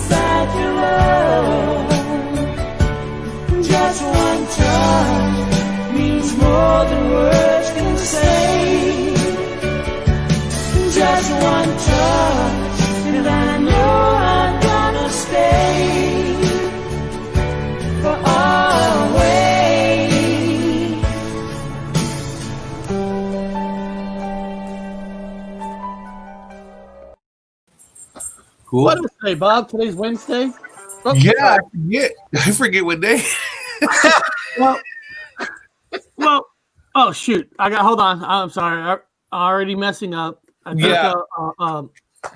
inside your love. Just one touch means more than words can say. Just one touch, and I know I'm gonna stay for always. Cool. What is today, Bob? Today's Wednesday? Oh, yeah, I forget what day. well, oh shoot! Hold on. I'm sorry. I'm already messing up. I think,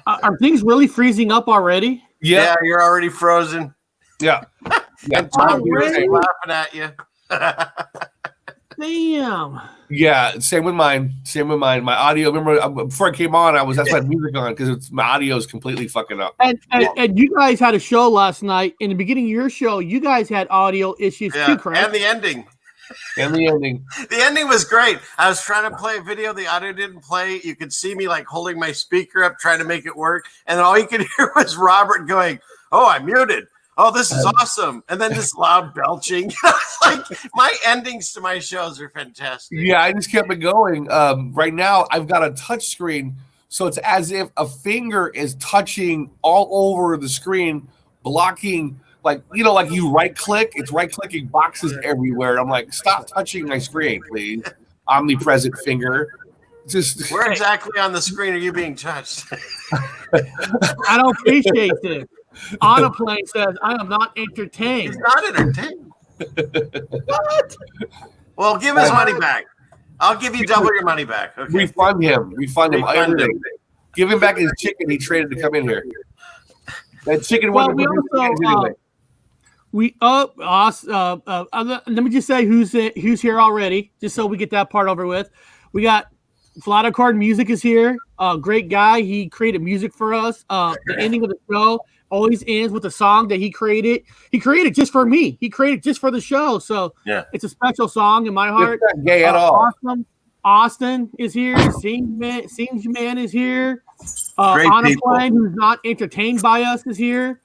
are things really freezing up already? Yeah, you're already frozen. Yeah. And Tom is laughing at you. Damn. Yeah, same with mine. My audio. Remember, before I came on, that's my music on because my audio is completely fucking up. And you guys had a show last night. In the beginning of your show, you guys had audio issues too, correct? And the ending. The ending was great. I was trying to play a video. The audio didn't play. You could see me like holding my speaker up, trying to make it work. And then all you could hear was Robert going, "Oh, I'm muted. Oh, this is awesome." And then this loud belching. Like, my endings to my shows are fantastic. Yeah, I just kept it going. Right now, I've got a touch screen. So it's as if a finger is touching all over the screen, blocking, like you right click, it's right clicking boxes everywhere. I'm like, stop touching my screen, please. Omnipresent finger. Just where exactly on the screen are you being touched? I don't appreciate this. On a plane says, "I am not entertained." He's not entertained. What? Well, give his money back. I'll give you double your money back. Okay. Refund him. Everything. Give him back his chicken he traded to come in here. That chicken wasn't anyway. Let me just say who's here already, just so we get that part over with. We got Flaticord Music is here. Great guy. He created music for us. The ending of the show always ends with a song that he created. He created just for me. He created just for the show. So yeah, it's a special song in my heart. It's not gay at all. Awesome. Austin is here. Sings Man is here. On a Plane, who's not entertained by us, is here.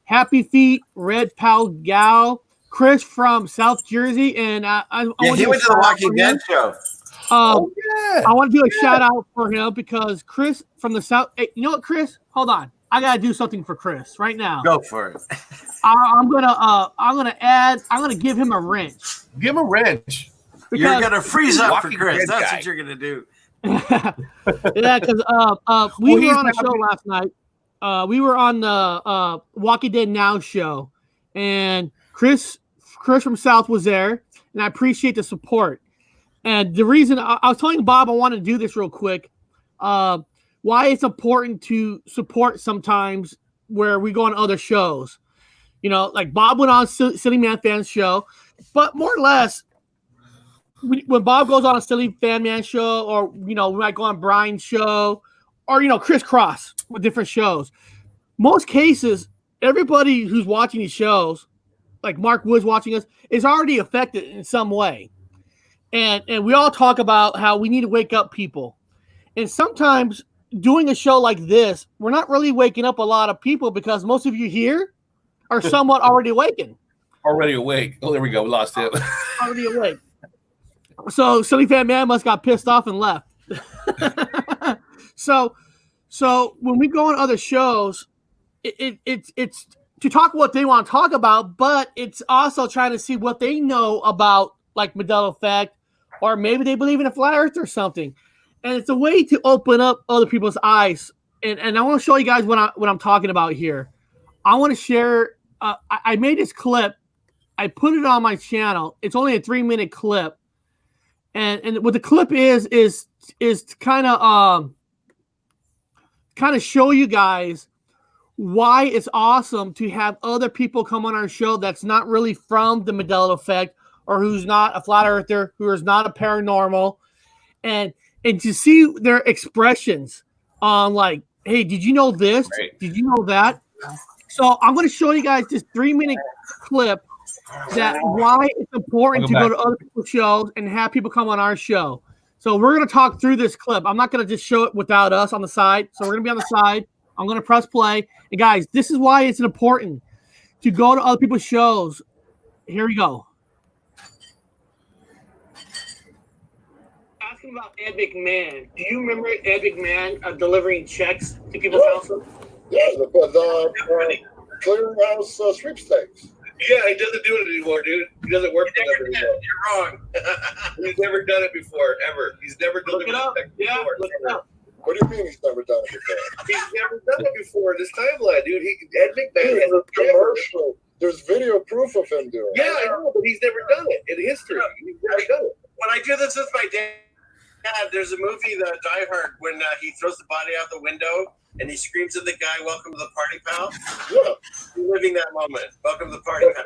Happy Feet, Red Pal Gal, Chris from South Jersey, and he went to the Walking Dead show. I want to do a shout out for him because Chris from the South. Hey, you know what, Chris? Hold on. I gotta do something for Chris right now. Go for it. I'm gonna give him a wrench. Give him a wrench. You're gonna freeze up for Chris. That's what you're gonna do. Yeah, because we were on a show last night. We were on the Walking Dead Now show, and Chris from South was there, and I appreciate the support. And the reason I was telling Bob I want to do this real quick. Why it's important to support sometimes where we go on other shows. You know, like Bob went on Silly Man Fan's show, but more or less, when Bob goes on a Silly Fan Man show, or, we might go on Brian's show, or, crisscross with different shows. Most cases, everybody who's watching these shows, like Mark Woods watching us, is already affected in some way. And we all talk about how we need to wake up people. And sometimes doing a show like this, we're not really waking up a lot of people because most of you here are somewhat already awakened. Already awake. Oh, there we go. We lost him. Already awake. So Silly Fan Man must got pissed off and left. So when we go on other shows, it's to talk what they want to talk about, but it's also trying to see what they know about, like Mandela effect, or maybe they believe in a flat earth or something. And it's a way to open up other people's eyes. And I want to show you guys what I'm talking about here. I want to share. I made this clip. I put it on my channel. It's only a 3-minute clip. And what the clip is kind of show you guys why it's awesome to have other people come on our show that's not really from the Mandela effect, or who's not a flat earther, who is not a paranormal, and to see their expressions on, like, hey, did you know this? Right. Did you know that? So I'm going to show you guys this 3-minute clip that why it's important to go to other people's shows and have people come on our show. So we're going to talk through this clip. I'm not going to just show it without us on the side. So we're going to be on the side. I'm going to press play. And guys, this is why it's important to go to other people's shows. Here we go. Asking about Ed McMahon. Do you remember Ed McMahon delivering checks to people's houses? Yeah, the clearinghouse sweepstakes. Yeah, he doesn't do it anymore, dude. He doesn't work for them anymore. You're wrong. He's never done it before, ever. He's never delivered a check before. Look it up. What do you mean he's never done it before? He's never done it before in this timeline, dude. Ed McMahon Dude, has there's commercial. There's video proof of him doing it. Yeah, I know, but he's never done it in history. He's never done it. When I do this with my dad, there's a movie, The Die Hard, when he throws the body out the window and he screams at the guy, "Welcome to the party, pal." Yeah. You're living that moment. Welcome to the party, pal.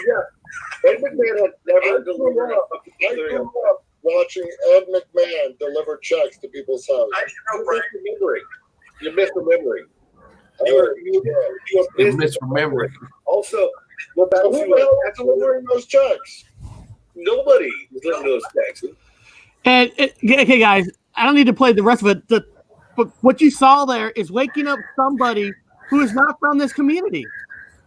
Yeah. Ed McMahon has never delivered I grew up watching Ed McMahon deliver checks to people's houses. You're misremembering. You're misremembering. Also, what about who the hell is delivering those checks? Nobody is delivering those checks. And okay, guys, I don't need to play the rest of it. But what you saw there is waking up somebody who is not from this community,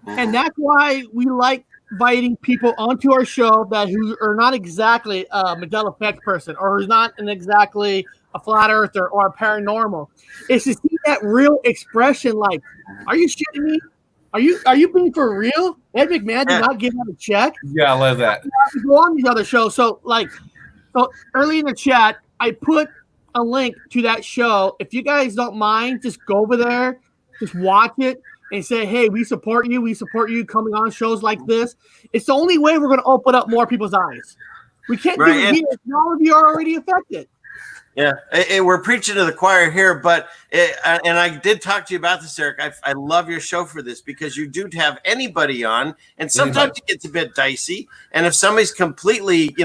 and that's why we like inviting people onto our show who are not exactly a Mandela effect person, or who's not exactly a flat earther or a paranormal. It's to see that real expression. Like, are you shitting me? Are you being for real? Ed McMahon did not give out a check. Yeah, I love that. Go on these other shows. So early in the chat, I put a link to that show. If you guys don't mind, just go over there, just watch it, and say, hey, we support you. We support you coming on shows like this. It's the only way we're going to open up more people's eyes. We can't do it here. All of you are already affected. Yeah, we're preaching to the choir here, but and I did talk to you about this, Eric. I love your show for this because you do have anybody on, and sometimes it gets a bit dicey. And if somebody's completely,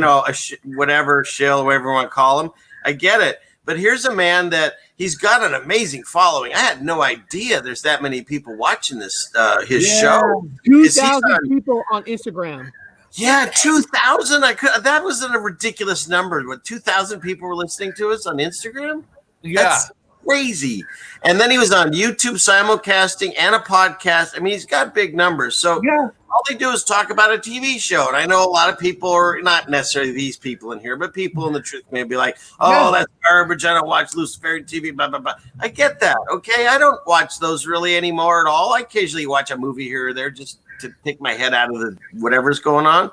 whatever shill, whatever you want to call them, I get it. But here's a man that he's got an amazing following. I had no idea there's that many people watching this his show. 2,000 people on Instagram. Yeah, 2,000. That wasn't a ridiculous number. What, 2,000 people were listening to us on Instagram? Yeah. That's crazy. And then he was on YouTube simulcasting and a podcast. I mean, he's got big numbers. So all they do is talk about a TV show. And I know a lot of people are not necessarily these people in here, but people in the truth may be like, that's garbage. I don't watch Luciferian TV, blah, blah, blah. I get that. Okay. I don't watch those really anymore at all. I occasionally watch a movie here or there just to take my head out of the whatever's going on.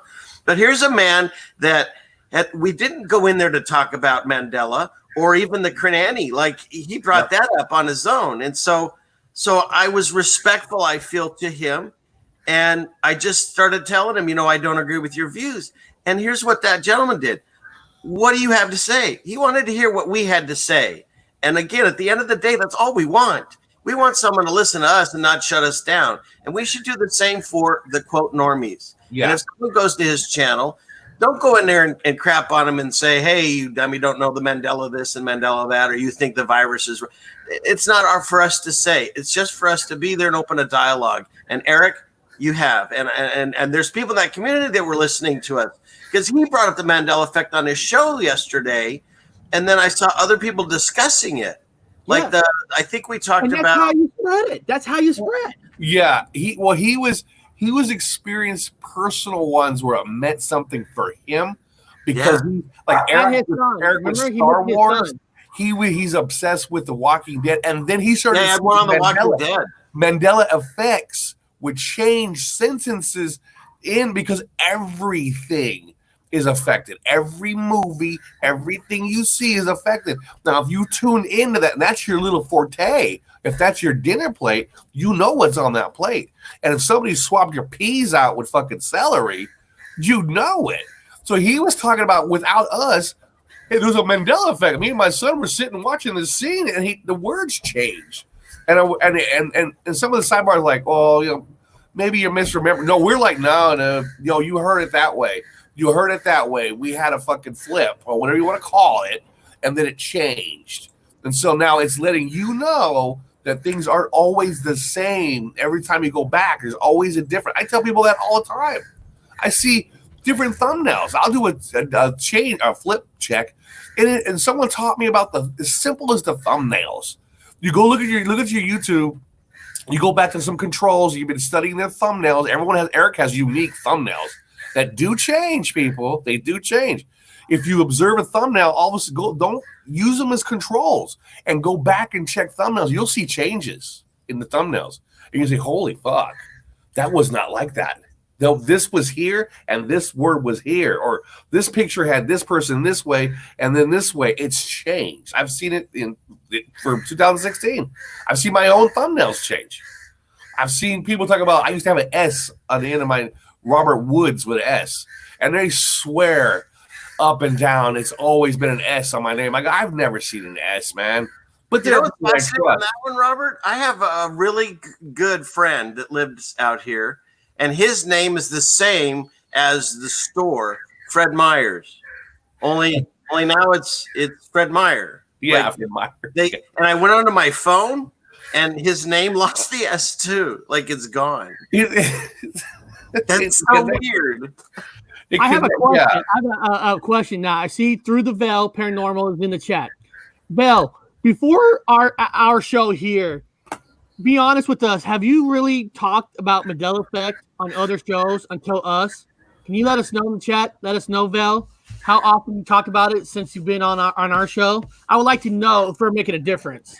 But here's a man that we didn't go in there to talk about Mandela or even the Cranani. Like, he brought that up on his own. And so I was respectful, I feel, to him. And I just started telling him, I don't agree with your views. And here's what that gentleman did. What do you have to say? He wanted to hear what we had to say. And again, at the end of the day, that's all we want. We want someone to listen to us and not shut us down. And we should do the same for the quote normies. Yeah. And if someone goes to his channel, don't go in there and crap on him and say, hey, you dummy, don't know the Mandela this and Mandela that, or you think the virus is. It's not for us to say. It's just for us to be there and open a dialogue. And Eric, you have. And there's people in that community that were listening to us because he brought up the Mandela effect on his show yesterday. And then I saw other people discussing it. Like I think we talked about. That's how you spread it. That's how you spread. Yeah, he was experienced personal ones where it meant something for him because Eric with Star Wars. He's obsessed with The Walking Dead, and then he started. Yeah, more on The Walking Dead. Mandela effects would change sentences because everything is affected. Every movie, everything you see is affected. Now, if you tune into that, and that's your little forte, if that's your dinner plate, you know what's on that plate. And if somebody swapped your peas out with fucking celery, you know it. So he was talking about without us, hey, there's a Mandela effect. Me and my son were sitting watching this scene, and the words changed. And some of the sidebars like, maybe you're misremembering. No, we're like, no, you heard it that way. You heard it that way. We had a fucking flip or whatever you want to call it, and then it changed. And so now it's letting you know that things aren't always the same every time you go back. There's always a different. I tell people that all the time. I see different thumbnails. I'll do a flip check, and someone taught me about the simplest of thumbnails. You go look at your YouTube. You go back to some controls. You've been studying their thumbnails. Eric has unique thumbnails that do change, people. They do change. If you observe a thumbnail, all of a sudden don't use them as controls and go back and check thumbnails. You'll see changes in the thumbnails. And you say, holy fuck, that was not like that. Though this was here and this word was here, or this picture had this person this way and then this way. It's changed. I've seen it for 2016. I've seen my own thumbnails change. I've seen people talk about, I used to have an S on the end of my Robert Woods with an S, and they swear up and down it's always been an S on my name. I've never seen an S, man. But you know what's fascinating on that one, Robert? I have a really good friend that lives out here, and his name is the same as the store, Fred Meyer's. Only now it's Fred Meyer. Yeah, Fred Meyer. And I went onto my phone, and his name lost the S too. Like it's gone. That's so weird. I have a question. Yeah. I have a question now. I see Through the Veil Paranormal is in the chat. Veil, before our show here, be honest with us. Have you really talked about Mandela effect on other shows until us? Can you let us know in the chat? Let us know, Vel, how often you talked about it since you've been on our show. I would like to know if we're making a difference.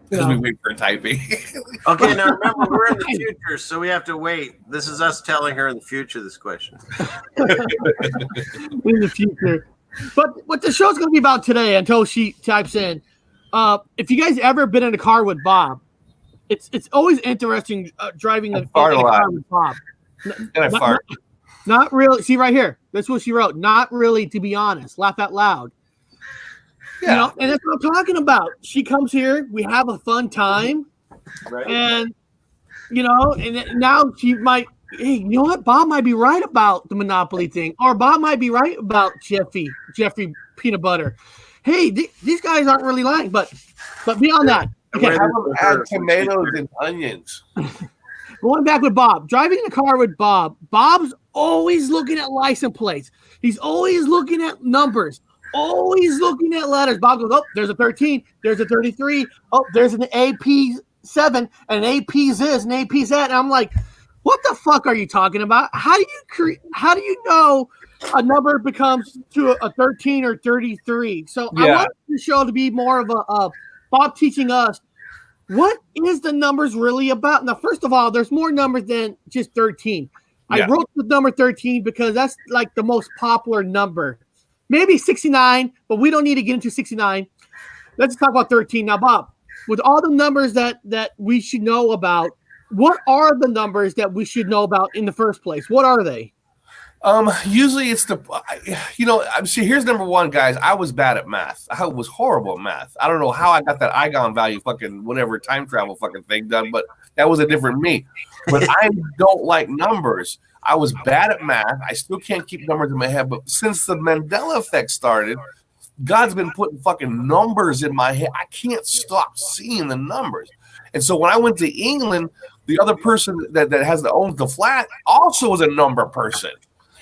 Because we wait for typing. Okay, now remember, we're in the future, so we have to wait. This is us telling her in the future this question. In the future. But what the show's going to be about today, until she types in, if you guys ever been in a car with Bob, it's always interesting driving in a car with Bob. Not really. See right here. That's what she wrote. Not really, to be honest. Laugh out loud. Yeah. You know, and that's what I'm talking about. She comes here, we have a fun time, right. And you know, and now she might, hey, you know what? Bob might be right about the Monopoly thing, or Bob might be right about Jeffrey Peanut Butter. Hey, these guys aren't really lying, but beyond that, okay. Have them add tomatoes and onions. Going back with Bob, driving in the car with Bob. Bob's always looking at license plates. He's always looking at numbers. Always looking at letters. Bob goes, oh, there's a 13, there's a 33, oh, there's an AP7, and an AP this, and AP that. And I'm like, what the fuck are you talking about? How do you know a number becomes to a 13 or 33? So yeah. I want the show to be more of a Bob teaching us what is the numbers really about. Now, first of all, there's more numbers than just 13. Yeah. I wrote the number 13 because that's like the most popular number. Maybe 69, but we don't need to get into 69. Let's talk about 13. Now, Bob, with all the numbers that we should know about, what are the numbers that we should know about in the first place? What are they? Usually it's see, here's number one, guys. I was bad at math. I was horrible at math. I don't know how I got that Eigen value fucking whatever time travel fucking thing done, but that was a different me. But I don't like numbers. I was bad at math. I still can't keep numbers in my head. But since the Mandela effect started, God's been putting fucking numbers in my head. I can't stop seeing the numbers. And so when I went to England, the other person that owns the flat also was a number person.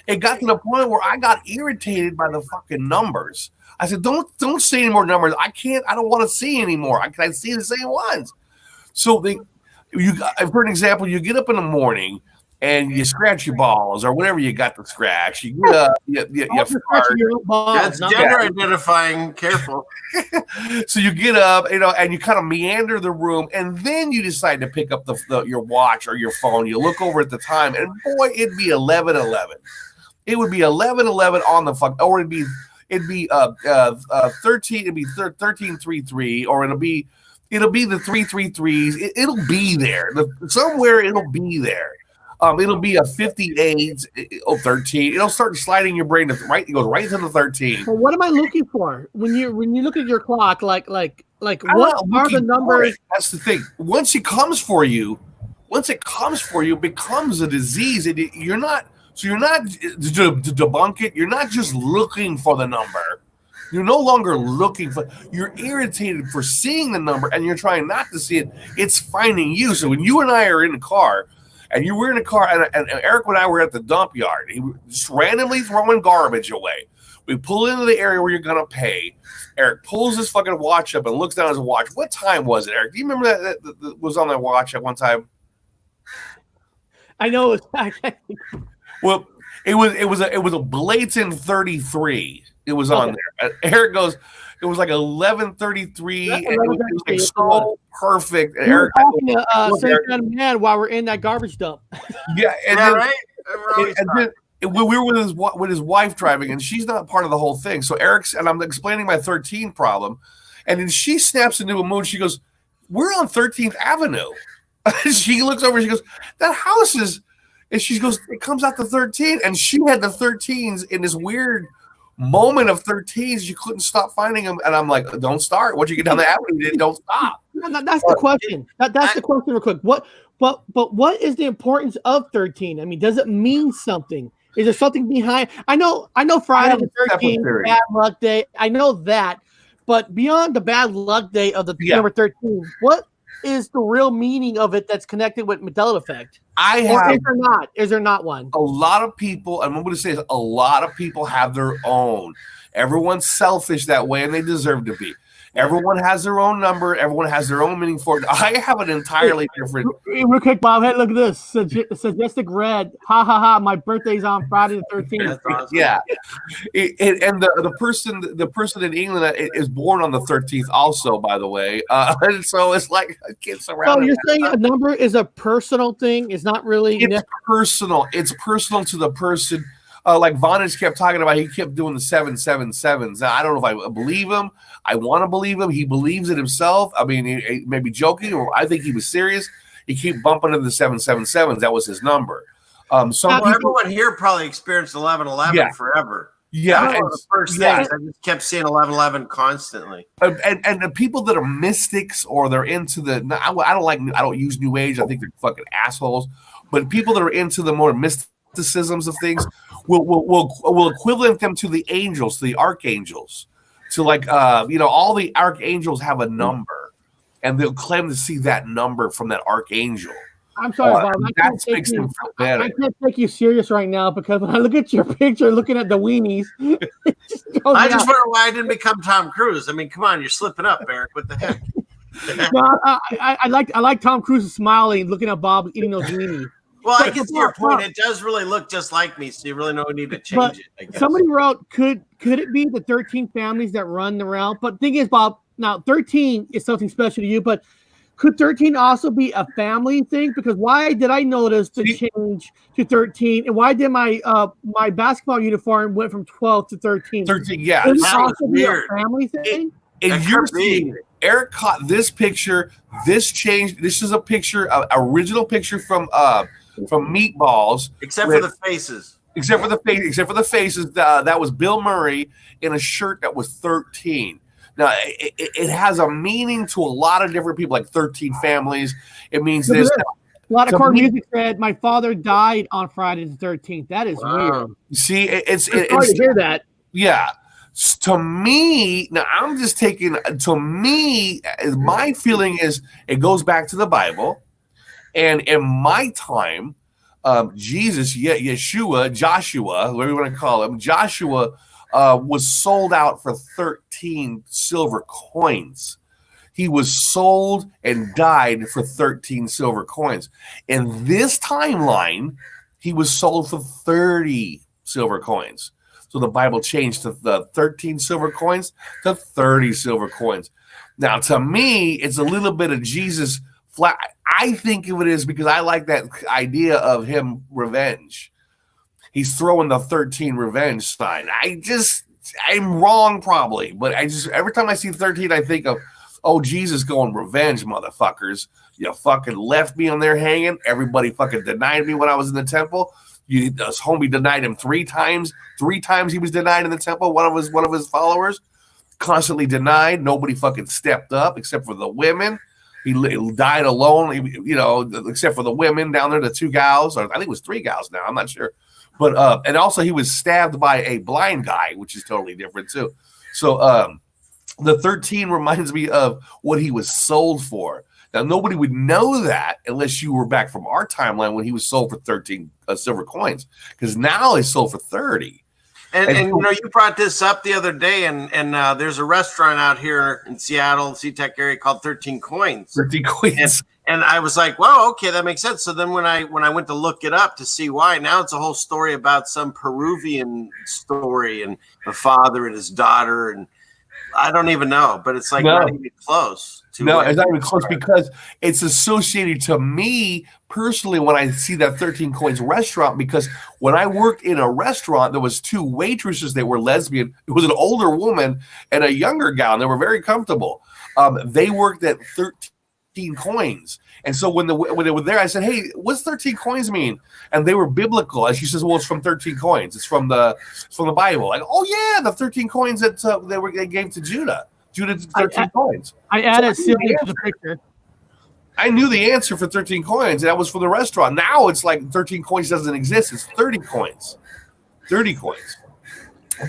It got to the point where I got irritated by the fucking numbers. I said, don't say any more numbers. I don't want to see anymore. I see the same ones. So for an example, you get up in the morning and you scratch your balls or whatever you got to scratch. You get up, you fart. That's gender identifying. Careful. So you get up, and you kind of meander the room, and then you decide to pick up your watch or your phone. You look over at the time, and boy, it'd be 11:11. It would be 11:11 on the fuck, or it'd be 13. It'd be 13:33, or it'll be the 333s. It'll be there somewhere. It'll be there. It'll be a 58, 13. It'll start sliding your brain right. It goes right to the 13. Well, what am I looking for when you look at your clock? Like what are the numbers? That's the thing. Once it comes for you, it becomes a disease. You're not to debunk it. You're not just looking for the number. You're no longer looking for. You're irritated for seeing the number, and you're trying not to see it. It's finding you. So when you and I are in the car. And you were in a car, and Eric and I were at the dump yard. He was just randomly throwing garbage away. We pull into the area where you're gonna pay. Eric pulls his fucking watch up and looks down at his watch. What time was it, Eric? Do you remember that was on that watch at one time? I know it's well, it was a blatant 33. It was on there. Eric goes, it was like 11:33, and it was like so perfect. And Eric talking to same kind of man while we're in that garbage dump. Yeah, and Yeah, then, right? and then we were with his wife driving, and she's not part of the whole thing. So Eric's, and I'm explaining my 13 problem, and then she snaps into a mood. She goes, "We're on 13th Avenue." She looks over, she goes, "That house is," and she goes, "It comes out to 13," and she had the 13s in this weird moment of 13s. You couldn't stop finding them, and I'm like, "Don't start. Once you get down the avenue, don't stop." That's the question. That's the question, real quick. What is the importance of 13? I mean, does it mean something? Is there something behind? I know Friday the 13th, bad luck day. I know that, but beyond the bad luck day of the number 13, what is the real meaning of it that's connected with Mandela effect? Is there not one? A lot of people, and I'm going to say this, a lot of people have their own. Everyone's selfish that way, and they deserve to be. Everyone has their own number. Everyone has their own meaning for it. I have an entirely different. Real quick, Bob. Hey, look at this. Suggested red. Ha ha ha. My birthday's on Friday the 13th. Awesome. Yeah, and the person in England is born on the 13th, also, by the way. And so it's like kids around. So you're saying a number is a personal thing? It's not really. It's personal. It's personal to the person. Like Vonage kept talking about, he kept doing the 777s. Now, I don't know if I believe him. I want to believe him. He believes it himself. I mean, he may be joking, or I think he was serious. He kept bumping into the 777s. That was his number. Everyone here probably experienced 1111 forever. Yeah, and the first thing I just kept seeing 1111 constantly. And the people that are mystics, or they're into I don't use New Age. I think they're fucking assholes. But people that are into the more mysticisms of things will equivalent them to the angels, to the archangels, to like all the archangels have a number, and they'll claim to see that number from that archangel. I'm sorry, Bob. That makes them feel better. I can't take you serious right now, because when I look at your picture, looking at the weenies, I just wonder why I didn't become Tom Cruise. I mean, come on, you're slipping up, Eric. What the heck? No, I like Tom Cruise smiling, looking at Bob eating those weenies. Well, I can see your point. It does really look just like me, so you really don't need to change it. I guess. Somebody wrote, could it be the 13 families that run the realm? But the thing is, Bob, now 13 is something special to you, but could 13 also be a family thing? Because why did I notice the change to 13, and why did my my basketball uniform went from 12 to 13? 13, yeah. Could it that also was be a weird. family thing? And you're seeing it. Eric caught this picture. This changed. This is a picture, original picture from Meatballs, Except for the faces. Except for the faces. That was Bill Murray in a shirt that was 13. Now it has a meaning to a lot of different people, like 13 families. It means this. A lot of core music said, "My father died on Friday the 13th." That is weird. See, it's sorry to hear that. Yeah. To me, now I'm just taking. To me, my feeling is it goes back to the Bible. And in my time, Jesus, Joshua, whatever you want to call him, Joshua was sold out for 13 silver coins. He was sold and died for 13 silver coins. In this timeline, he was sold for 30 silver coins. So the Bible changed to the 13 silver coins to 30 silver coins. Now, to me, it's a little bit of Jesus flat. I think of it as, because I like that idea of him revenge. He's throwing the 13 revenge sign. I'm wrong probably, but every time I see 13, I think of, oh, Jesus going revenge, motherfuckers. You fucking left me on there hanging. Everybody fucking denied me when I was in the temple. This homie denied him 3 times. 3 times he was denied in the temple. One of his followers constantly denied. Nobody fucking stepped up except for the women. He died alone, except for the women down there, the 2 gals, or I think it was 3 gals now. I'm not sure. But and also he was stabbed by a blind guy, which is totally different too. So the 13 reminds me of what he was sold for. Now, nobody would know that unless you were back from our timeline when he was sold for 13 silver coins, because now he's sold for 30. And you know, you brought this up the other day, and there's a restaurant out here in Seattle, SeaTac area, called 13 Coins. 13 Coins. And I was like, well, okay, that makes sense. So then when I went to look it up to see why, now it's a whole story about some Peruvian story and the father and his daughter, and I don't even know, but it's like not even close. No, it's not even close because it's associated to me personally when I see that 13 Coins restaurant, because when I worked in a restaurant, there was 2 waitresses that were lesbian. It was an older woman and a younger gal, and they were very comfortable. They worked at 13 Coins. And so when they were there, I said, hey, what's 13 coins mean? And they were biblical. And she says, well, it's from 13 coins. It's from the Bible. Like, oh, yeah, the 13 coins that they gave to Judah. Judah's 13 coins. I added Sylvia to the picture. I knew the answer for 13 coins. And that was for the restaurant. Now it's like 13 coins doesn't exist. It's 30 coins. 30 coins.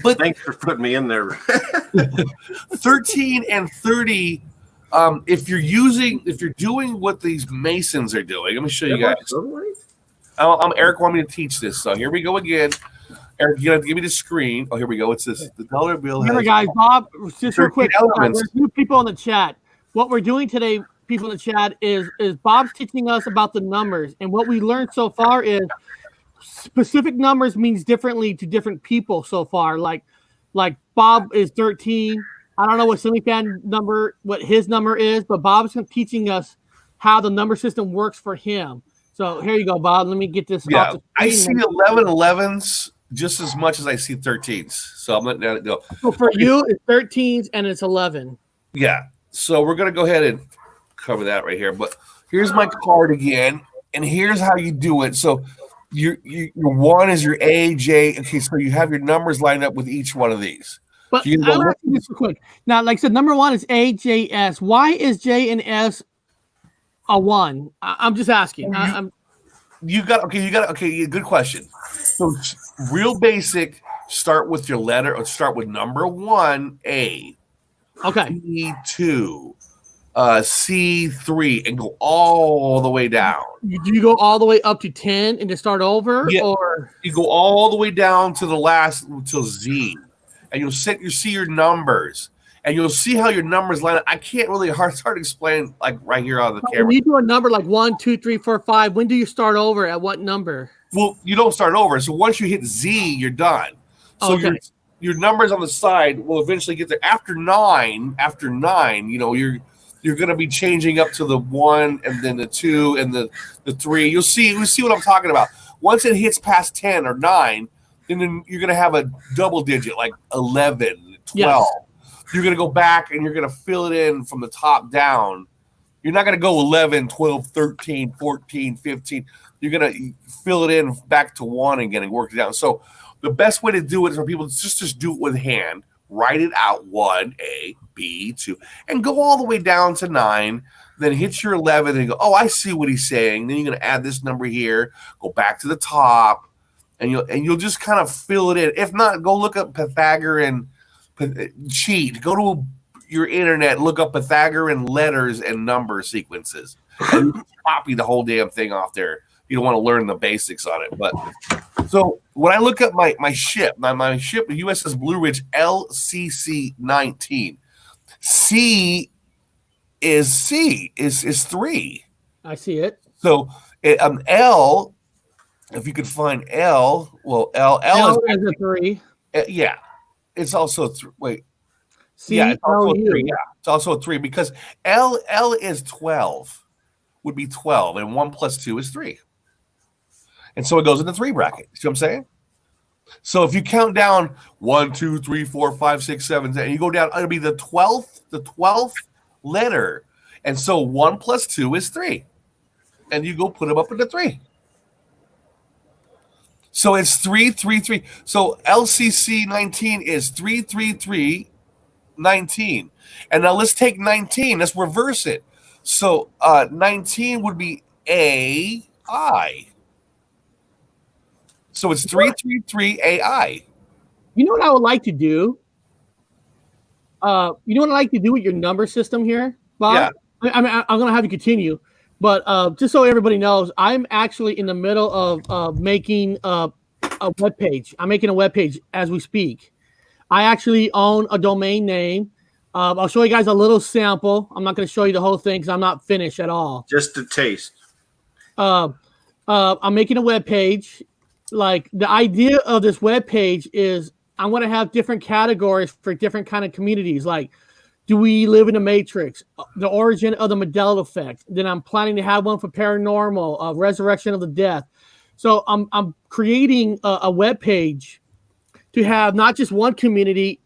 But thanks for putting me in there. 13 and 30. If you're doing what these Masons are doing, let me show you guys. Eric wanted me to teach this. So here we go again. Eric, you have to give me the screen. Oh, here we go. It's this. The dollar bill. Remember, guys, Bob, just real quick. There's new people in the chat. What we're doing today, people in the chat, is Bob's teaching us about the numbers. And what we learned so far is specific numbers means differently to different people so far. Like Bob is 13. I don't know what what his number is, but Bob's teaching us how the number system works for him. So here you go, Bob. Let me get this. Yeah, I see 11s just as much as I see 13s. So I'm letting that go. So for you, it's 13s and it's 11. Yeah. So we're going to go ahead and cover that right here. But here's my card again, and here's how you do it. So your 1 is your A, J. Okay, so you have your numbers lined up with each one of these. But I want to ask you this real quick. Now, like I said, number 1 is A, J, S. Why is J and S a 1? I'm just asking. Good question. So real basic, start with your letter, or start with number 1, A. Okay. B2, C3, and go all the way down. Do you go all the way up to 10 and just start over? Yeah. Or you go all the way down to the last, till Z. And you'll see your numbers, and you'll see how your numbers line up. I can't really hard to explain like right here on the camera. When you do a number like 1, 2, 3, 4, 5, when do you start over? At what number? Well, you don't start over. So once you hit Z, you're done. So your numbers on the side will eventually get there. After nine, you know, you're going to be changing up to the 1 and then the 2 and the 3. You'll see what I'm talking about. Once it hits past 10 or 9. And then you're going to have a double digit, like 11, 12. Yes. You're going to go back and you're going to fill it in from the top down. You're not going to go 11, 12, 13, 14, 15. You're going to fill it in back to 1 again and work it down. So the best way to do it is for people to just do it with hand. Write it out, 1, A, B, 2, and go all the way down to 9. Then hit your 11 and go, oh, I see what he's saying. Then you're going to add this number here, go back to the top. And you'll just kind of fill it in. If not, go look up Pythagorean cheat. Go to your internet, look up Pythagorean letters and number sequences. And copy the whole damn thing off there. You don't want to learn the basics on it. But so when I look up my ship, my ship, USS Blue Ridge LCC 19. C is 3. I see it. So L. If you could find L, well, L is a 3. Yeah, it's also 3. Wait, C, yeah, it's also L, a 3. Yeah, it's also a 3 because L is 12, would be 12, and 1 plus 2 is 3, and so it goes in the 3 bracket. See what I'm saying? So if you count down 1, 2, 3, 4, 5, 6, 7, and you go down, it'll be the 12th letter, and so 1 plus 2 is 3, and you go put them up into 3. So it's 333. So LCC 19 is 33319. And now let's take 19. Let's reverse it. So 19 would be AI. So it's 333 AI. You know what I would like to do? You know what I like to do with your number system here, Bob? Yeah. I mean, I'm going to have you continue. But just so everybody knows, I'm actually in the middle of making a a web page. I'm making a web page as we speak. I actually own a domain name. I'll show you guys a little sample. I'm not going to show you the whole thing because I'm not finished at all. Just a taste. I'm making a web page. Like the idea of this web page is I want to have different categories for different kind of communities. Like, do we live in a matrix? The origin of the Mandela effect. Then I'm planning to have one for paranormal, resurrection of the death. So I'm creating a web page to have not just one community,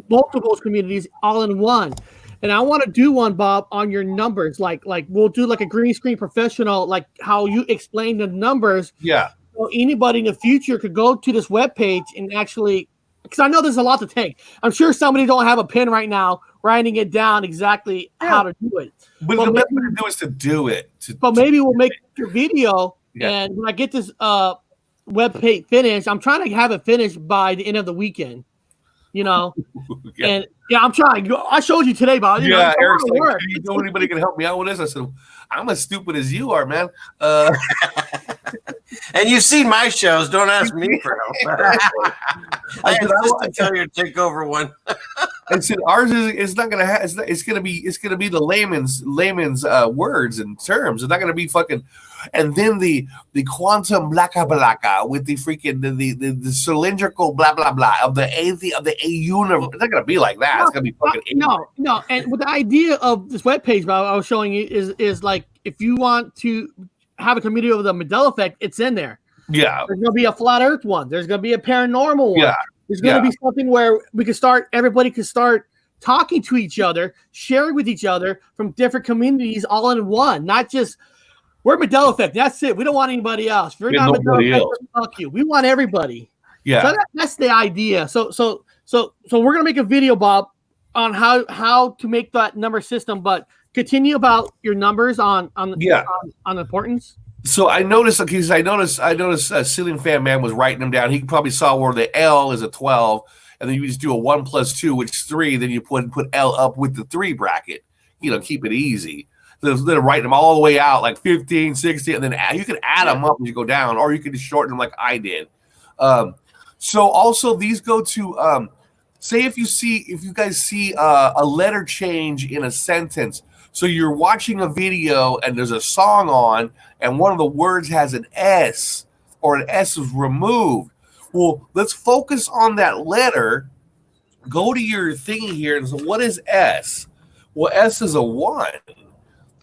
multiple communities all in one. And I want to do one, Bob, on your numbers. Like we'll do like a green screen professional, like how you explain the numbers. Yeah. So anybody in the future could go to this web page and actually, because I know there's a lot to take. I'm sure somebody don't have a pen right now writing it down exactly how to do it. But the best way to do is to do it. But maybe we'll make a video, and when I get this web page finished, I'm trying to have it finished by the end of the weekend. You know, and I'm trying. I showed you today, Bob. Eric's like, do you know anybody can help me out with this? I said, I'm as stupid as you are, man. And you've seen my shows. Don't ask me for help. I had to tell you to take over one. I said ours is not gonna have. It's gonna be the layman's words and terms. It's not gonna be fucking. And then the quantum blaka with the freaking the cylindrical blah blah blah of the A universe. It's not gonna be like that. It's gonna be fucking no. And with the idea of this webpage, Bob, I was showing you is like if you want to have a community of the Mandela effect, it's in there. Yeah. There's gonna be a flat Earth one. There's gonna be a paranormal one. Yeah. There's gonna be something where everybody can start talking to each other, sharing with each other from different communities all in one, not just we're Mandela effect. That's it. We don't want anybody else. If you're not Mandela effect, fuck you. We want everybody. Yeah. So that's the idea. So we're gonna make a video, Bob, on how to make that number system, but continue about your numbers on importance. So I noticed Ceiling Fan Man was writing them down. He probably saw where the L is a 12, and then you just do a 1 + 2, which is 3. Then you put L up with the 3 bracket. Keep it easy. Instead of writing them all the way out like 15, 16, and then you can add them up as you go down, or you can just shorten them like I did. So also these go to say if you guys see a letter change in a sentence. So you're watching a video and there's a song on and one of the words has an S or an S is removed. Well, let's focus on that letter. Go to your thingy here and say, what is S? Well, S is a 1.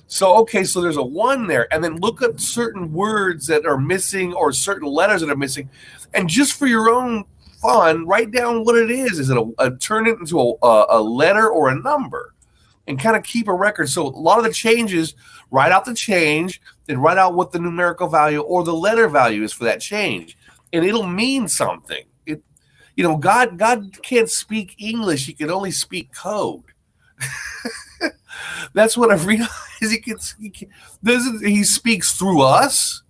So there's a 1 there. And then look at certain words that are missing or certain letters that are missing. And just for your own fun, write down what it is. Is it turn it into a letter or a number? And kind of keep a record. So a lot of the changes, write out the change, then write out what the numerical value or the letter value is for that change. And it'll mean something. God can't speak English. He can only speak code. That's what I've realized. He speaks through us,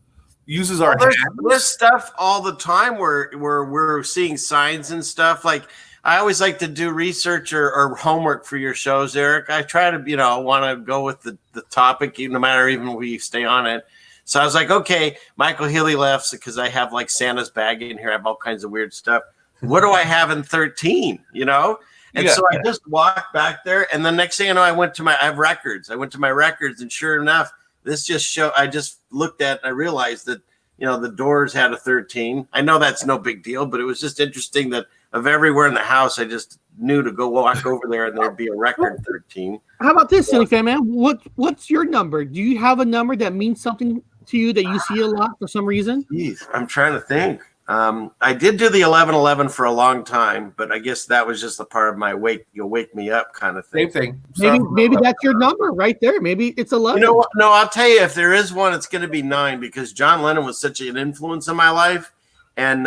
uses our hands. There's stuff all the time where we're seeing signs and stuff. Like, I always like to do research or homework for your shows, Eric. I try to, want to go with the topic, no matter even if we stay on it. So I was like, okay, Michael Healy left because I have like Santa's bag in here. I have all kinds of weird stuff. What do I have in 13, And so I just walked back there. And the next thing I know, I have records. I went to my records. And sure enough, I just looked at and I realized that, the doors had a 13. I know that's no big deal, but it was just interesting that of everywhere in the house, I just knew to go walk over there and there'd be a record 13. How about this, Silly Fan Man? What's your number? Do you have a number that means something to you that you see a lot for some reason? Jeez, I'm trying to think. I did do the 1111 for a long time, but I guess that was just a part of my wake me up kind of thing. Same thing. Maybe that's your number right there. Maybe it's 11. You know what? No, I'll tell you, if there is one, it's going to be 9 because John Lennon was such an influence in my life. And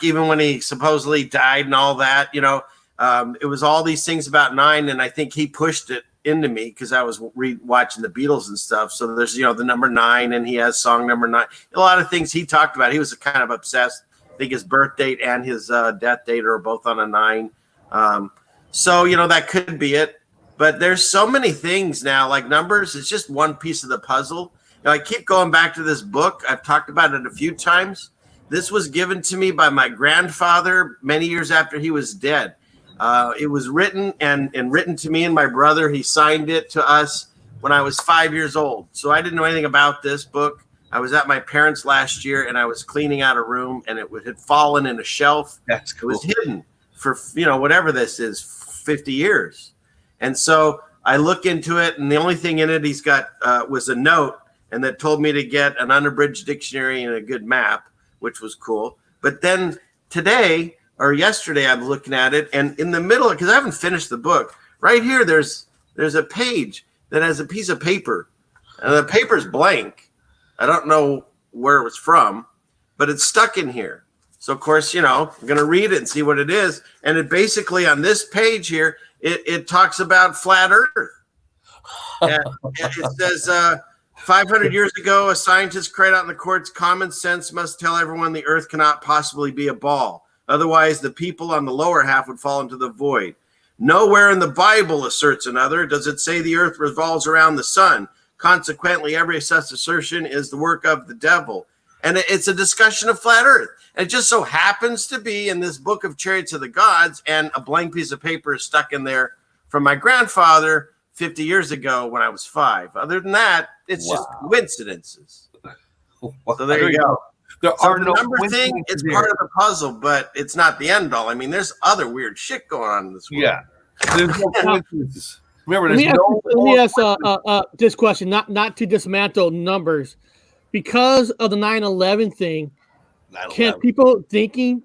even when he supposedly died and all that, it was all these things about 9. And I think he pushed it into me because I was watching the Beatles and stuff. So there's, the number 9 and he has song number 9. A lot of things he talked about. He was kind of obsessed. I think his birth date and his death date are both on a 9. So, that could be it. But there's so many things now, like numbers. It's just one piece of the puzzle. I keep going back to this book. I've talked about it a few times. This was given to me by my grandfather many years after he was dead. It was written and written to me and my brother. He signed it to us when I was 5 years old. So I didn't know anything about this book. I was at my parents' last year, and I was cleaning out a room, and it had fallen in a shelf. That's cool. It was hidden for, whatever this is, 50 years. And so I look into it, and the only thing in it he's got was a note, and that told me to get an unabridged dictionary and a good map, which was cool. But then today or yesterday, I'm looking at it, and in the middle, because I haven't finished the book, right here, there's a page that has a piece of paper, and the paper's blank. I don't know where it was from, but it's stuck in here. So, of course, I'm going to read it and see what it is. And it basically, on this page here, it talks about flat Earth. And it says, 500 years ago, a scientist cried out in the courts, common sense must tell everyone the Earth cannot possibly be a ball. Otherwise, the people on the lower half would fall into the void. Nowhere in the Bible, asserts another, does it say the Earth revolves around the sun. Consequently, every such assertion is the work of the devil. And it's a discussion of flat Earth. And it just so happens to be in this book of Chariots of the Gods, and a blank piece of paper is stuck in there from my grandfather 50 years ago when I was 5. Other than that, it's just coincidences. So there you go. There So are the no number thing is part of the puzzle, but it's not the end all. I mean, there's other weird shit going on in this world. Yeah. There's no coincidences. Remember, Let me ask this question, not to dismantle numbers. Because of the 9/11 thing, 9/11. can people thinking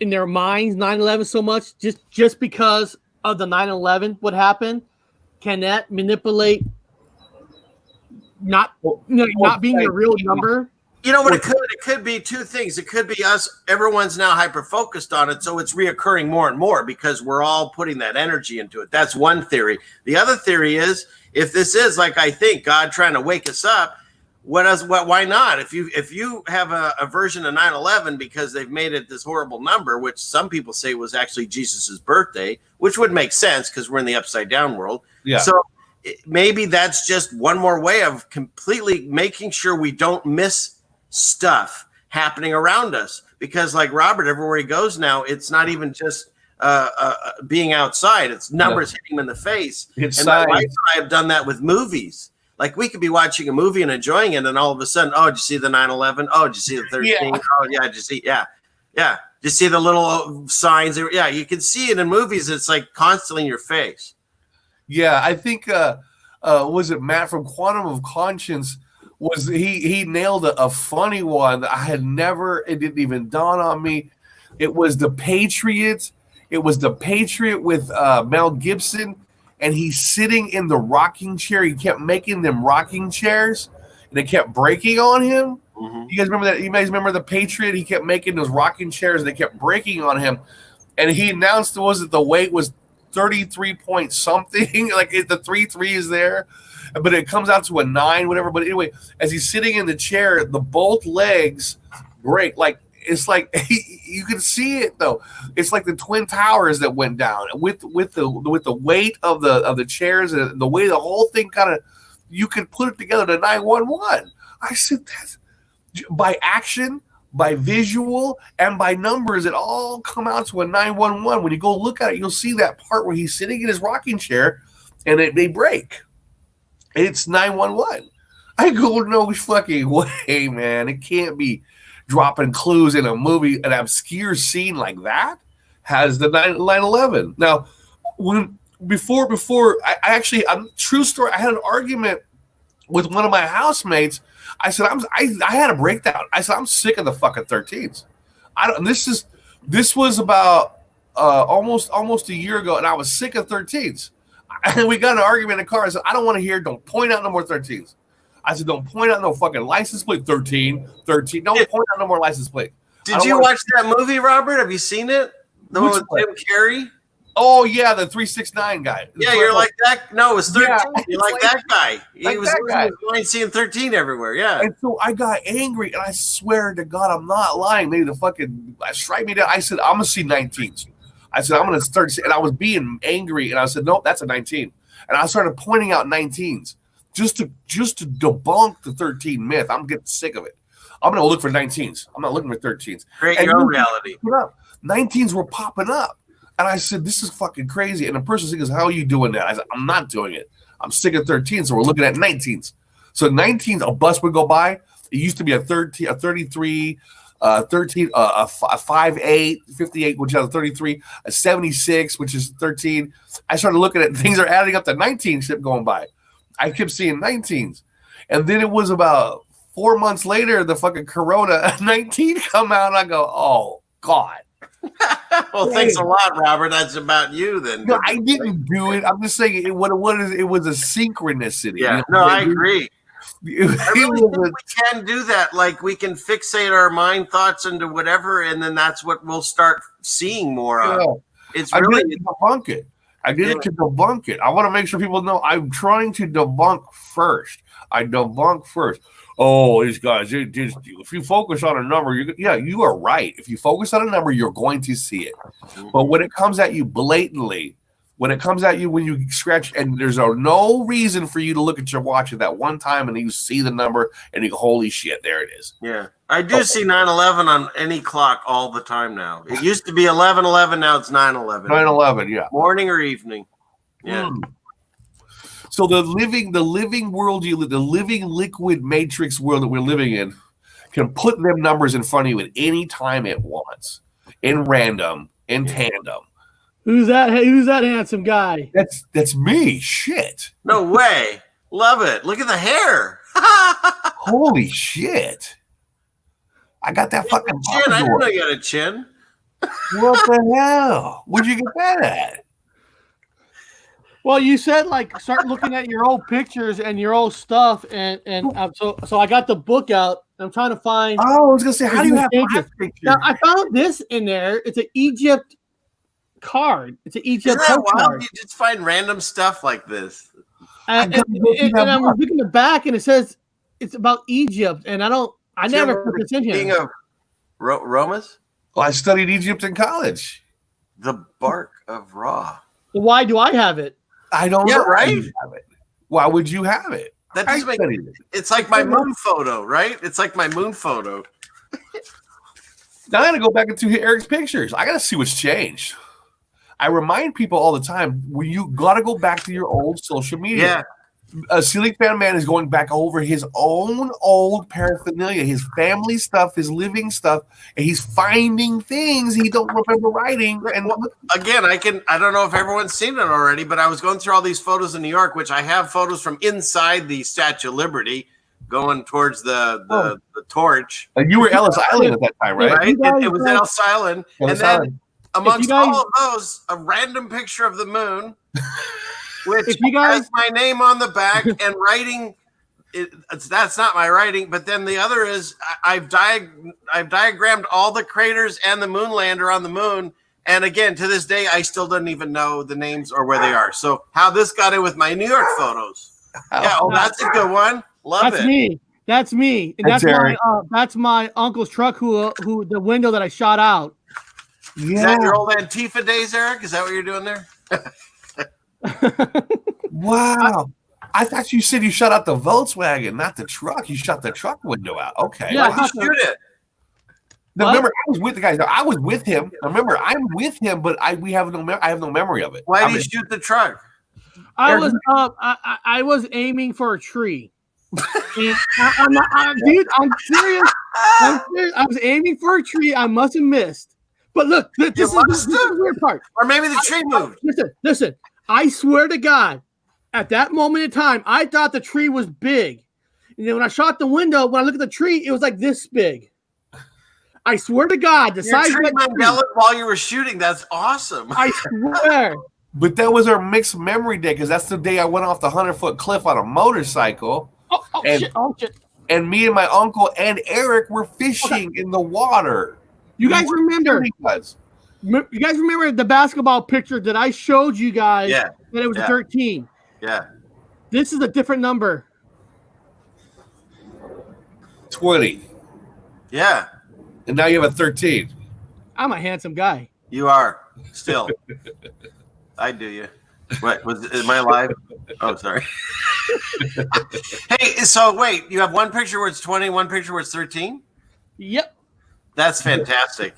in their minds 9/11 so much just because of the 9/11 what happened? Can that manipulate not being a real number? You know what it could? It could be two things. It could be us. Everyone's now hyper-focused on it, so it's reoccurring more and more because we're all putting that energy into it. That's one theory. The other theory is, if this is, like I think, God trying to wake us up, why not? If you have a version of 9/11 because they've made it this horrible number, which some people say was actually Jesus's birthday, which would make sense because we're in the upside down world. Yeah. So maybe that's just one more way of completely making sure we don't miss stuff happening around us, because like Robert, everywhere he goes now, it's not even just being outside, it's numbers hitting him in the face. It's and my wife and I have done that with movies. Like we could be watching a movie and enjoying it, and all of a sudden, oh, did you see the 9/11? Oh, did you see the 13? Yeah. Oh yeah, did you see? Yeah. Did you see the little signs? Yeah, you can see it in movies. It's like constantly in your face. Yeah, I think was it Matt from Quantum of Conscience? Was he nailed a funny one that I had never, it didn't even dawn on me. It was the Patriot. It was the Patriot with Mel Gibson, and he's sitting in the rocking chair. He kept making them rocking chairs, and they kept breaking on him. Mm-hmm. You guys remember that? You guys remember the Patriot? He kept making those rocking chairs, and they kept breaking on him. And he announced the weight was 33 point something. Like the 33 is there. But it comes out to a 9, whatever. But anyway, as he's sitting in the chair, the both legs break. Like it's like you can see it though. It's like the Twin Towers that went down with the weight of the chairs and the way the whole thing kind of, you could put it together to 911. I said that's by action, by visual, and by numbers. It all come out to a 911. When you go look at it, you'll see that part where he's sitting in his rocking chair, and they break. It's 911. I go, no fucking way, man. It can't be dropping clues in a movie. An obscure scene like that has the 9/11. Now, before true story, I had an argument with one of my housemates. I said, I had a breakdown. I said, I'm sick of the fucking 13s. This was about almost a year ago, and I was sick of 13s. And we got in an argument in the car. I said, I don't want to hear, don't point out no more 13s. I said, don't point out no fucking license plate, 13. Don't point out no more license plate. Did you watch that movie, Robert? Have you seen it? The one with Jim Carrey? Oh, yeah, the 369 guy. Yeah, you're like that. No, it was 13. Yeah, you're like that guy. He was seeing 13 everywhere, yeah. And so I got angry, and I swear to God, I'm not lying. Maybe the fucking strike me down. I said, I'm going to see 19s. I said, I'm going to start, and I was being angry, and I said, nope, that's a 19. And I started pointing out 19s just to debunk the 13 myth. I'm getting sick of it. I'm going to look for 19s. I'm not looking for 13s. Create your own reality. 19s were popping up. And I said, this is fucking crazy. And the person goes, how are you doing that? I said, I'm not doing it. I'm sick of 13s, so we're looking at 19s. So 19s, a bus would go by. It used to be a 33, 13, a 5'8", 58, which is a 33, a 76, which is 13. I started looking at things are adding up to 19 ship going by. I kept seeing 19s. And then it was about 4 months later, the fucking Corona 19 come out, and I go, oh, God. Well, thanks a lot, Robert. That's about you then. No, I didn't do it. I'm just saying it was a synchronicity. Yeah, no, I agree. I really think we can do that. Like we can fixate our mind thoughts into whatever, and then that's what we'll start seeing more of. It's really to debunk it. I did it to debunk it. I want to make sure people know I'm trying to debunk first. I debunk first. Oh, these guys, if you focus on a number, you are right. If you focus on a number, you're going to see it. But when it comes at you blatantly, when it comes at you when you scratch, and there's no reason for you to look at your watch at that one time and you see the number and you go, holy shit, there it is. Yeah. I do see 9/11 on any clock all the time now. It used to be 11/11, now it's 9/11. 9/11, yeah. Morning or evening. Yeah. So the living world, the living liquid matrix world that we're living in, can put them numbers in front of you at any time it wants, in random, in tandem. Who's that handsome guy? That's me. Shit. No way. Love it. Look at the hair. Holy shit. I got that fucking chin. I didn't know you had a chin. What the hell? Where'd you get that at? Well, you said like start looking at your old pictures and your old stuff, and so I got the book out. I'm trying to find. Oh, I was gonna say, how do you have pictures? Now I found this in there. It's an Egypt card. It's an Egypt card. Card. You just find random stuff like this. And I'm looking at the back, and it says it's about Egypt, and I never put this in here. King of Romas? Well, I studied Egypt in college. The bark of Ra. Well, why do I have it? I don't know. Right? Why would you have it? That doesn't make it. It's like my moon photo, right? It's like my moon photo. Now I gotta go back into Eric's pictures. I gotta see what's changed. I remind people all the time, when you gotta go back to your old social media. Yeah. Ceiling Fan Man is going back over his own old paraphernalia, his family stuff, his living stuff, and he's finding things he don't remember writing. And again, I don't know if everyone's seen it already, but I was going through all these photos in New York, which I have photos from inside the Statue of Liberty, going towards the torch. And you were Ellis Island at that time, right? Right. It was Ellis Island, and then amongst all of those, a random picture of the moon. Which has my name on the back and writing. That's not my writing, but then the other is I've diagrammed all the craters and the moon lander on the moon. And again, to this day, I still don't even know the names or where they are. So how this got in with my New York photos? Yeah, that's a good one. Love it. That's me, and that's my uncle's truck. Who the window that I shot out. Yeah. Is that your old Antifa days, Eric? Is that what you're doing there? Wow. I thought you said you shut out the Volkswagen, not the truck. You shut the truck window out. Okay. Yeah, why'd you shoot it? Remember, I was with the guy. I was with him. Remember, I'm with him, but I have no memory of it. Why did you shoot the truck? I was aiming for a tree. Dude, I'm serious. I was aiming for a tree. I must have missed. But look, this is the weird part. Or maybe the tree moved. Listen. I swear to God, at that moment in time, I thought the tree was big. And then when I shot the window, when I look at the tree, it was like this big. I swear to God, the size of that Mandela while you were shooting, that's awesome. I swear. But that was our mixed memory day, because that's the day I went off the 100-foot cliff on a motorcycle. Oh, shit. And me and my uncle and Eric were fishing in the water. You guys remember? You guys remember the basketball picture that I showed you guys? Yeah. That it was a 13. Yeah. This is a different number. 20. Yeah. And now you have a 13. I'm a handsome guy. You are. Still. I do you. What am I live? Oh, sorry. Hey, so wait, you have one picture where it's 20, one picture where it's 13? Yep. That's fantastic.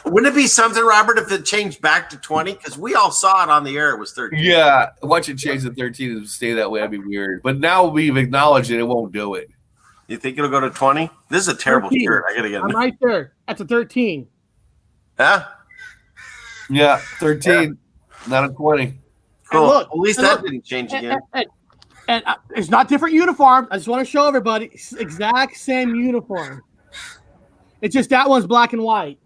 Wouldn't it be something, Robert, if it changed back to 20? Because we all saw it on the air. It was 13. Yeah, watch it change to 13 and stay that way. That'd be weird. But now we've acknowledged it won't do it. You think it'll go to 20? This is a terrible 13. shirt. I gotta get it. I'm right there. That's a 13. Huh? Yeah, 13, not a 20. Cool. Look, at least that didn't change again. And it's not different uniform. I just want to show everybody it's exact same uniform. It's just that one's black and white.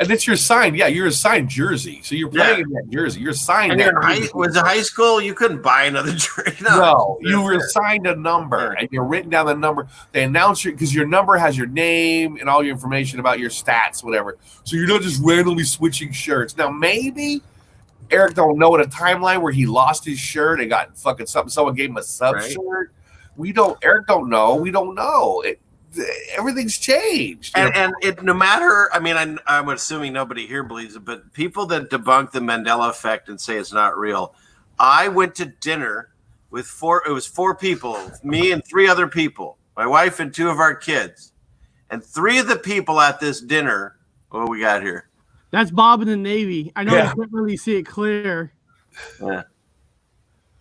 And it's your sign. Yeah, you're assigned jersey. So you're playing in that jersey. You're assigned And that. was it high school? You couldn't buy another jersey. No, you were assigned a number, and you're written down the number. They announce you because your number has your name and all your information about your stats, whatever. So you're not just randomly switching shirts. Now maybe Eric don't know at a timeline where he lost his shirt and got fucking something. Someone gave him a sub shirt. We don't. Eric don't know. We don't know. Everything's changed. And it, no matter, I mean, I'm assuming nobody here believes it, but people that debunk the Mandela effect and say it's not real. I went to dinner with four people, me and 3 other people, my wife and 2 of our kids. And 3 of the people at this dinner, what we got here? That's Bob in the Navy. I know you can't really see it clear. Yeah.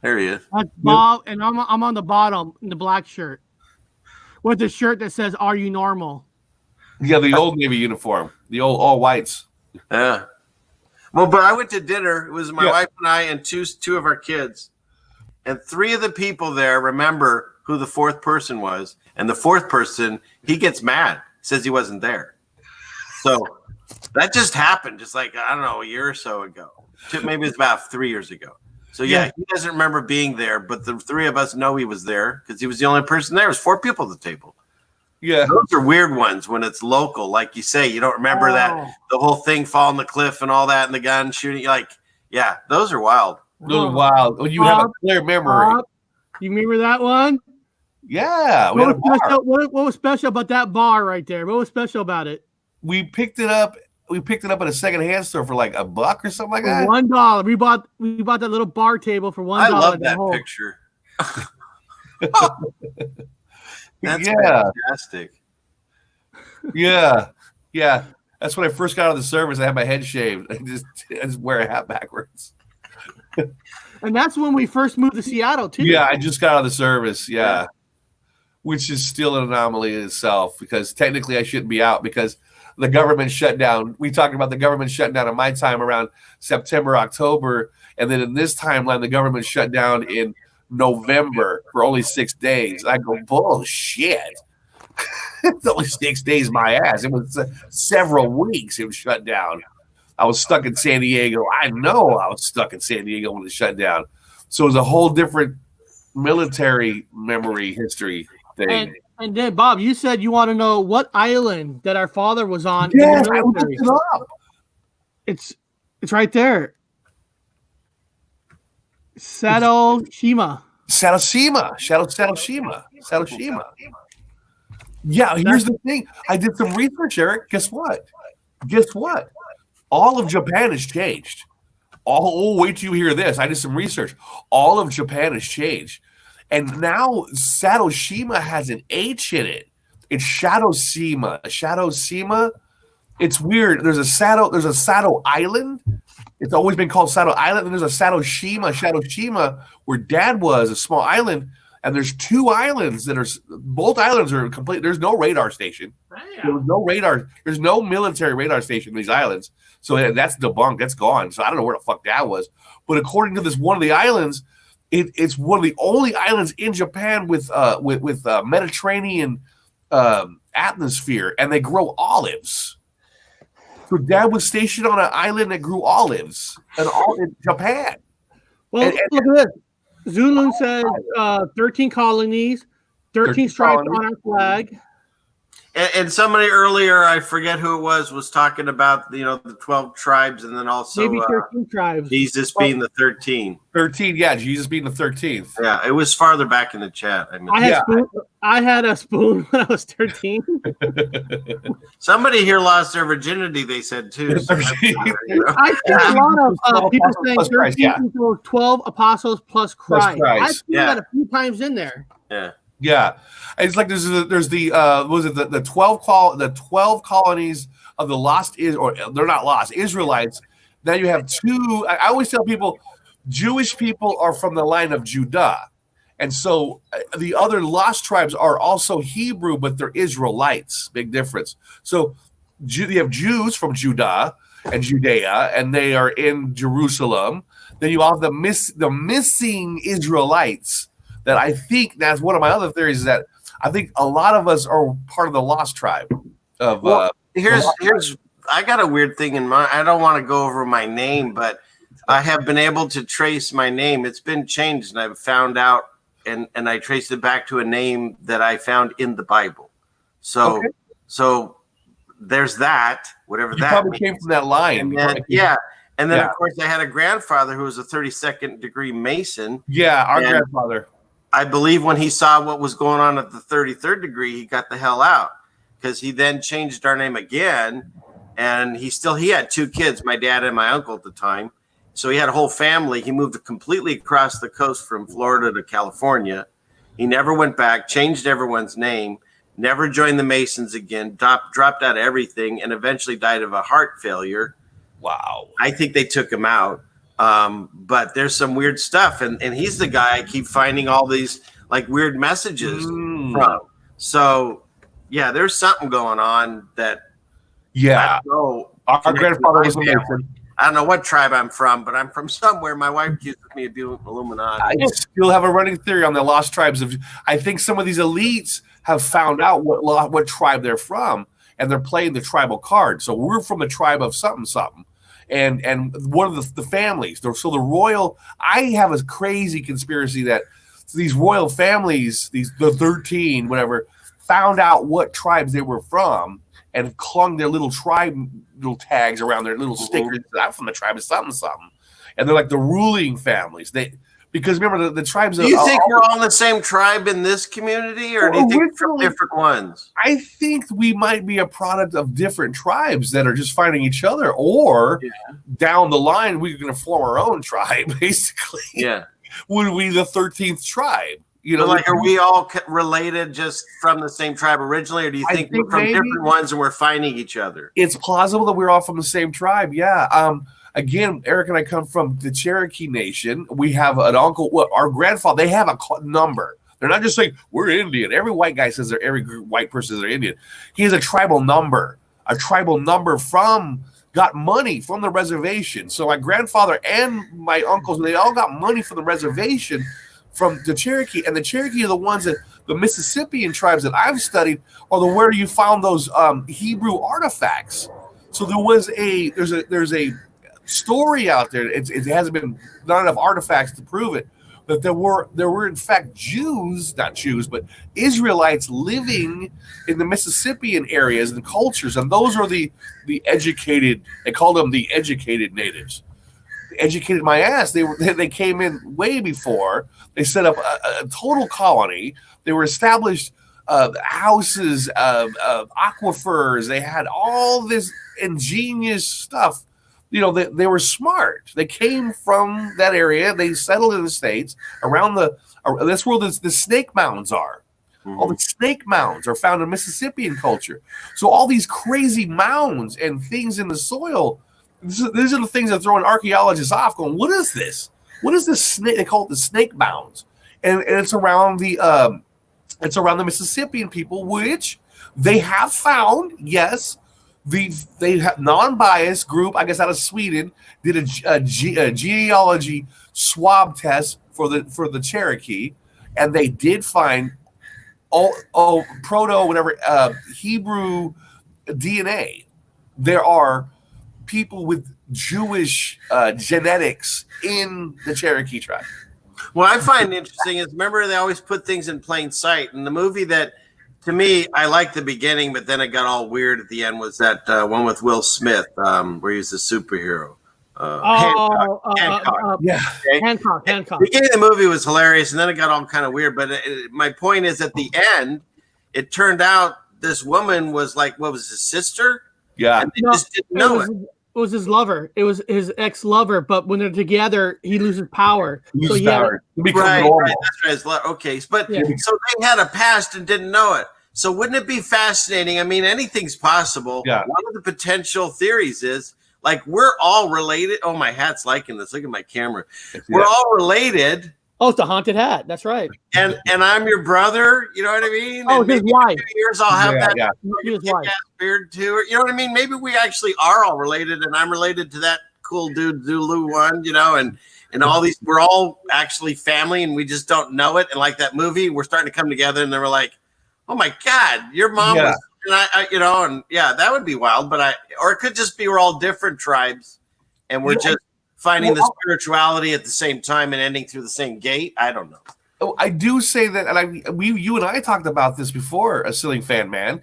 There he is. That's Bob, and I'm on the bottom in the black shirt. With a shirt that says, "Are you normal?" Yeah, the old Navy uniform, the old all whites. Yeah. Well, but I went to dinner. It was my wife and I and two of our kids. And 3 of the people there remember who the 4th person was. And the 4th person, he gets mad, says he wasn't there. So that just happened, just like, I don't know, a year or so ago. Maybe it's about 3 years ago. So, yeah, he doesn't remember being there, but the 3 of us know he was there because he was the only person there. There was 4 people at the table. Yeah. Those are weird ones when it's local. Like you say, you don't remember that, the whole thing falling the cliff and all that and the gun shooting. Like, yeah, those are wild. Those are wild. When you have a clear memory. You remember that one? Yeah. What was special about that bar right there? What was special about it? We picked it up. We picked it up at a secondhand store for like $1 or something like that. $1. We bought that little bar table for $1. I love that picture. That's fantastic. Yeah. That's when I first got out of the service. I had my head shaved. I just wear a hat backwards. And that's when we first moved to Seattle too. Yeah, I just got out of the service. Yeah. Which is still an anomaly in itself because technically I shouldn't be out because the government shut down. We talked about the government shutting down in my time around September, October. And then in this timeline, the government shut down in November for only 6 days. I go, bullshit. It's only 6 days, my ass. It was several weeks it was shut down. I was stuck in San Diego. I know I was stuck in San Diego when it shut down. So it was a whole different military memory history thing. And then, Bob, you said you want to know what island that our father was on. Yes, I looked it up. It's right there. Sadoshima. Yeah, here's the thing. I did some research, Eric. Guess what? All of Japan has changed. Wait till you hear this. I did some research. All of Japan has changed. And now Sadoshima has an H in it. It's Shadowshima. Shadowshima. It's weird. There's a Sado Island. It's always been called Sado Island. And there's a Shadowshima, where Dad was, a small island. And there's 2 islands both islands are complete. There's no radar station. There's no radar. There's no military radar station in these islands. So that's debunked. That's gone. So I don't know where the fuck that was. But according to this one of the islands, it's one of the only islands in Japan with Mediterranean atmosphere, and they grow olives. So Dad was stationed on an island that grew olives, and all in Japan. Well, look at this. Zulu says 13 colonies, 13 stripes on our flag. And somebody earlier, I forget who it was talking about the 12 tribes, and then also maybe 13 tribes. Jesus being the 13. 13, yeah, Jesus being the 13th. Yeah, it was farther back in the chat. I I had a spoon when I was 13. Somebody here lost their virginity, they said, too. So I see a lot of people saying 13 equals 12 apostles plus Christ. I've seen that a few times in there. Yeah. It's like there's the was it the 12 colonies of the lost or they're not lost Israelites. Now you have two. I always tell people Jewish people are from the line of Judah. And so the other lost tribes are also Hebrew, but they're Israelites. Big difference. So you have Jews from Judah and Judea, and they are in Jerusalem. Then you have the missing Israelites. That I think that's one of my other theories is that I think a lot of us are part of the lost tribe. Here's I got a weird thing in mind. I don't want to go over my name, but I have been able to trace my name. It's been changed, and I've found out. And I traced it back to a name that I found in the Bible. So there's that, whatever that probably came from that line. And then, of course, I had a grandfather who was a 32nd degree Mason. Yeah, our grandfather. I believe when he saw what was going on at the 33rd degree, he got the hell out because he then changed our name again. And he had two kids, my dad and my uncle at the time. So he had a whole family. He moved completely across the coast from Florida to California. He never went back, changed everyone's name, never joined the Masons again, dropped out of everything, and eventually died of a heart failure. Wow. I think they took him out. But there's some weird stuff. And he's the guy I keep finding all these like weird messages from. So, yeah, there's something going on that. Yeah. Our grandfather was a Mason. I don't know what tribe I'm from, but I'm from somewhere. My wife accuses me of being Illuminati. I still have a running theory on the lost tribes. I think some of these elites have found out what tribe they're from, and they're playing the tribal card. So we're from a tribe of something, and one of the families. So the royal. I have a crazy conspiracy that these royal families, the 13, whatever, found out what tribes they were from. And clung their little tags around their little stickers. I'm from the tribe of something. And they're like the ruling families. Because remember the tribes. Do you think we're all in the same tribe in this community, or do you think we're from different ones? I think we might be a product of different tribes that are just finding each other, or down the line we're going to form our own tribe. Basically, would we the 13th tribe? You know, are we all related just from the same tribe originally, or do you think we're from different ones and we're finding each other? It's plausible that we're all from the same tribe. Yeah. Again, Eric and I come from the Cherokee Nation. We have an uncle. Well, our grandfather. They have a number. They're not just saying we're Indian. Every white guy says every white person says they're Indian. He has a tribal number. A tribal number got money from the reservation. So my grandfather and my uncles, they all got money from the reservation. From the Cherokee, and the Cherokee are the ones that the Mississippian tribes that I've studied are where you found those Hebrew artifacts. So there's a story out there. It hasn't been not enough artifacts to prove it, but there were in fact not Jews, but Israelites living in the Mississippian areas and cultures, and those are the educated. They called them the educated natives. Educated my ass. They came in way before. They set up a total colony. They were established houses, aquifers. They had all this ingenious stuff. You know, they were smart. They came from that area. They settled in the States around that's where the snake mounds are. Mm-hmm. All the snake mounds are found in Mississippian culture. So all these crazy mounds and things in the soil. These are the things that are throwing archaeologists off. Going, what is this? What is this snake? They call it the snake mounds, and it's around the Mississippian people, which they have found. Yes, they have non-biased group, I guess out of Sweden, did a genealogy swab test for the Cherokee, and they did find proto whatever Hebrew DNA. There are people with Jewish genetics in the Cherokee tribe. What I find interesting is, remember, they always put things in plain sight. And the movie that, to me, I liked the beginning, but then it got all weird at the end, was that one with Will Smith, where he was a superhero. Hancock. Yeah. Okay? Hancock. The beginning of the movie was hilarious, and then it got all kind of weird. But my point is, at the end, it turned out this woman was like, what was his sister? Yeah. And they just didn't know it. It was his lover. It was his ex-lover. But when they're together, he loses power. He so loses yeah, power. He becomes Right, normal. right. That's right. Okay, but so they had a past and didn't know it. So wouldn't it be fascinating? I mean, anything's possible. Yeah. One of the potential theories is like we're all related. Oh, my hat's liking this. Look at my camera. We're all related. Oh, it's a haunted hat. That's right. And I'm your brother. You know what I mean? Oh, and his maybe wife. in a few years I'll have that His wife. beard too. Or, you know what I mean? Maybe we actually are all related, and I'm related to that cool dude Zulu one. You know, and all these, we're all actually family, and we just don't know it. And like that movie, we're starting to come together, and they were like, "Oh my God, your mom was," and I, you know, and yeah, that would be wild. But or it could just be we're all different tribes, and we're just finding the spirituality at the same time and ending through the same gate. I don't know. Oh, I do say that, and you and I talked about this before, a Ceiling Fan Man,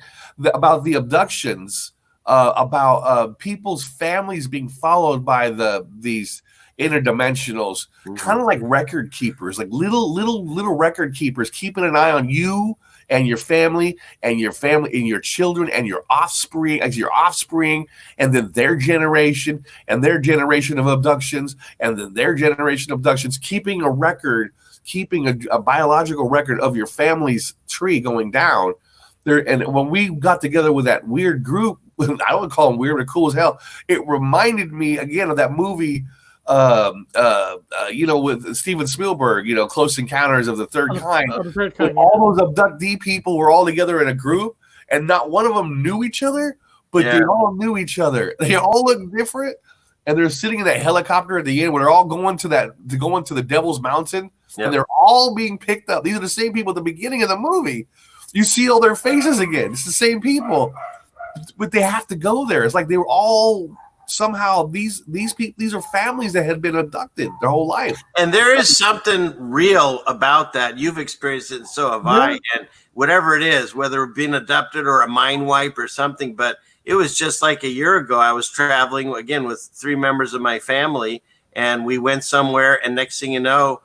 about the abductions, about people's families being followed by these interdimensionals, kind of like record keepers, like little record keepers, keeping an eye on you and your family and your children and your offspring, and then their generation of abductions, and then their generation of abductions, keeping a record, keeping a biological record of your family's tree going down there. And when we got together with that weird group, I would call them weird, but cool as hell. It reminded me again of that movie, with Steven Spielberg, Close Encounters of the Third Kind. All those abductee people were all together in a group, and not one of them knew each other, but they all knew each other. They all looked different, and they're sitting in that helicopter at the end where they're all going to the Devil's Mountain, and they're all being picked up. These are the same people at the beginning of the movie. You see all their faces again. It's the same people, but they have to go there. It's like they were all. Somehow these are families that had been abducted their whole life. And there is something real about that. You've experienced it, and so have I. And whatever it is, whether being abducted or a mind wipe or something, but it was just like a year ago. I was traveling again with 3 members of my family, and we went somewhere, and next thing you know,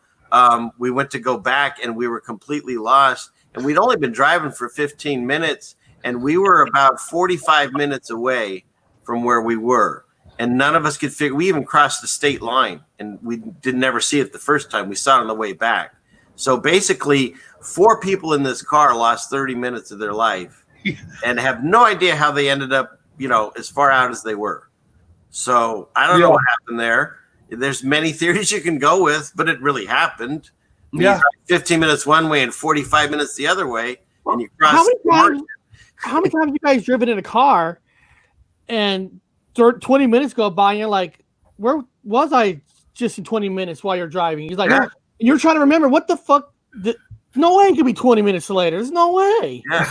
we went to go back, and we were completely lost. And we'd only been driving for 15 minutes, and we were about 45 minutes away from where we were. And none of us could figure. We even crossed the state line, and we didn't ever see it the first time. We saw it on the way back. So basically, 4 people in this car lost 30 minutes of their life, and have no idea how they ended up, as far out as they were. So I don't know what happened there. There's many theories you can go with, but it really happened. 15 minutes one way and 45 minutes the other way, and you cross. How many times have you guys driven in a car, and 20 minutes go by and you're like, where was I just in 20 minutes while you're driving? He's like, and you're trying to remember what the fuck. No way it could be 20 minutes later. There's no way. Yeah.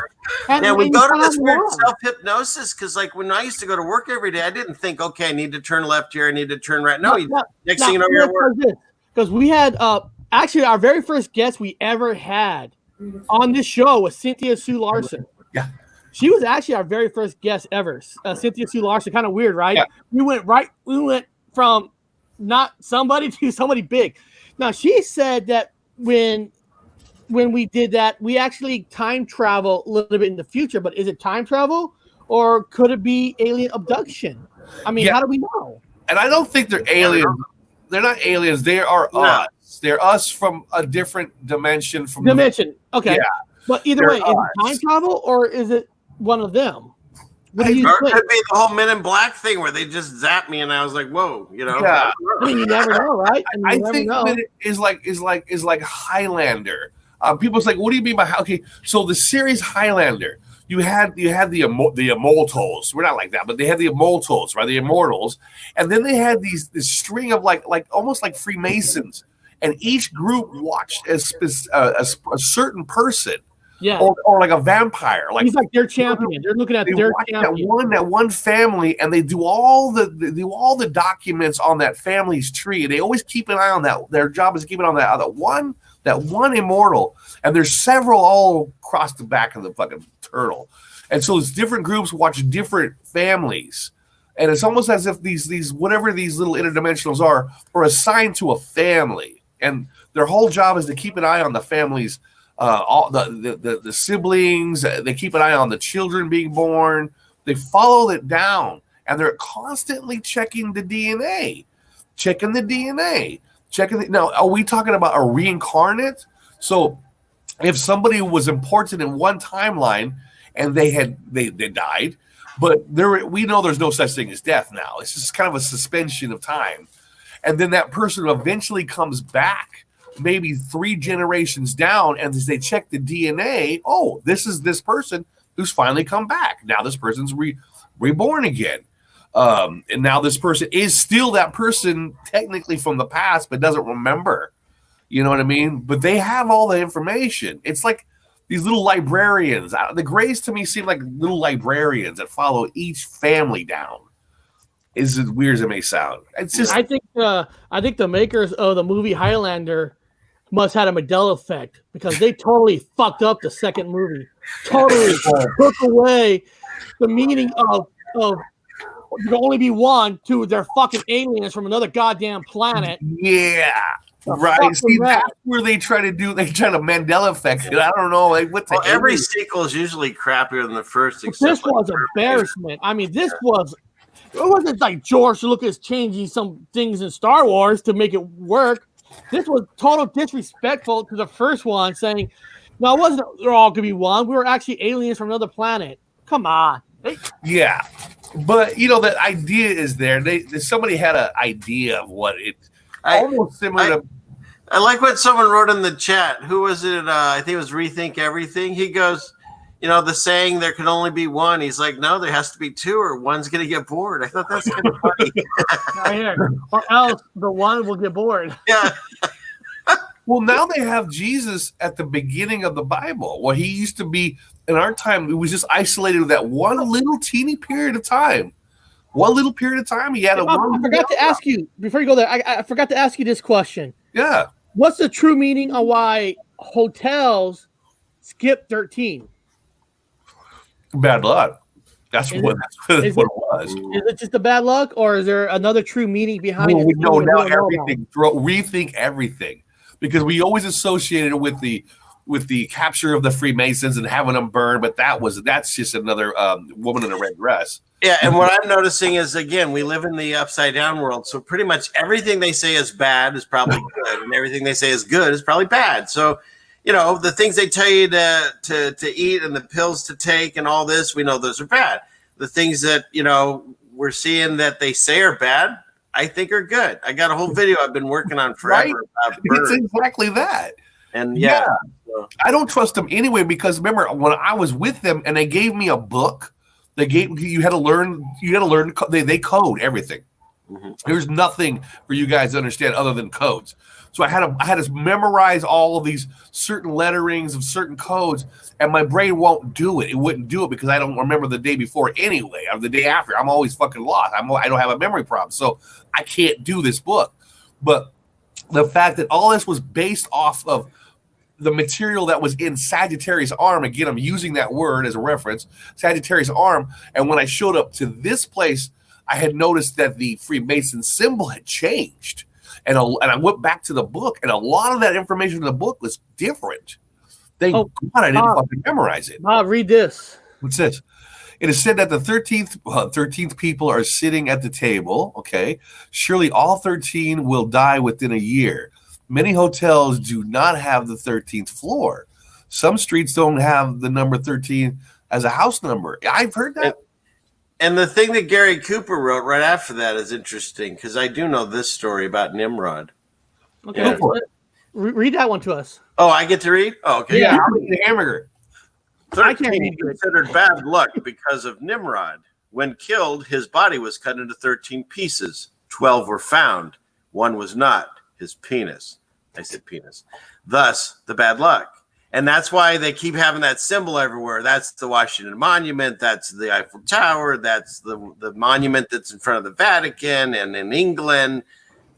We go to this weird self-hypnosis because like when I used to go to work every day, I didn't think, okay, I need to turn left here. I need to turn right. Next thing you know, you're at work. Because we had actually our very first guest we ever had on this show was Cynthia Sue Larson. Yeah. She was actually our very first guest ever, Cynthia Sue Larson. Kind of weird, right? Yeah. We went from not somebody to somebody big. Now she said that when we did that, we actually time travel a little bit in the future. But is it time travel or could it be alien abduction? I mean, how do we know? And I don't think they're aliens. They're not aliens. They are us. They're us from a different dimension. Okay. Yeah. But either way, is it time travel or is it one of them? Or it could be the whole Men in Black thing where they just zapped me and I was like, whoa, Yeah. I mean, you never know, right? I think that it is like Highlander. People's like, what do you mean by okay? So the series Highlander, you had the Immortals. We're not like that, but they had the Immortals, right? The Immortals, and then they had this string of like almost like Freemasons, and each group watched a certain person. Yeah, or like a vampire. Like he's like their champion. They're looking at their champion. That one family, and they do all the documents on that family's tree. They always keep an eye on that. Their job is to keep it on that one immortal. And there's several all across the back of the fucking turtle. And so it's different groups watch different families, And it's almost as if these whatever these little interdimensionals are assigned to a family, and their whole job is to keep an eye on the family's all the siblings. They keep an eye on the children being born. They follow it down, and they're constantly checking the DNA, Now, are we talking about a reincarnate? So, if somebody was important in one timeline and they died, but we know there's no such thing as death now. It's just kind of a suspension of time, and then that person eventually comes back, maybe 3 generations down, and as they check the DNA, oh, this is this person who's finally come back. Now this person's reborn again. And now this person is still that person technically from the past, but doesn't remember. You know what I mean? But they have all the information. It's like these little librarians. The Greys to me seem like little librarians that follow each family down. Is as weird as it may sound. It's just. I think the makers of the movie Highlander must have had a Mandela effect, because they totally fucked up the second movie. Totally took away the meaning of you can only be one to their fucking aliens from another goddamn planet. Yeah. Right. See, that's where they try to Mandela effect it. I don't know. Like, every sequel is usually crappier than the first. This was embarrassment. I mean, it wasn't like George Lucas changing some things in Star Wars to make it work. This was total disrespectful to the first one, saying, no, it wasn't they're all going to be one. We were actually aliens from another planet. Come on. Yeah. But, the idea is there. Somebody had an idea of what it almost similar to. I like what someone wrote in the chat. Who was it? I think it was Rethink Everything. He goes, the saying there can only be one. He's like, no, there has to be 2, or one's going to get bored. I thought that's kind of funny. Or else the one will get bored. Yeah. Well, now they have Jesus at the beginning of the Bible. Well, he used to be, in our time, it was just isolated to that one little teeny period of time. One little period of time, he had I forgot to ask you, before you go there, I forgot to ask you this question. Yeah. What's the true meaning of why hotels skip 13? Bad luck. That's what it was. Is it just a bad luck, or is there another true meaning behind it? We know now everything. Rethink everything. Because we always associated it with the capture of the Freemasons and having them burn, but that's just another woman in a red dress. Yeah, and what I'm noticing is, again, we live in the upside down world, so pretty much everything they say is bad is probably good, and everything they say is good is probably bad. So, the things they tell you to eat and the pills to take and all this, we know those are bad. The things that we're seeing that they say are bad, I think are good. I got a whole video I've been working on forever about birds. It's exactly that. And I don't trust them anyway, because remember when I was with them and they gave me a book, you had to learn. They code everything. Mm-hmm. There's nothing for you guys to understand other than codes. So I had to memorize all of these certain letterings of certain codes, and my brain won't do it. It wouldn't do it because I don't remember the day before anyway, or the day after. I'm always fucking lost. I don't have a memory problem, so I can't do this book. But the fact that all this was based off of the material that was in Sagittarius' arm, again, I'm using that word as a reference, Sagittarius' arm, and when I showed up to this place, I had noticed that the Freemason symbol had changed. And I went back to the book, and a lot of that information in the book was different. Thank God I didn't fucking memorize it. Read this. What's this? It is said that the 13th people are sitting at the table. Okay. Surely all 13 will die within a year. Many hotels do not have the 13th floor. Some streets don't have the number 13 as a house number. I've heard that. And the thing that Gary Cooper wrote right after that is interesting, because I do know this story about Nimrod. Okay, yeah. Read that one to us. Oh, I get to read? Oh, okay. Yeah, I'll eat a hamburger. 13 considered bad luck because of Nimrod. When killed, his body was cut into 13 pieces. 12 were found. One was not, his penis. I said penis. Thus, the bad luck. And that's why they keep having that symbol everywhere. That's the Washington Monument. That's the Eiffel Tower. That's the monument that's in front of the Vatican and in England.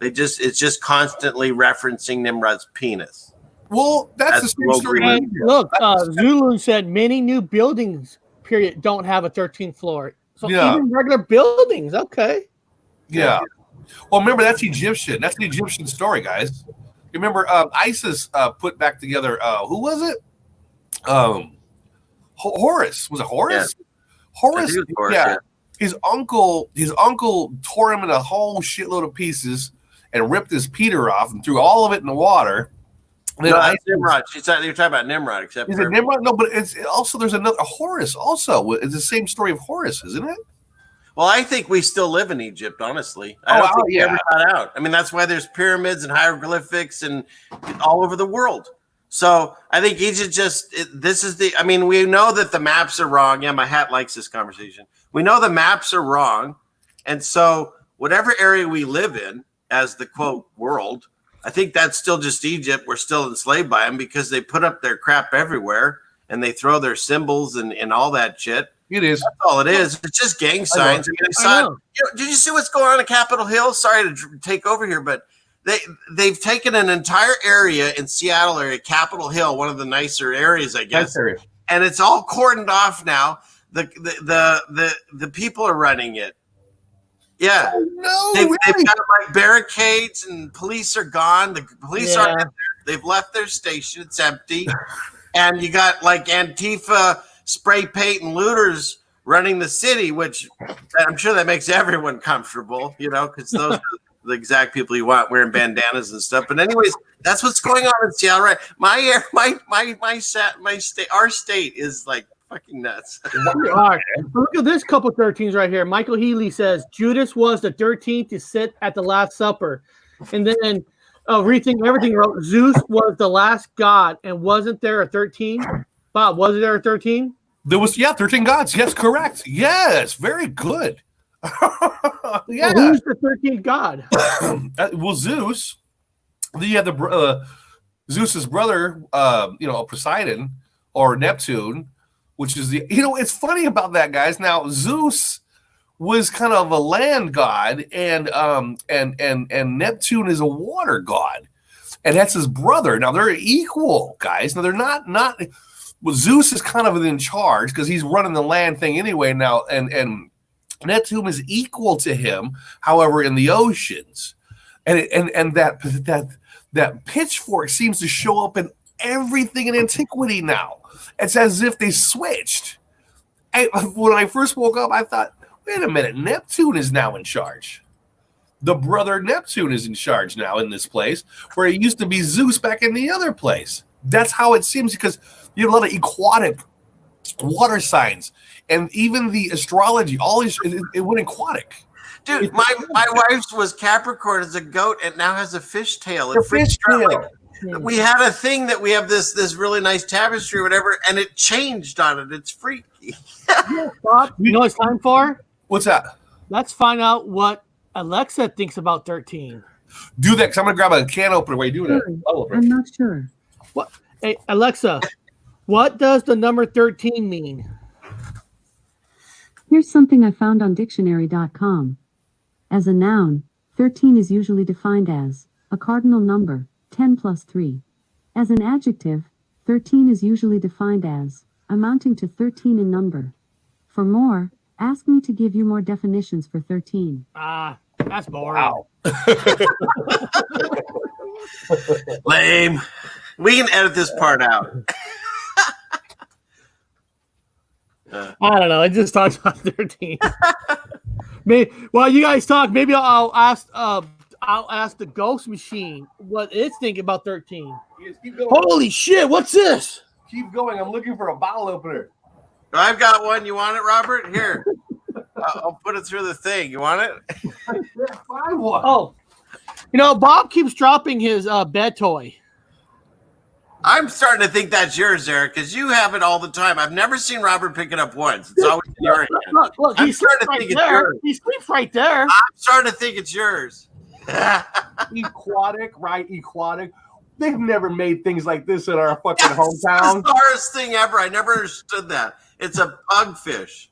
It's just constantly referencing Nimrod's penis. Well, that's the same story. Look, Zulu said many new buildings, period, don't have a 13th floor. So even regular buildings, okay. Yeah. Well, remember, that's Egyptian. That's the Egyptian story, guys. You remember ISIS put back together, who was it? Horus. Was it Horus? Yeah. Horus, yeah. His uncle tore him in a whole shitload of pieces and ripped his Peter off and threw all of it in the water. No, that's Nimrod. You're talking about Nimrod, except is it Nimrod? No, but it's also there's another Horus. Also, it's the same story of Horus, isn't it? Well, I think we still live in Egypt. Honestly, I don't think we ever got out. I mean, that's why there's pyramids and hieroglyphics and all over the world. So I think Egypt I mean, we know that the maps are wrong. Yeah, my hat likes this conversation. We know the maps are wrong, and so whatever area we live in, as the quote world. I think that's still just Egypt. We're still enslaved by them because they put up their crap everywhere and they throw their symbols and all that shit. It is. That's all it is. It's just gang signs. I know. Did you see what's going on in Capitol Hill? Sorry to take over here, but they've taken an entire area in Seattle area, Capitol Hill, one of the nicer areas, I guess, and it's all cordoned off now. The people are running it. Yeah, they've got like barricades and police are gone. The police aren't there. They've left their station. It's empty. And you got like Antifa spray paint and looters running the city, which I'm sure that makes everyone comfortable, because those are the exact people you want wearing bandanas and stuff. But anyways, that's what's going on in Seattle, right? Our state is like fucking nuts. All right. Look at this couple 13s right here. Michael Healy says Judas was the 13th to sit at the Last Supper. And then Rethink Everything wrote Zeus was the last god. And wasn't there a 13? Bob, was there a 13? There was, 13 gods. Yes, correct. Yes, very good. Yeah. Well, who's the 13th god? Well, Zeus. You had Zeus's brother, Poseidon or Neptune, which is it's funny about that, guys. Now, Zeus was kind of a land god, and Neptune is a water god, and that's his brother. Now they're equal, guys. Now they're not. Well, Zeus is kind of in charge because he's running the land thing anyway now, and Neptune is equal to him. However, in the oceans, and that pitchfork seems to show up in everything in antiquity now. It's as if they switched. When I first woke up, I thought, wait a minute, Neptune is now in charge. The brother Neptune is in charge now in this place, where it used to be Zeus back in the other place. That's how it seems, because you have a lot of aquatic water signs, and even the astrology, it went aquatic. Dude, my wife's was Capricorn, is a goat, and now has a fish tail. We had a thing that we have this really nice tapestry or whatever, and it changed on it. It's freaky. Bob, you know what it's time for? What's that? Let's find out what Alexa thinks about 13. Do that, because I'm going to grab a can opener while you do that. I'm not sure. What? Hey, Alexa, what does the number 13 mean? Here's something I found on dictionary.com. As a noun, 13 is usually defined as a cardinal number, 10 plus 3. As an adjective, 13 is usually defined as amounting to 13 in number. For more, ask me to give you more definitions for 13. That's boring. Wow. Lame. We can edit this part out. I don't know. I just talked about 13. Maybe while you guys talk, maybe I'll ask the ghost machine what it's thinking about 13. Yes, keep going. Holy shit, what's this? Keep going. I'm looking for a bottle opener. I've got one. You want it, Robert? Here. I'll put it through the thing. You want it? Find one. Oh, Bob keeps dropping his bed toy. I'm starting to think that's yours, Eric, because you have it all the time. I've never seen Robert pick it up once. It's always in your hand. Look, he sleeps right there. He sleeps right there. I'm starting to think it's yours. Aquatic, right? Aquatic. They've never made things like this in our fucking hometown. It's the hardest thing ever. I never understood that. It's a pugfish.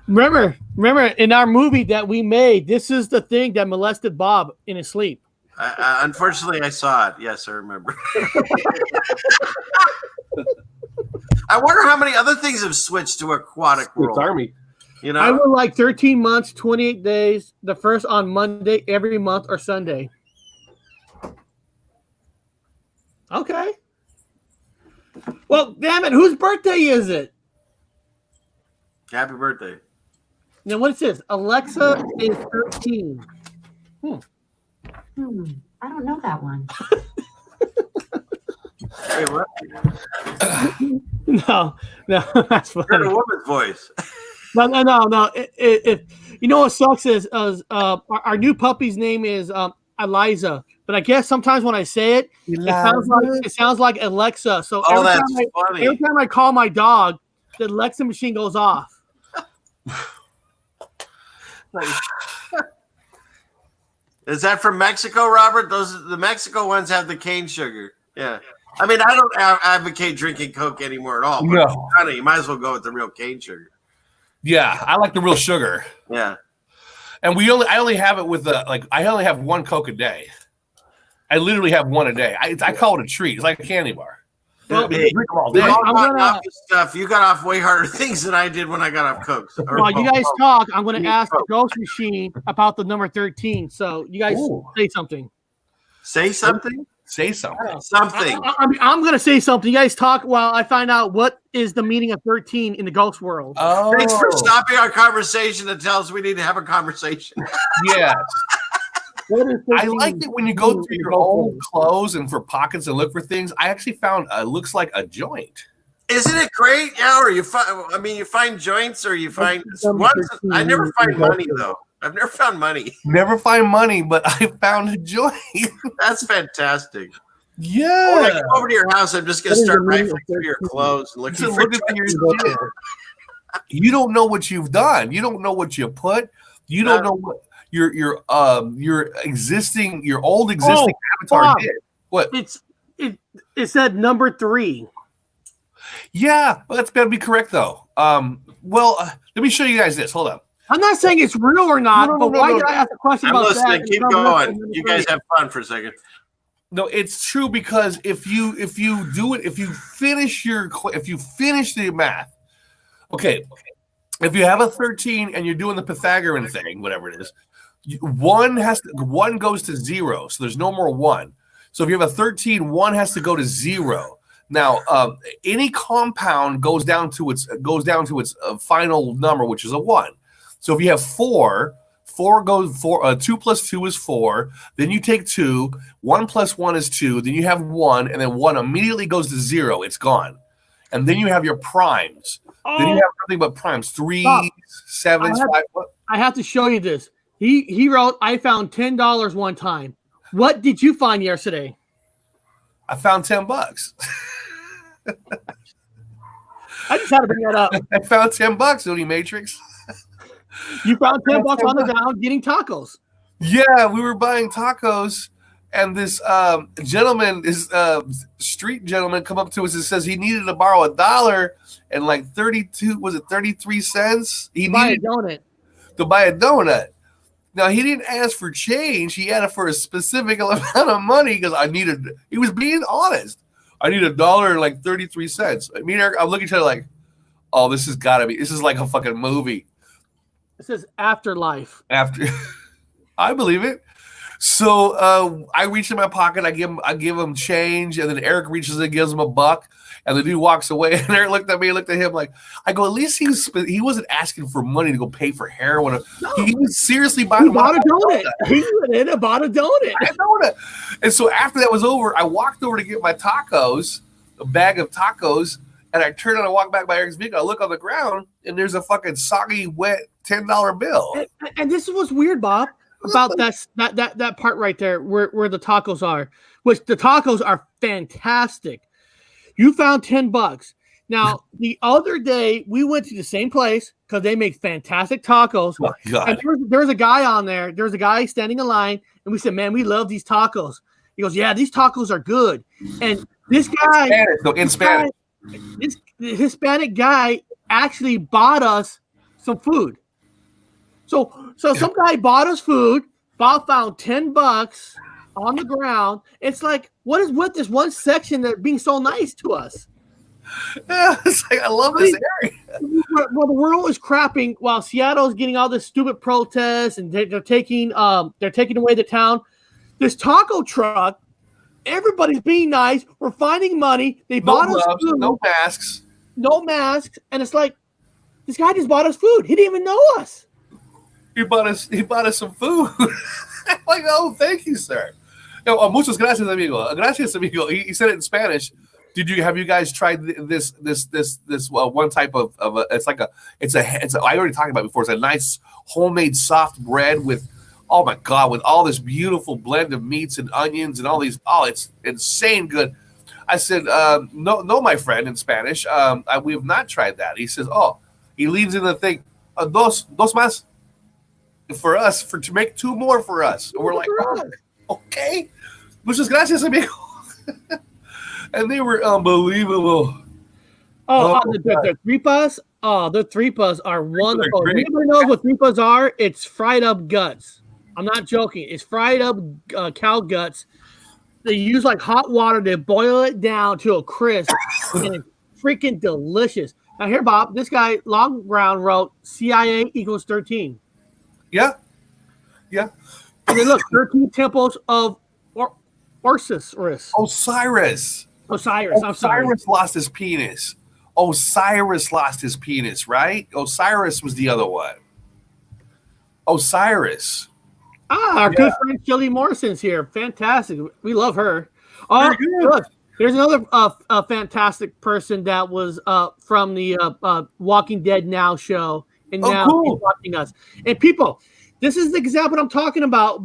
Remember, in our movie that we made, this is the thing that molested Bob in his sleep. Unfortunately, I saw it. Yes, I remember. I wonder how many other things have switched to aquatic world. Army. You know, I would like 13 months, 28 days. The first on Monday every month or Sunday. Okay. Well, damn it, whose birthday is it? Happy birthday. Now, what it says? Alexa is 13. I don't know that one. Hey, what? No, that's funny. Heard a woman's voice. No. If you know what sucks is our new puppy's name is Eliza, but I guess sometimes when I say it, it sounds like Alexa. So every time I call my dog, the Alexa machine goes off. Is that from Mexico, Robert? The Mexico ones have the cane sugar. Yeah. I mean, I don't advocate drinking Coke anymore at all. But no. You might as well go with the real cane sugar. Yeah, I like the real sugar. Yeah. And I only have it with I only have one Coke a day. I literally have one a day. I call it a treat. It's like a candy bar. Well, drink them all day. You got off way harder things than I did when I got off Coke. While you guys talk, I'm going to ask the ghost machine about the number 13. So you guys say something. Say something? Say something. Something. I'm going to say something. You guys talk while I find out what is the meaning of 13 in the ghost world. Oh. Thanks for stopping our conversation to tell us we need to have a conversation. Yes. I like it when you go through your old clothes and for pockets and look for things. I actually found looks like a joint. Isn't it great? Yeah, or you find joints or you find I never find money though. I've never found money. Never find money, but I found a joint. That's fantastic. Yeah. When I come over to your house, I'm just gonna start rifling through your clothes and looking for your shit. You don't know what you've done. You don't know what you put. You don't know what your old existing avatar did. What? It said number 3. Yeah, well, that's gotta be correct though. Let me show you guys this. Hold on. I'm not saying it's real or not, but why did I ask a question about listening. that? Keep going. You guys have fun for a second. No, it's true because if you do it, if you finish the math, okay. If you have a 13 and you're doing the Pythagorean thing, whatever it is, one goes to 0, so there's no more 1. So if you have a 13, 1 has to go to 0. Now, any compound goes down to its final number, which is a 1. So if you have 4 goes 2 plus 2 is 4. Then you take 2. 1 plus 1 is 2. Then you have 1, and then 1 immediately goes to 0. It's gone. And then you have your primes. Then you have nothing but primes. 3, 7, 5. I have to show you this. He wrote, I found $10 one time. What did you find yesterday? I found $10. I just had to bring that up. I found $10, Uni Matrix. You found $10 on the ground getting tacos. Yeah, we were buying tacos, and this gentleman, this street gentleman, come up to us and says he needed to borrow $1 and like 33 cents. He needed to buy a donut. Now he didn't ask for change. He had it for a specific amount of money because he was being honest. I need $1 and like 33 cents. Me and Eric, I'm looking at each other like, oh, this is like a fucking movie. It says afterlife. I believe it. So I reach in my pocket. I give him change, and then Eric reaches and gives him $1, and the dude walks away. And Eric looked at me, looked at him like, I go, at least he wasn't asking for money to go pay for heroin. No. He was seriously buying. He bought a donut. He went in and bought a donut. And so after that was over, I walked over to get my tacos, a bag of tacos, and I turn and I walk back by Eric's vehicle. I look on the ground, and there's a fucking soggy, wet $10 bill. And this is what's weird, Bob, about that part right there where the tacos are, which the tacos are fantastic. You found $10. Now, the other day, we went to the same place because they make fantastic tacos. Oh, God. And there was a guy on there. There was a guy standing in line, and we said, man, we love these tacos. He goes, yeah, these tacos are good. And this guy, in Spanish. This Hispanic guy actually bought us some food. So some guy bought us food. Bob found $10 on the ground. It's like, what is with this one section that being so nice to us? Yeah, it's like I love this area. Well, the world is crapping while Seattle's getting all this stupid protests, and they're taking away the town. This taco truck, everybody's being nice. We're finding money. They bought us food. No masks. No masks, and it's like this guy just bought us food. He didn't even know us. He bought us some food. Like, oh, thank you, sir. No, muchas gracias, amigo. Gracias, amigo. He said it in Spanish. Have you guys tried this one type of it's I already talked about it before. It's a nice homemade soft bread with, oh my God, with all this beautiful blend of meats and onions and all these. Oh, it's insane good. I said, no, my friend, in Spanish. We have not tried that. He says, oh, he leaves in the thing, dos más for us, to make 2 more for us. And we're like, oh, okay, muchas gracias, amigo. And they were unbelievable. The tripas. Oh, the tripas are wonderful. Anybody knows what tripas are? It's fried up guts. I'm not joking. It's fried up cow guts. They use like hot water to boil it down to a crisp, and it's freaking delicious. Now here, Bob, this guy Long Brown wrote CIA equals 13. Yeah. And then look, 13 temples of Osiris. I'm sorry. Osiris lost his penis. Osiris lost his penis, right? Osiris was the other one. Osiris. Our good friend Shelley Morrison's here. Fantastic. We love her. Oh, look, here's another fantastic person that was from the Walking Dead Now show, and now he's watching us. And people, this is the example I'm talking about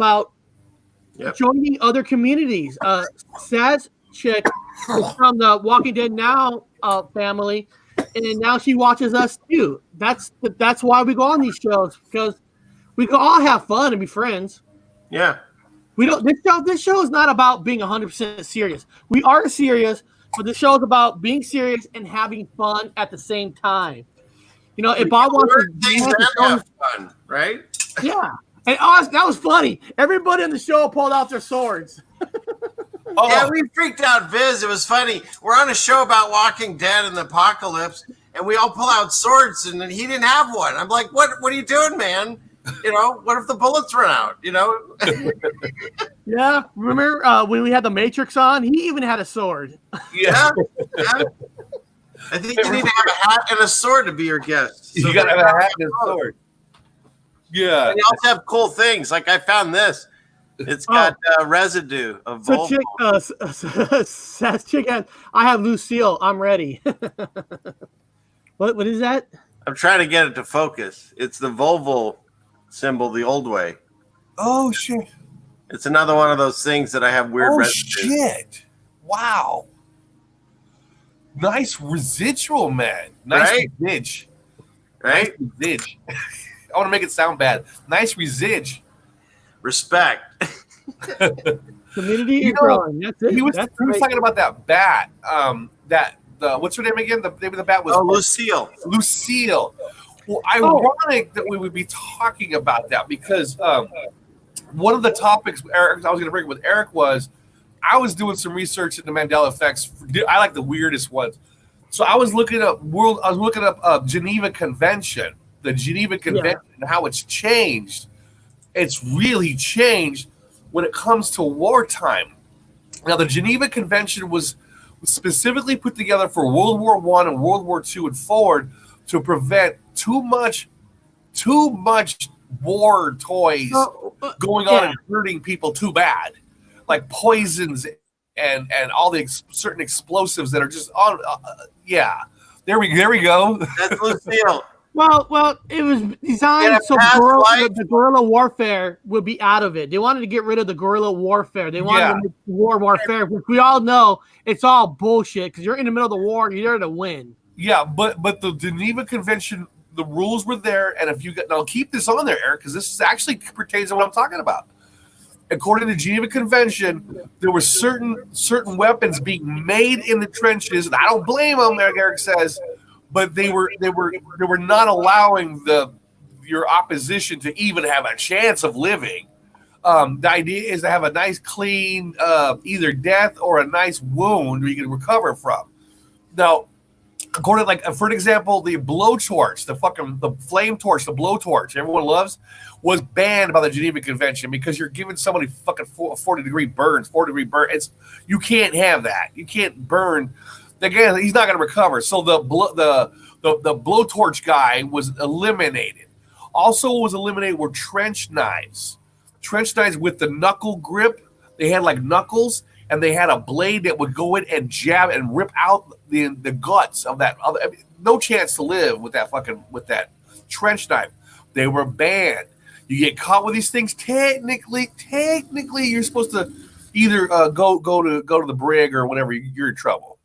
joining other communities. Saz Chick is from the Walking Dead Now family, and now she watches us too. That's why we go on these shows, because we can all have fun and be friends. Yeah. We don't. This show is not about being 100% serious. We are serious, but the show is about being serious and having fun at the same time. You know, if Bob wants to have fun, right? Yeah. And that was funny. Everybody on the show pulled out their swords. Yeah, we freaked out Viz. It was funny. We're on a show about Walking Dead and the apocalypse, and we all pull out swords, and then he didn't have one. I'm like, what are you doing, man? You know, what if the bullets run out? You know? Yeah. Remember when we had the Matrix on? He even had a sword. Yeah. I think you need to have a hat and a sword to be your guest. So you got to have a hat and a sword. Yeah. And you also have cool things. Like I found this. It's got residue of Volvo. Says chicken. I have Lucille. I'm ready. What is that? I'm trying to get it to focus. It's the Volvo symbol the old way. Oh shit! It's another one of those things that I have weird residue. Shit! Wow. Nice residual, man. Nice residue. Right? Nice residual. I want to make it sound bad. Nice residual. Respect. Community is growing. That's it. He was talking about that bat. What's her name again? The name of the bat was Lucille. Lucille. Well, ironic that we would be talking about that, because one of the topics I was going to bring with Eric was I was doing some research into Mandela effects. I like the weirdest ones. So I was looking up Geneva Convention, the Geneva Convention, and how it's changed. It's really changed when it comes to wartime. Now, the Geneva Convention was specifically put together for World War I and World War II and forward to prevent too much war toys going on and hurting people too bad, like poisons and all the certain explosives that are just on. There we go. That's Lucille. Well, it was designed so the guerrilla warfare would be out of it. They wanted to get rid of the guerrilla warfare. They wanted to make warfare, which we all know it's all bullshit, because you're in the middle of the war, you're there to win. Yeah, but the Geneva Convention, the rules were there, and if you get now keep this on there, Eric, because this actually pertains to what I'm talking about. According to the Geneva Convention, there were certain weapons being made in the trenches, and I don't blame them, like Eric says. But they were not allowing your opposition to even have a chance of living. The idea is to have a nice, clean, either death or a nice wound you can recover from. Now, according, like, for an example, the blowtorch, the flame torch, the blowtorch, everyone loves, was banned by the Geneva Convention because you're giving somebody fucking 40-degree burns. You can't have that. You can't burn. Again, he's not going to recover. So the blowtorch guy was eliminated. Also was eliminated were trench knives. Trench knives with the knuckle grip. They had like knuckles, and they had a blade that would go in and jab and rip out the guts of that other. I mean, no chance to live with that trench knife. They were banned. You get caught with these things. Technically, you're supposed to either go to the brig or whatever. You're in trouble.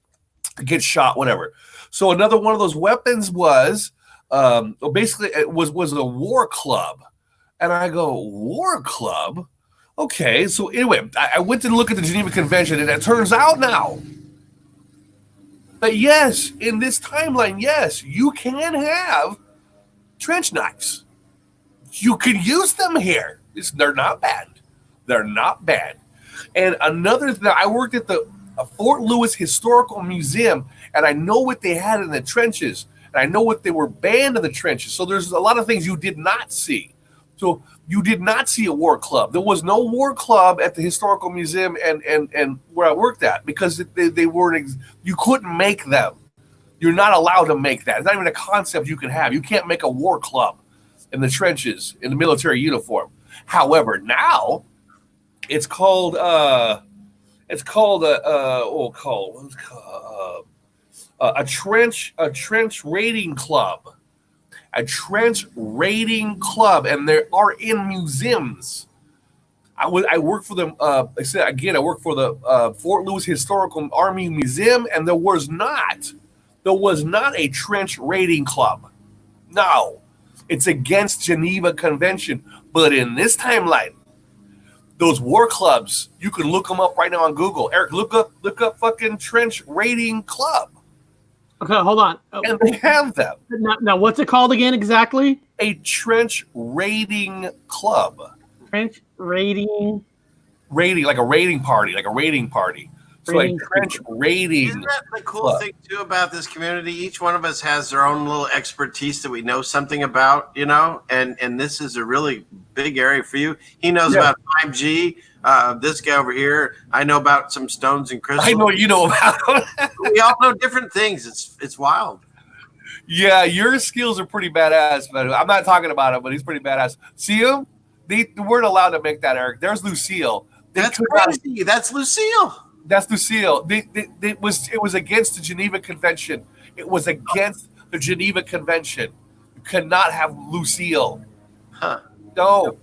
Get shot, whatever. So another one of those weapons was basically it was a war club, and I go, war club. Okay, so anyway, I went to look at the Geneva Convention, and it turns out now that yes, in this timeline, yes, you can have trench knives. You can use them here. They're not bad. They're not bad. And another thing, I worked at the Fort Lewis Historical Museum, and I know what they had in the trenches, and I know what they were banned in the trenches. So there's a lot of things you did not see. So you did not see a war club. There was no war club at the Historical Museum and where I worked at because they weren't. You couldn't make them. You're not allowed to make that. It's not even a concept you can have. You can't make a war club in the trenches in the military uniform. However, now it's called a trench raiding club. A trench raiding club, and they are in museums. I work for them. I work for the Fort Lewis Historical Army Museum, and there was not a trench raiding club. No, it's against Geneva Convention. But in this timeline, those war clubs, you can look them up right now on Google. Eric, look up fucking trench raiding club. Okay, hold on. And they have them. Now, what's it called again exactly? A trench raiding club. Trench raiding? Raiding, like a raiding party. So a trench raiding. Isn't that the cool thing, too, about this community? Each one of us has their own little expertise that we know something about, and this is a really big area for you. He knows about 5G. This guy over here, I know about some stones and crystals. I know you know about them. We all know different things. It's wild. Yeah, your skills are pretty badass, but I'm not talking about him, but he's pretty badass. See him? They weren't allowed to make that, Eric. There's Lucille. That's crazy. That's Lucille. That's Lucille. It was against the Geneva Convention. It was against the Geneva Convention. You cannot have Lucille. Huh. No.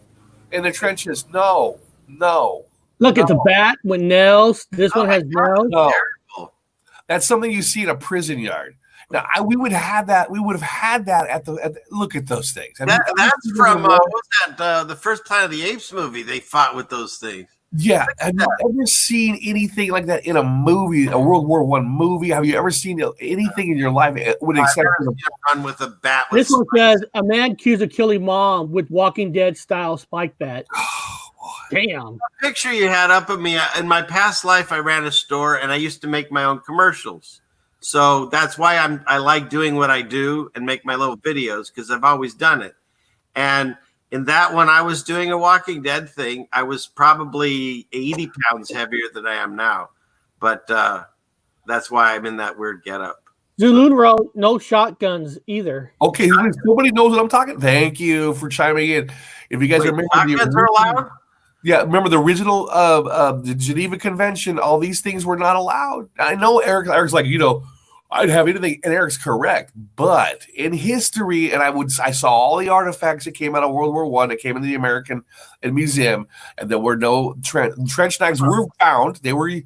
In the trenches, no. Look, it's a bat with nails. This one has nails. No. That's something you see in a prison yard. Now, we would have that. We would have had that at the look at those things. That's from what's that? The first Planet of the Apes movie. They fought with those things. Yeah, have you ever seen anything like that in a movie, a World War I movie? Have you ever seen anything in your life with except for run with a bat? This one says a man accused of killing mom with Walking Dead style spike bat. Damn. The picture you had up of me in my past life, I ran a store and I used to make my own commercials. So that's why I like doing what I do and make my little videos because I've always done it. And in that one, I was doing a Walking Dead thing. I was probably 80 pounds heavier than I am now. But that's why I'm in that weird getup. Zulu wrote no shotguns either. Okay, nobody knows what I'm talking. Thank you for chiming in. If you guys remember, shotguns are allowed? Yeah, remember the original the Geneva Convention, all these things were not allowed. I know Eric's like, I'd have anything, and Eric's correct. But in history, and I saw all the artifacts that came out of World War I that came into the American Museum, and there were no trench knives were found. They were,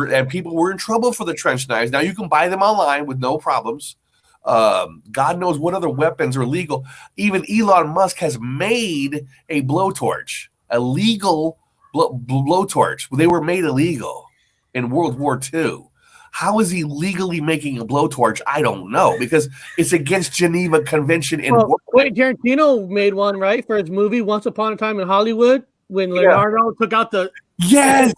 and people were in trouble for the trench knives. Now you can buy them online with no problems. God knows what other weapons are legal. Even Elon Musk has made a blowtorch, a legal blowtorch. They were made illegal in World War II. How is he legally making a blowtorch? I don't know, because it's against Geneva Convention. Quentin Tarantino made one, right, for his movie Once Upon a Time in Hollywood when Leonardo took out the. Yes.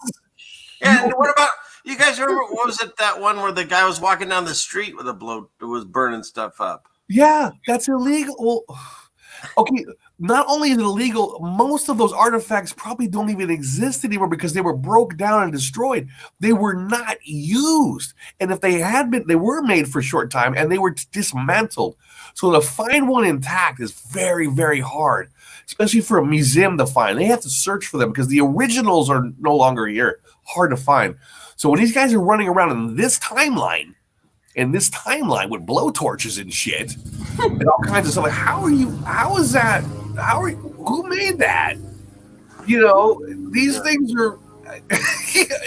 And what about You guys remember, what was it, that one where the guy was walking down the street with a blow, was burning stuff up? Yeah, that's illegal. Well, okay, not only is it illegal, most of those artifacts probably don't even exist anymore because they were broke down and destroyed. They were not used. And if they had been, they were made for a short time and they were dismantled. So to find one intact is very, very hard, especially for a museum to find. They have to search for them because the originals are no longer here. Hard to find. So when these guys are running around in this timeline with blowtorches and shit and all kinds of stuff, like who made that? You know, these things are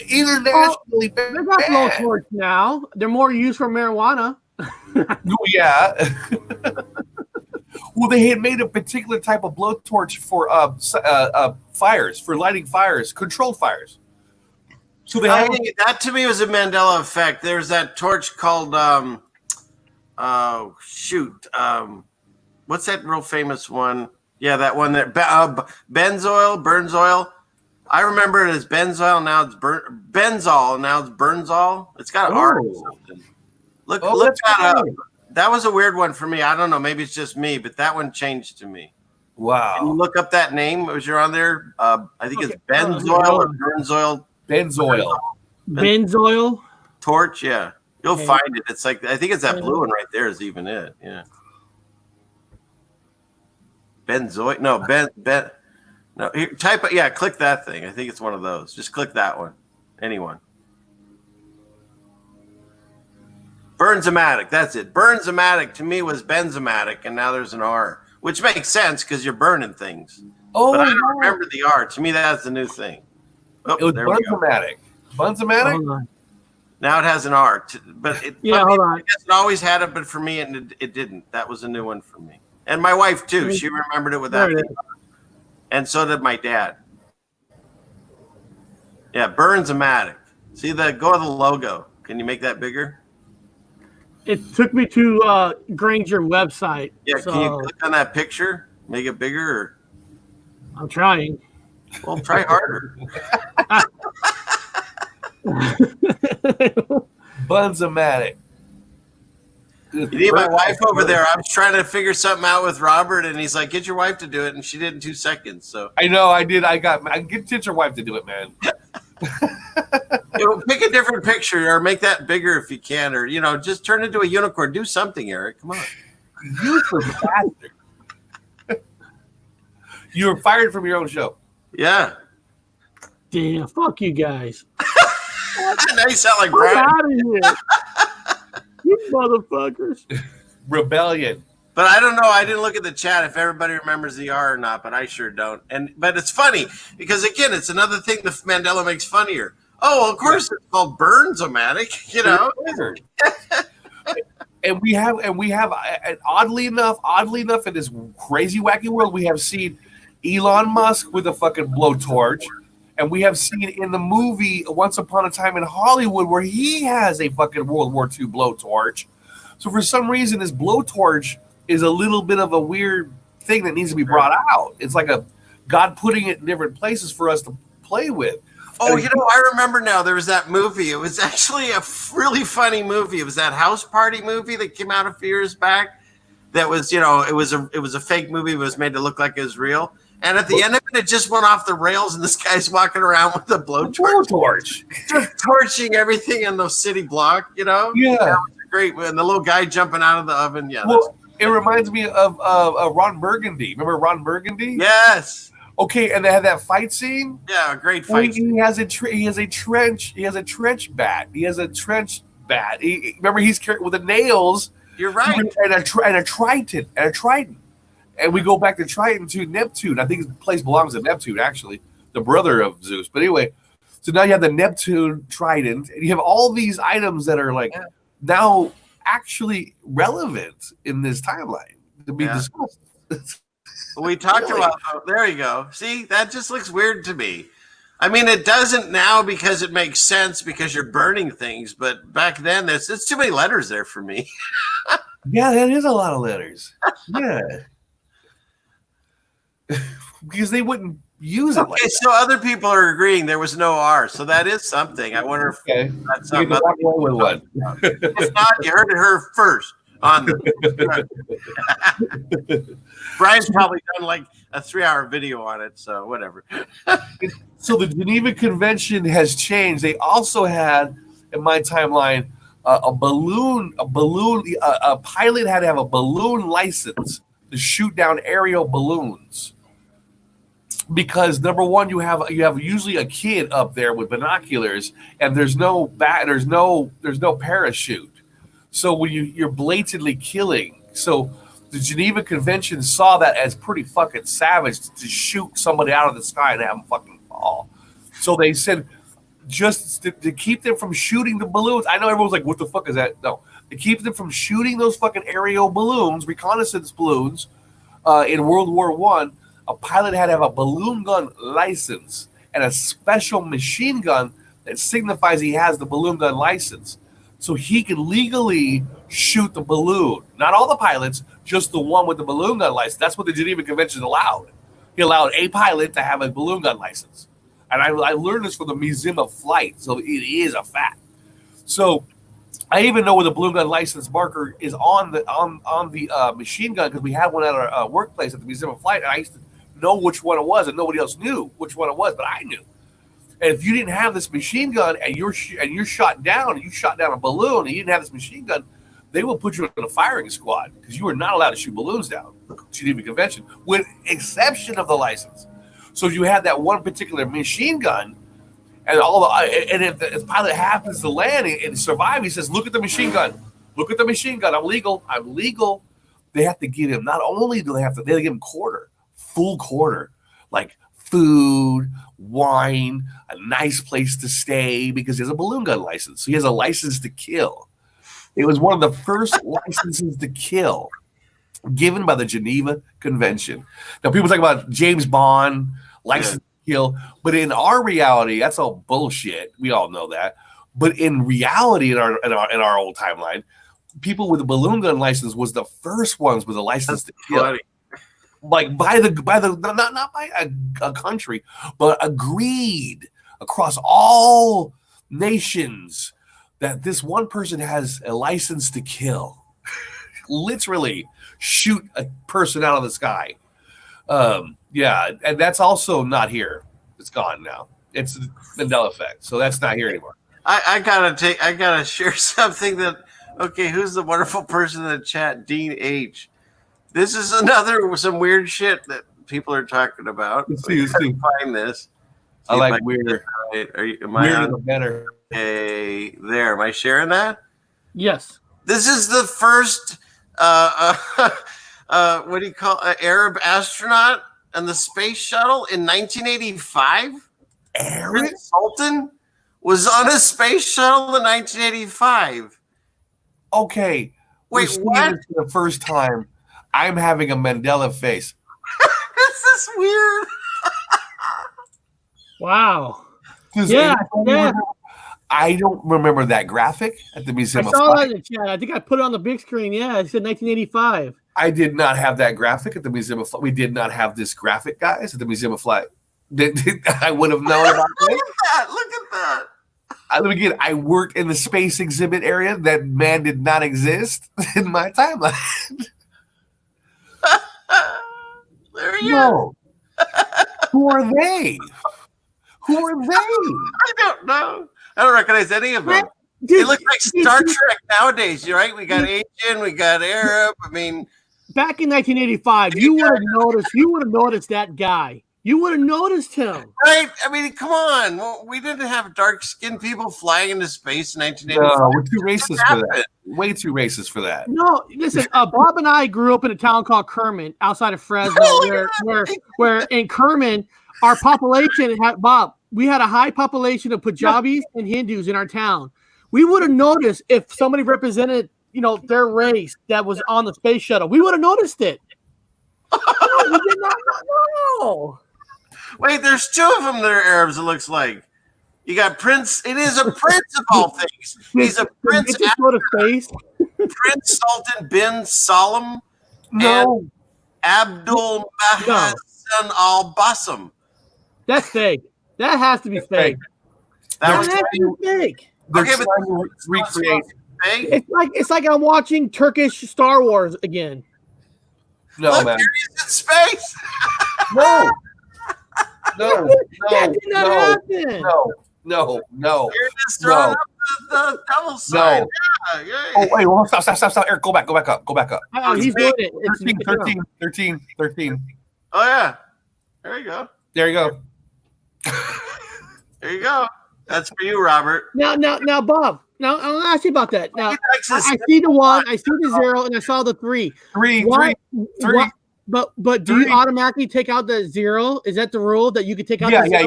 internationally banned. They got blowtorch now. They're more used for marijuana. Oh, yeah. Well, they had made a particular type of blowtorch for fires, for lighting fires, controlled fires. So that to me was a Mandela effect. There's that torch called what's that real famous one? Yeah, that one that benzoil, burns oil. I remember it as benzoil. Now it's benzol. Now it's burnzol. It's got an R or something. Look that up. That was a weird one for me. I don't know. Maybe it's just me, but that one changed to me. Wow. Can you look up that name as you're on there? I think it's benzoil or burnzoil. Benzoil torch, yeah. You'll find it. It's like, I think it's that blue one right there is even it. Yeah. Benzoil. No, no. Here, type it. Yeah, click that thing. I think it's one of those. Just click that one. Anyone. Burnzomatic. That's it. Burnzomatic to me was benzomatic, and now there's an R, which makes sense because you're burning things. Oh, but I don't remember the R. To me, that's the new thing. Oh, it was Bunzomatic. Bunzomatic? Now it has an R. But it always had it, but for me, it didn't. That was a new one for me. And my wife, too. She remembered it with that. And so did my dad. Yeah, Burnzomatic. See, go to the logo. Can you make that bigger? It took me to Granger website. Yeah, so. Can you click on that picture? Make it bigger? Or? I'm trying. Well, try harder. Bunzomatic. You need my wife over there. I was trying to figure something out with Robert, and he's like, "Get your wife to do it," and she did in 2 seconds. So I know I did. I get your wife to do it, man. Pick a different picture, or make that bigger if you can, or just turn it into a unicorn. Do something, Eric. Come on. Useless bastard. You were fired from your own show. Yeah. Damn, fuck you guys. Now you sound like Brian. Out of here. You motherfuckers. Rebellion. But I don't know. I didn't look at the chat if everybody remembers the R or not, but I sure don't. But it's funny because, again, it's another thing that Mandela makes funnier. Oh, well, of course it's called Burnzomatic, And we have, oddly enough, in this crazy wacky world, we have seen Elon Musk with a fucking blowtorch, and we have seen in the movie Once Upon a Time in Hollywood where he has a fucking World War II blowtorch. So for some reason, this blowtorch is a little bit of a weird thing that needs to be brought out. It's like a God putting it in different places for us to play with. Oh, I remember now. There was that movie. It was actually a really funny movie. It was that house party movie that came out a few years back. That was, it was a fake movie. It was made to look like it was real. And at the end of it just went off the rails, and this guy's walking around with a blowtorch, just torching everything in the city block. Yeah, that was great. And the little guy jumping out of the oven. Yeah, well, it reminds me of Ron Burgundy. Remember Ron Burgundy? Yes. Okay, and they had that fight scene. Yeah, a great fight. He has a trench bat. Remember, he's carrying with the nails. You're right. And a trident. And we go back to Triton to Neptune. I think the place belongs to Neptune, actually, the brother of Zeus. But anyway, so now you have the Neptune trident, and you have all these items that are now actually relevant in this timeline to be discussed. We talked about. There you go. See, that just looks weird to me. I mean, it doesn't now because it makes sense because you're burning things, but back then, it's too many letters there for me. Yeah, that is a lot of letters. Yeah. Because they wouldn't use it. Okay, so other people are agreeing there was no R, so that is something. I wonder if that's something. With one. If not, you heard it her first on the. Brian's probably done like a 3-hour video on it, so whatever. So the Geneva Convention has changed. They also had, in my timeline, a pilot had to have a balloon license to shoot down aerial balloons. Because number one, you have usually a kid up there with binoculars, and there's no parachute. So when you're blatantly killing. So the Geneva Convention saw that as pretty fucking savage to shoot somebody out of the sky and have them fucking fall. So they said just to keep them from shooting the balloons. I know everyone's like, what the fuck is that? No. To keep them from shooting those fucking aerial balloons, reconnaissance balloons, in World War I, a pilot had to have a balloon gun license and a special machine gun that signifies he has the balloon gun license. So he can legally shoot the balloon. Not all the pilots, just the one with the balloon gun license. That's what the Geneva Convention allowed. He allowed a pilot to have a balloon gun license. And I learned this from the Museum of Flight, so it is a fact. So I even know where the balloon gun license marker is on the machine gun, because we had one at our workplace at the Museum of Flight, and I used to know which one it was, and nobody else knew which one it was, but I knew. And if you didn't have this machine gun and you're shot down, and you shot down a balloon, and you didn't have this machine gun, they will put you in a firing squad, because you are not allowed to shoot balloons down. Geneva Convention, with exception of the license. So if you had that one particular machine gun, and if the pilot happens to land and survive, he says, "Look at the machine gun. Look at the machine gun. I'm legal. I'm legal." They have to give him. Not only do they give him full quarter, like food, wine, a nice place to stay, because he has a balloon gun license. So he has a license to kill. It was one of the first licenses to kill given by the Geneva Convention. Now people talk about James Bond license to kill, but in our reality, that's all bullshit. We all know that. But in reality, in our old timeline, people with a balloon gun license was the first ones with a license to kill. Funny. Like by the not by a country, but agreed across all nations that this one person has a license to kill. Literally shoot a person out of the sky. Yeah, and that's also not here. It's gone now. It's the Mandela effect. So that's not here anymore. I gotta share something that. Okay, who's the wonderful person in the chat? Dean H. This is some weird shit that people are talking about. Let's see. Find this. I like weird. Right. Am weird I on better. Okay, there. Am I sharing that? Yes. This is the first. What do you call Arab astronaut and the space shuttle in 1985? Prince Sultan was on a space shuttle in 1985. Okay. Wait, what? For the first time, I'm having a Mandela face. This is weird. Wow. Yeah. I don't remember that graphic at the Museum of Flight. I saw that in the chat. I think I put it on the big screen. Yeah, it said 1985. I did not have that graphic at the Museum of Flight. We did not have this graphic, guys, at the Museum of Flight. I would have known about it. Look at that. Again, I worked in the space exhibit area. That man did not exist in my timeline. There he No. Who are they? Who are they? I don't know. I don't recognize any of them. They look like Star Trek nowadays, right? We got Asian, we got Arab. I mean, back in 1985, you would have noticed that guy. You would have noticed him. Right? I mean, come on. Well, we didn't have dark-skinned people flying into space in 1985. No, we're too racist for that. Way too racist for that. No, listen, Bob and I grew up in a town called Kerman outside of Fresno, where in Kerman, our population had, Bob, we had a high population of Punjabis and Hindus in our town. We would have noticed if somebody represented, their race that was on the space shuttle. We would have noticed it. No, we did not know. Wait, there's two of them that are Arabs, it looks like. You got Prince. It is a prince of all things. He's a prince. Prince Sultan bin Salim and Abdul Mahsen al-Bassam. That's fake. That has to be fake. That has to be fake. They're trying to recreate. It's like I'm watching Turkish Star Wars again. No, Look, man. Here he is in space. No. That did not happen. No. You're just throwing up the double sign. Yeah. Oh, wait, well, stop. Eric, go back up. Oh, he's doing it. 13. Oh, yeah. There you go. There you go. There you go. That's for you, Robert. Now, Bob. Now, I'm going to ask you about that. Now, I see the 1, I see the 0, and I saw the 3. Three. But do you automatically take out the 0? Is that the rule that you can take out the 0?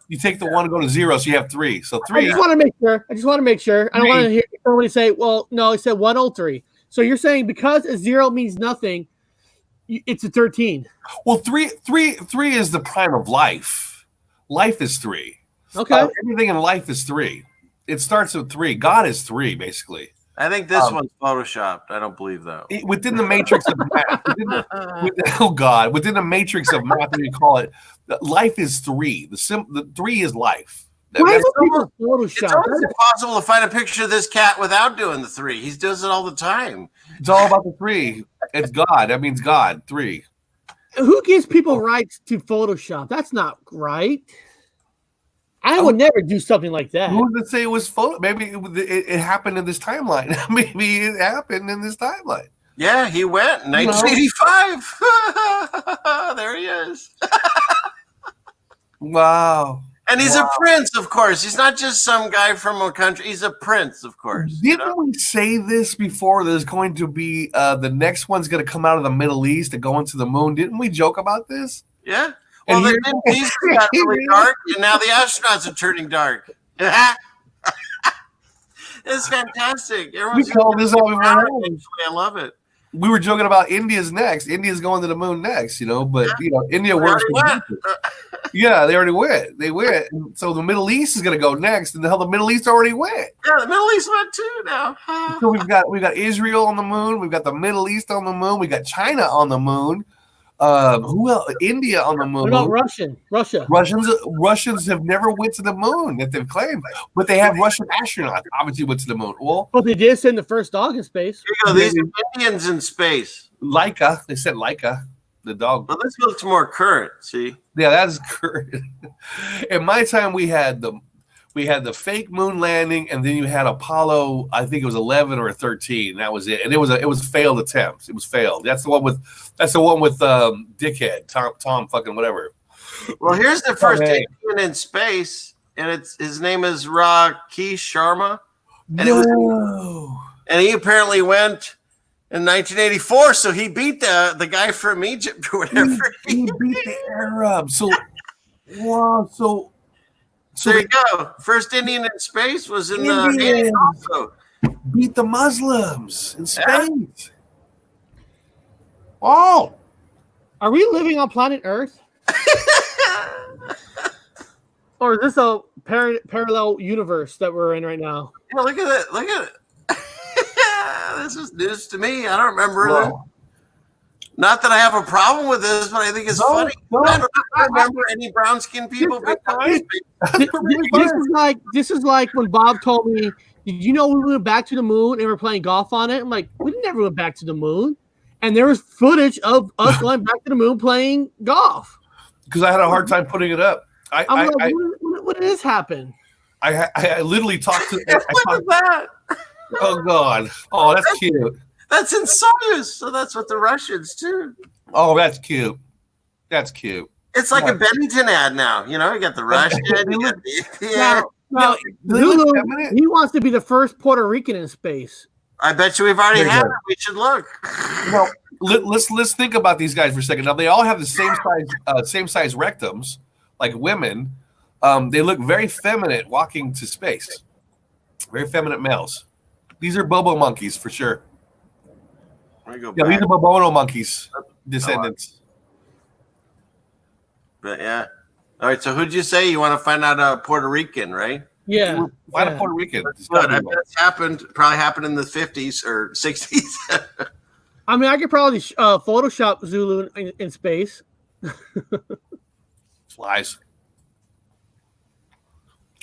You take the 1 and go to 0, so you have 3. So 3. I just want to make sure. I don't want to hear somebody say, well, no, it said 103. So you're saying because a 0 means nothing, it's a 13. Well, 3 is the prime of life. Life is 3. Okay. Everything in life is 3. It starts with 3. God is 3, basically. I think this one's photoshopped. I don't believe that. Within the matrix of math. Within the matrix of math, what you call it, life is 3. The 3 is life. Why do people Photoshop? It's almost impossible to find a picture of this cat without doing the 3. He does it all the time. It's all about the 3. It's God. That means God. 3. Who gives people rights to Photoshop? That's not right. I would never do something like that. Who would say it was photo? Maybe it happened in this timeline. Maybe it happened in this timeline. Yeah, he went in 1985. There he is. Wow. And he's a prince, of course. He's not just some guy from a country. He's a prince, of course. Didn't we say this before? There's going to be the next one's going to come out of the Middle East to go into the moon. Didn't we joke about this? Yeah. Well, the Middle East got really dark, and now the astronauts are turning dark. It's fantastic. Everyone's this all I love it. We were joking about India's next. India's going to the moon next, but India works. Yeah, they already went. They went. So the Middle East is going to go next, and the Middle East already went. Yeah, the Middle East went too now. So we've got Israel on the moon. We've got the Middle East on the moon. We got China on the moon. Who else? India on the moon. What about Russia? Russians have never went to the moon that they've claimed, but they have Russian astronauts obviously went to the moon. Well, they did send the first dog in space. Here you go. These are Indians in space. Laika, they said Laika, the dog. But this looks more current. See? Yeah, that's current. In my time, we had the fake moon landing, and then you had Apollo. I think it was 11 or 13. That was it, and it was failed attempts. It was failed. That's the one with Dickhead Tom fucking whatever. Well, here's the first Indian in space, and his name is Rakesh Sharma, and and he apparently went in 1984. So he beat the guy from Egypt or whatever. He beat the Arab. So wow. So there you go. First Indian in space was in the 80s also. Beat the Muslims in space. Yeah. Oh. Are we living on planet Earth? Or is this a parallel universe that we're in right now? Yeah, look at it. Look at it. This is news to me. I don't remember that. Not that I have a problem with this, but I think it's funny. I don't remember any brown-skinned people. This is like when Bob told me, did you know we went back to the moon and we're playing golf on it? I'm like, we never went back to the moon. And there was footage of us going back to the moon playing golf. Because I had a hard time putting it up. When did this happen? I literally talked to. Look at that. Oh God! Oh, that's cute. That's in Soyuz, so that's what the Russians do. Oh, that's cute. That's cute. It's like a Bennington ad now. You got the Russian. Now, Zulu, he wants to be the first Puerto Rican in space. I bet you we've already had it. We should look. Let's think about these guys for a second. Now they all have the same size rectums, like women. They look very feminine walking to space. Very feminine males. These are Bobo monkeys for sure. These are Bobono monkeys, descendants. But yeah. All right. So who'd you say you want to find out? A Puerto Rican, right? Yeah. Find a Puerto Rican. Good. I bet it's probably happened in the 50s or 60s. I mean, I could probably Photoshop Zulu in space. Lies.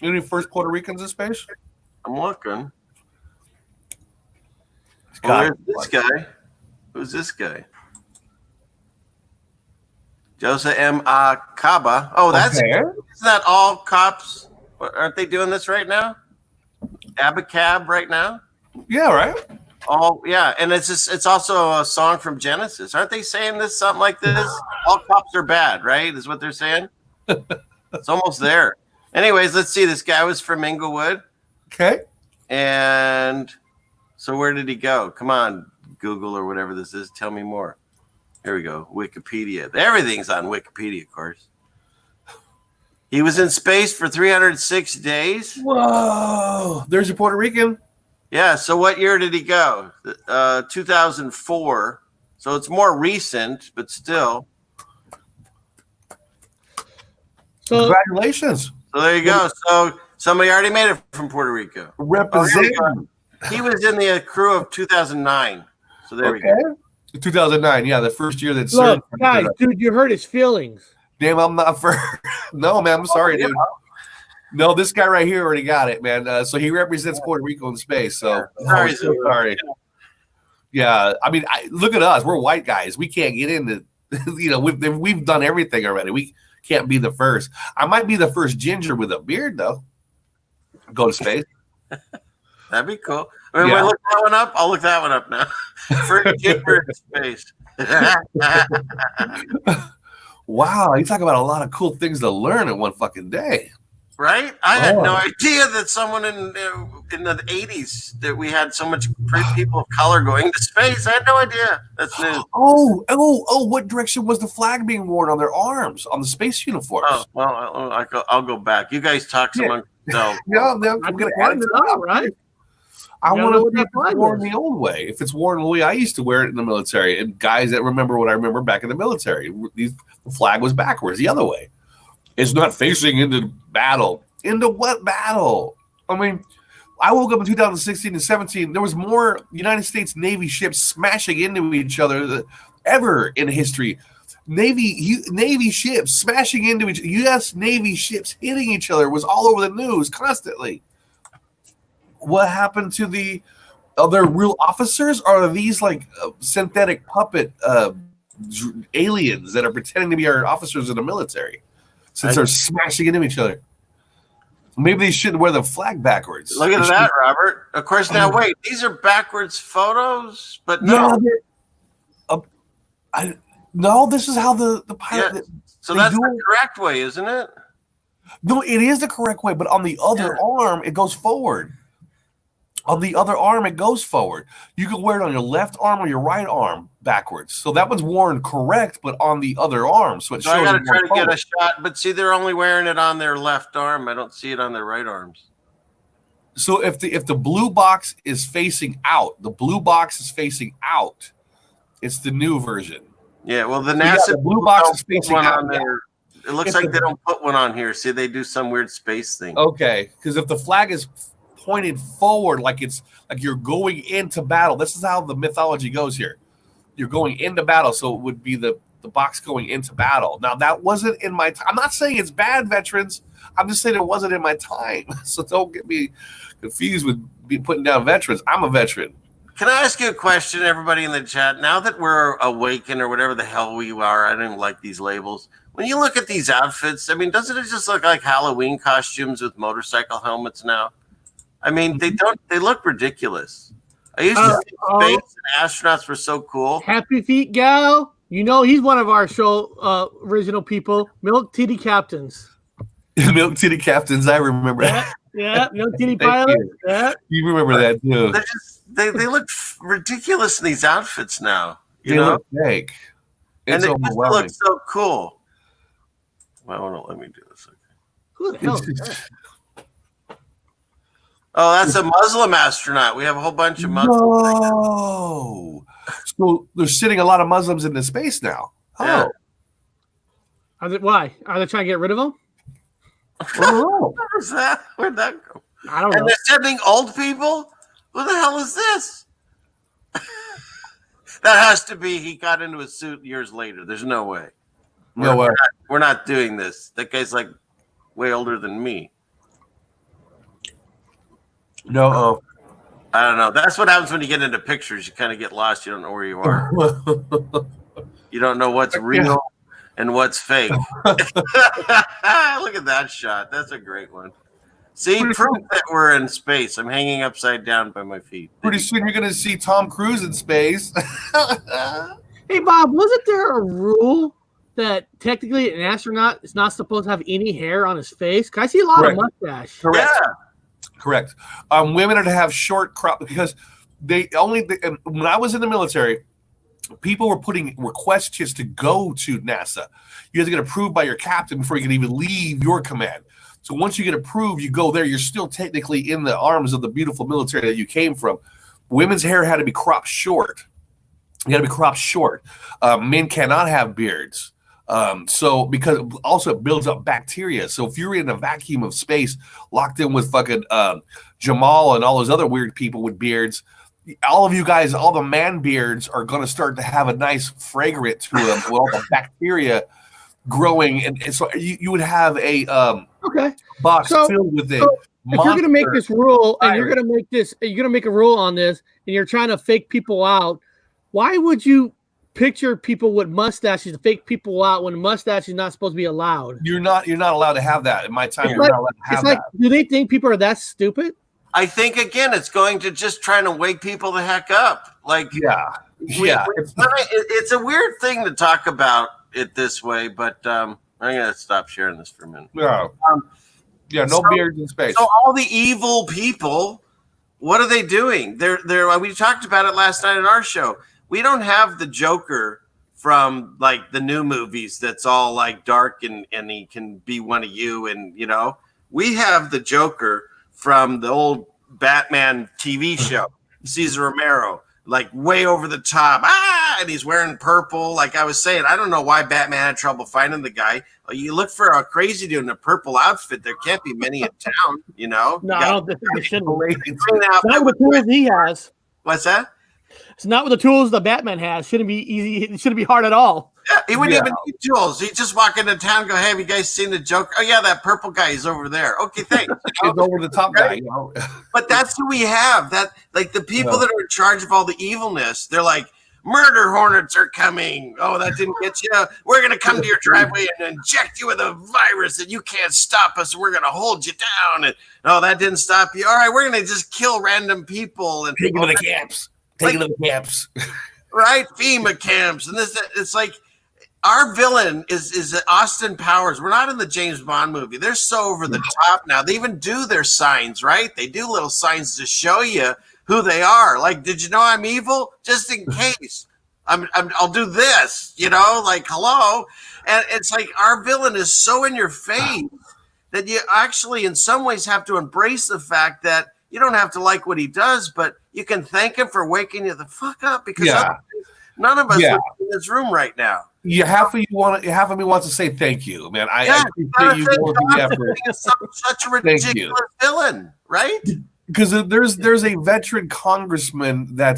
Any first Puerto Ricans in space? I'm looking. God, there's this guy. Who's this guy? Joseph M. Caba. Oh, that's Okay. isn't that all cops? Aren't they doing this right now? Abacab right now? Yeah, right. Oh, yeah, and it's also a song from Genesis. Aren't they saying this something like this? All cops are bad, right? Is what they're saying. It's almost there. Anyways, let's see. This guy was from Inglewood. Okay. And so where did he go? Come on, Google or whatever this is. Tell me more. Here we go. Wikipedia. Everything's on Wikipedia, of course. He was in space for 306 days. Whoa. There's your Puerto Rican. Yeah. So what year did he go? 2004. So it's more recent, but still. So Congratulations. So there you go. So somebody already made it from Puerto Rico. Represent. He was in the crew of 2009. So there we go. 2009. Yeah, the first year that look, served. guys, dude, you hurt his feelings. Damn, I'm not for. No, man, I'm sorry, dude. No, this guy right here already got it, man. So he represents Puerto Rico in space. So sorry. Yeah, I mean, look at us. We're white guys. We can't get into. We've done everything already. We can't be the first. I might be the first ginger with a beard, though. Go to space. That'd be cool. When I look that one up, I'll look that one up now. First ginger in space. Wow, you talk about a lot of cool things to learn in one fucking day. Right? I had no idea that someone in the 80s that we had so much people of color going to space. I had no idea. That's news. Oh! What direction was the flag being worn on their arms on the space uniforms? Oh, well, I'll go back. You guys talk among yourselves. I'm going to add it up, right? I want to know if it's worn the old way. If it's worn the way I used to wear it in the military, and guys that remember what I remember back in the military, the flag was backwards, the other way. It's not facing into battle. Into what battle? I mean, I woke up in 2016 and 17. There was more United States Navy ships smashing into each other than ever in history. Navy ships smashing into each. U.S. Navy ships hitting each other was all over the news constantly. What happened to are there real officers, or are these like synthetic puppet aliens that are pretending to be our officers in the military? Since they're smashing into each other. Maybe they shouldn't wear the flag backwards. Look at that, Robert. Of course, now wait, these are backwards photos, but no. No, this is how the pilot. Yeah. So that's the correct way, isn't it? No, it is the correct way, but on the other arm, it goes forward. On the other arm, it goes forward. You can wear it on your left arm or your right arm backwards. So that one's worn correct, but on the other arm. So I got to try to get a shot. But see, they're only wearing it on their left arm. I don't see it on their right arms. So if the blue box is facing out, it's the new version. Yeah, well, the NASA the blue box is facing out. On there. It looks like they don't put one on here. See, they do some weird space thing. Okay, because if the flag is pointed forward, like you're going into battle. This is how the mythology goes here. You're going into battle, so it would be the box going into battle. Now that wasn't in my time. I'm not saying it's bad, veterans. I'm just saying it wasn't in my time. So don't get me confused with be putting down veterans. I'm a veteran. Can I ask you a question, everybody in the chat? Now that we're awakened or whatever the hell we are, I don't like these labels. When you look at these outfits, I mean, doesn't it just look like Halloween costumes with motorcycle helmets now? I mean, they look ridiculous. I used to think space and astronauts were so cool. Happy Feet Gal. You know, he's one of our show original people. Milk Titty Captains. Milk Titty Captains, I remember. Yeah, Milk Titty Pilots. Yeah. You remember that too. They look ridiculous in these outfits now. They look fake. And they just look so cool. Well, don't let me do this. Okay. Who the hell is that? Oh, that's a Muslim astronaut. We have a whole bunch of Muslims. No. So they're sitting a lot of Muslims into space now. Yeah. Why? Are they trying to get rid of them? Where's that? Where'd that go? I don't know. And they're sending old people? What the hell is this? That has to be he got into a suit years later. There's no way. No way. We're not doing this. That guy's like way older than me. No. I don't know. That's what happens when you get into pictures. You kind of get lost. You don't know where you are. You don't know what's real and what's fake. Look at that shot. That's a great one. See, proof that we're in space. I'm hanging upside down by my feet. Pretty soon you're going to see Tom Cruise in space. Hey, Bob, wasn't there a rule that technically an astronaut is not supposed to have any hair on his face? Cause I see a lot of mustache. Correct. Yeah. Correct. Women are to have short crop because when I was in the military, people were putting requests just to go to NASA. You have to get approved by your captain before you can even leave your command. So once you get approved, you go there. You're still technically in the arms of the beautiful military that you came from. Women's hair had to be cropped short. You got to be cropped short. Men cannot have beards. So because also it builds up bacteria. So if you're in a vacuum of space, locked in with fucking Jamal and all those other weird people with beards, all of you guys, all the man beards are going to start to have a nice fragrance to them with all the bacteria growing, and so you would have a box filled with it. So if you're going to make this rule, and you're going to make a rule on this, and you're trying to fake people out, why would you picture people with mustaches to fake people out when a mustache is not supposed to be allowed? You're not allowed to have that. In my time, you're not allowed to have that. Do they think people are that stupid? I think again, it's going to just trying to wake people the heck up. Like, it's a weird thing to talk about it this way, but I'm gonna stop sharing this for a minute. No beards in space. So all the evil people, what are they doing? They're we talked about it last night in our show. We don't have the Joker from like the new movies that's all like dark and he can be one of you, and we have the Joker from the old Batman TV show, Cesar Romero, like way over the top. And he's wearing purple. Like I was saying, I don't know why Batman had trouble finding the guy. You look for a crazy dude in a purple outfit. There can't be many in town, No, I don't think they shouldn't. Not with the tools he has. What's that? It's not with the tools that Batman has. Shouldn't be easy. It shouldn't be hard at all. Yeah, he wouldn't even need tools. He'd just walk into town and go, hey, have you guys seen the Joker? Oh, yeah, that purple guy is over there. Okay, thanks. He's over the top guy. But that's who we have. That like the people that are in charge of all the evilness, they're like, murder hornets are coming. Oh, that didn't get you. We're going to come to your driveway and inject you with a virus and you can't stop us. And we're going to hold you down. And oh, that didn't stop you. All right, we're going to just kill random people. And take them to the camps. Take them to the camps. Right? FEMA camps. And this, it's like, our villain is Austin Powers. We're not in the James Bond movie. They're so over the top now. They even do their signs, right? They do little signs to show you who they are. Like, did you know I'm evil? Just in case. I'll do this, like, hello. And it's like our villain is so in your face that you actually in some ways have to embrace the fact that you don't have to like what he does, but you can thank him for waking you the fuck up because none of us are in this room right now. Half of me wants to say thank you, man. I appreciate you going through the effort. Such a ridiculous villain, right? Because there's a veteran congressman that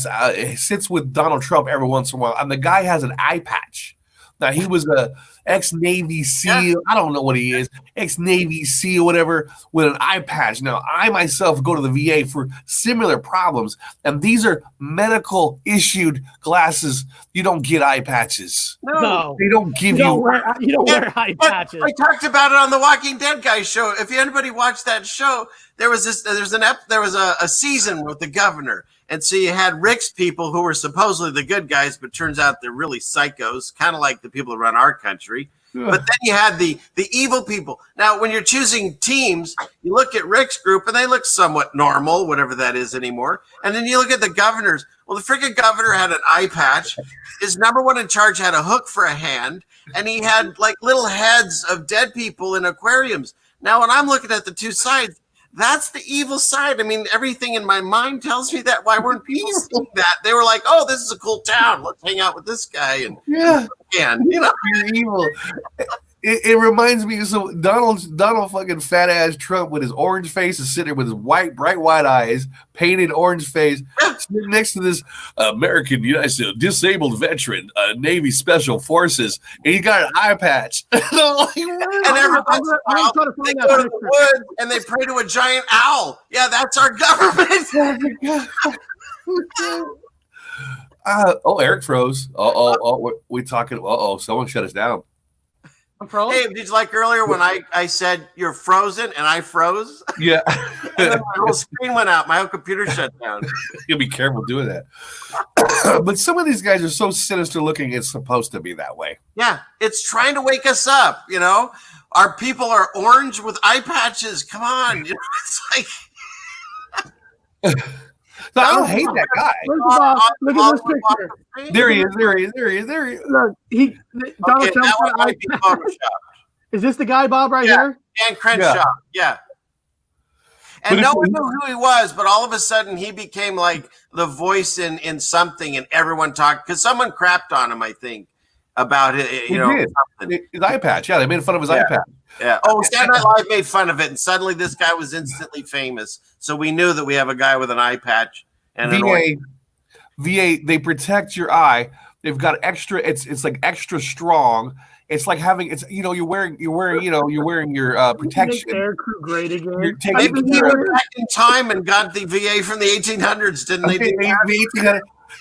sits with Donald Trump every once in a while, and the guy has an eye patch. Now, he was a ex-Navy SEAL. Yeah. I don't know what he is. Ex-Navy SEAL, whatever, with an eye patch. Now, I myself go to the VA for similar problems, and these are medical-issued glasses. You don't get eye patches. No. They don't give you don't wear eye patches. I talked about it on the Walking Dead guy show. If anybody watched that show, there was a season with the governor. And so you had Rick's people who were supposedly the good guys, but turns out they're really psychos, kind of like the people that run our country. Yeah. But then you had the evil people. Now, when you're choosing teams, you look at Rick's group, and they look somewhat normal, whatever that is anymore. And then you look at the governors. Well, the freaking governor had an eye patch. His number one in charge had a hook for a hand, and he had like little heads of dead people in aquariums. Now, when I'm looking at the two sides, that's the evil side. I mean, everything in my mind tells me that. Why weren't people seeing that? They were like, "Oh, this is a cool town. Let's hang out with this guy." And you're evil. It reminds me of Donald fucking fat ass Trump with his orange face is sitting there with his bright white eyes, painted orange face, sitting next to this American United States disabled veteran, Navy Special Forces, and he got an eye patch. And every once in a while, they go to the woods and they pray to a giant owl. Yeah, that's our government. Eric froze. We talking. Someone shut us down. Hey, did you like earlier when I said you're frozen and I froze? Yeah. My whole screen went out. My whole computer shut down. You'll be careful doing that. But some of these guys are so sinister looking, it's supposed to be that way. Yeah, it's trying to wake us up, you know? Our people are orange with eye patches. Come on. You know, it's like... So I don't hate that guy. Look at this picture. There he is. Look, Donald Trump. Is this the guy, Bob, right here? Dan Crenshaw. Yeah. And no one knew who he was, but all of a sudden he became like the voice in something, and everyone talked because someone crapped on him, I think, about it. You know, his eye patch. Yeah, they made fun of his eye patch. Yeah. Oh, Saturday Night Live made fun of it, and suddenly this guy was instantly famous. So we knew that we have a guy with an eye patch and VA. They protect your eye. They've got extra. It's like extra strong. It's like having you're wearing your protection. Air crew great again. Maybe they were back in time and got the VA from the 1800s, didn't they?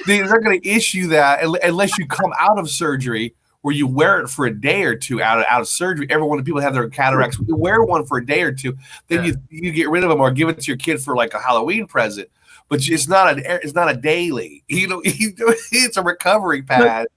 They're not going to issue that unless you come out of surgery, where you wear it for a day or two out of surgery. Every one of the people have their cataracts. You wear one for a day or two, then you get rid of them or give it to your kid for like a Halloween present. But it's not a daily. It's a recovery pad.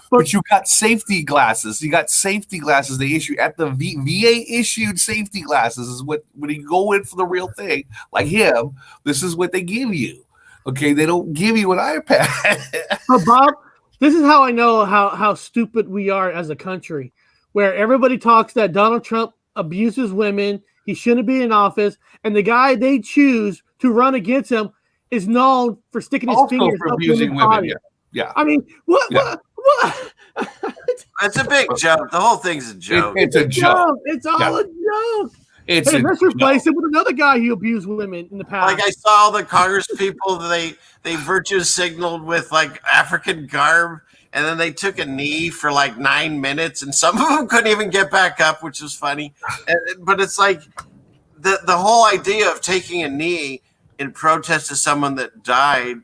But you got safety glasses. You got safety glasses they issue at the VA issued safety glasses is what when you go in for the real thing like him. This is what they give you. Okay, they don't give you an iPad. But Bob, this is how I know how stupid we are as a country, where everybody talks that Donald Trump abuses women. He shouldn't be in office, and the guy they choose to run against him is known for sticking his fingers for abusing women. Yeah. I mean, what? It's a big joke. The whole thing's a joke. It's a joke. It's all a joke. Let's replace it with another guy who abused women in the past. Like I saw the Congress people, they virtue signaled with like African garb, and then they took a knee for like 9 minutes, and some of them couldn't even get back up, which was funny. But it's like the whole idea of taking a knee in protest to someone that died.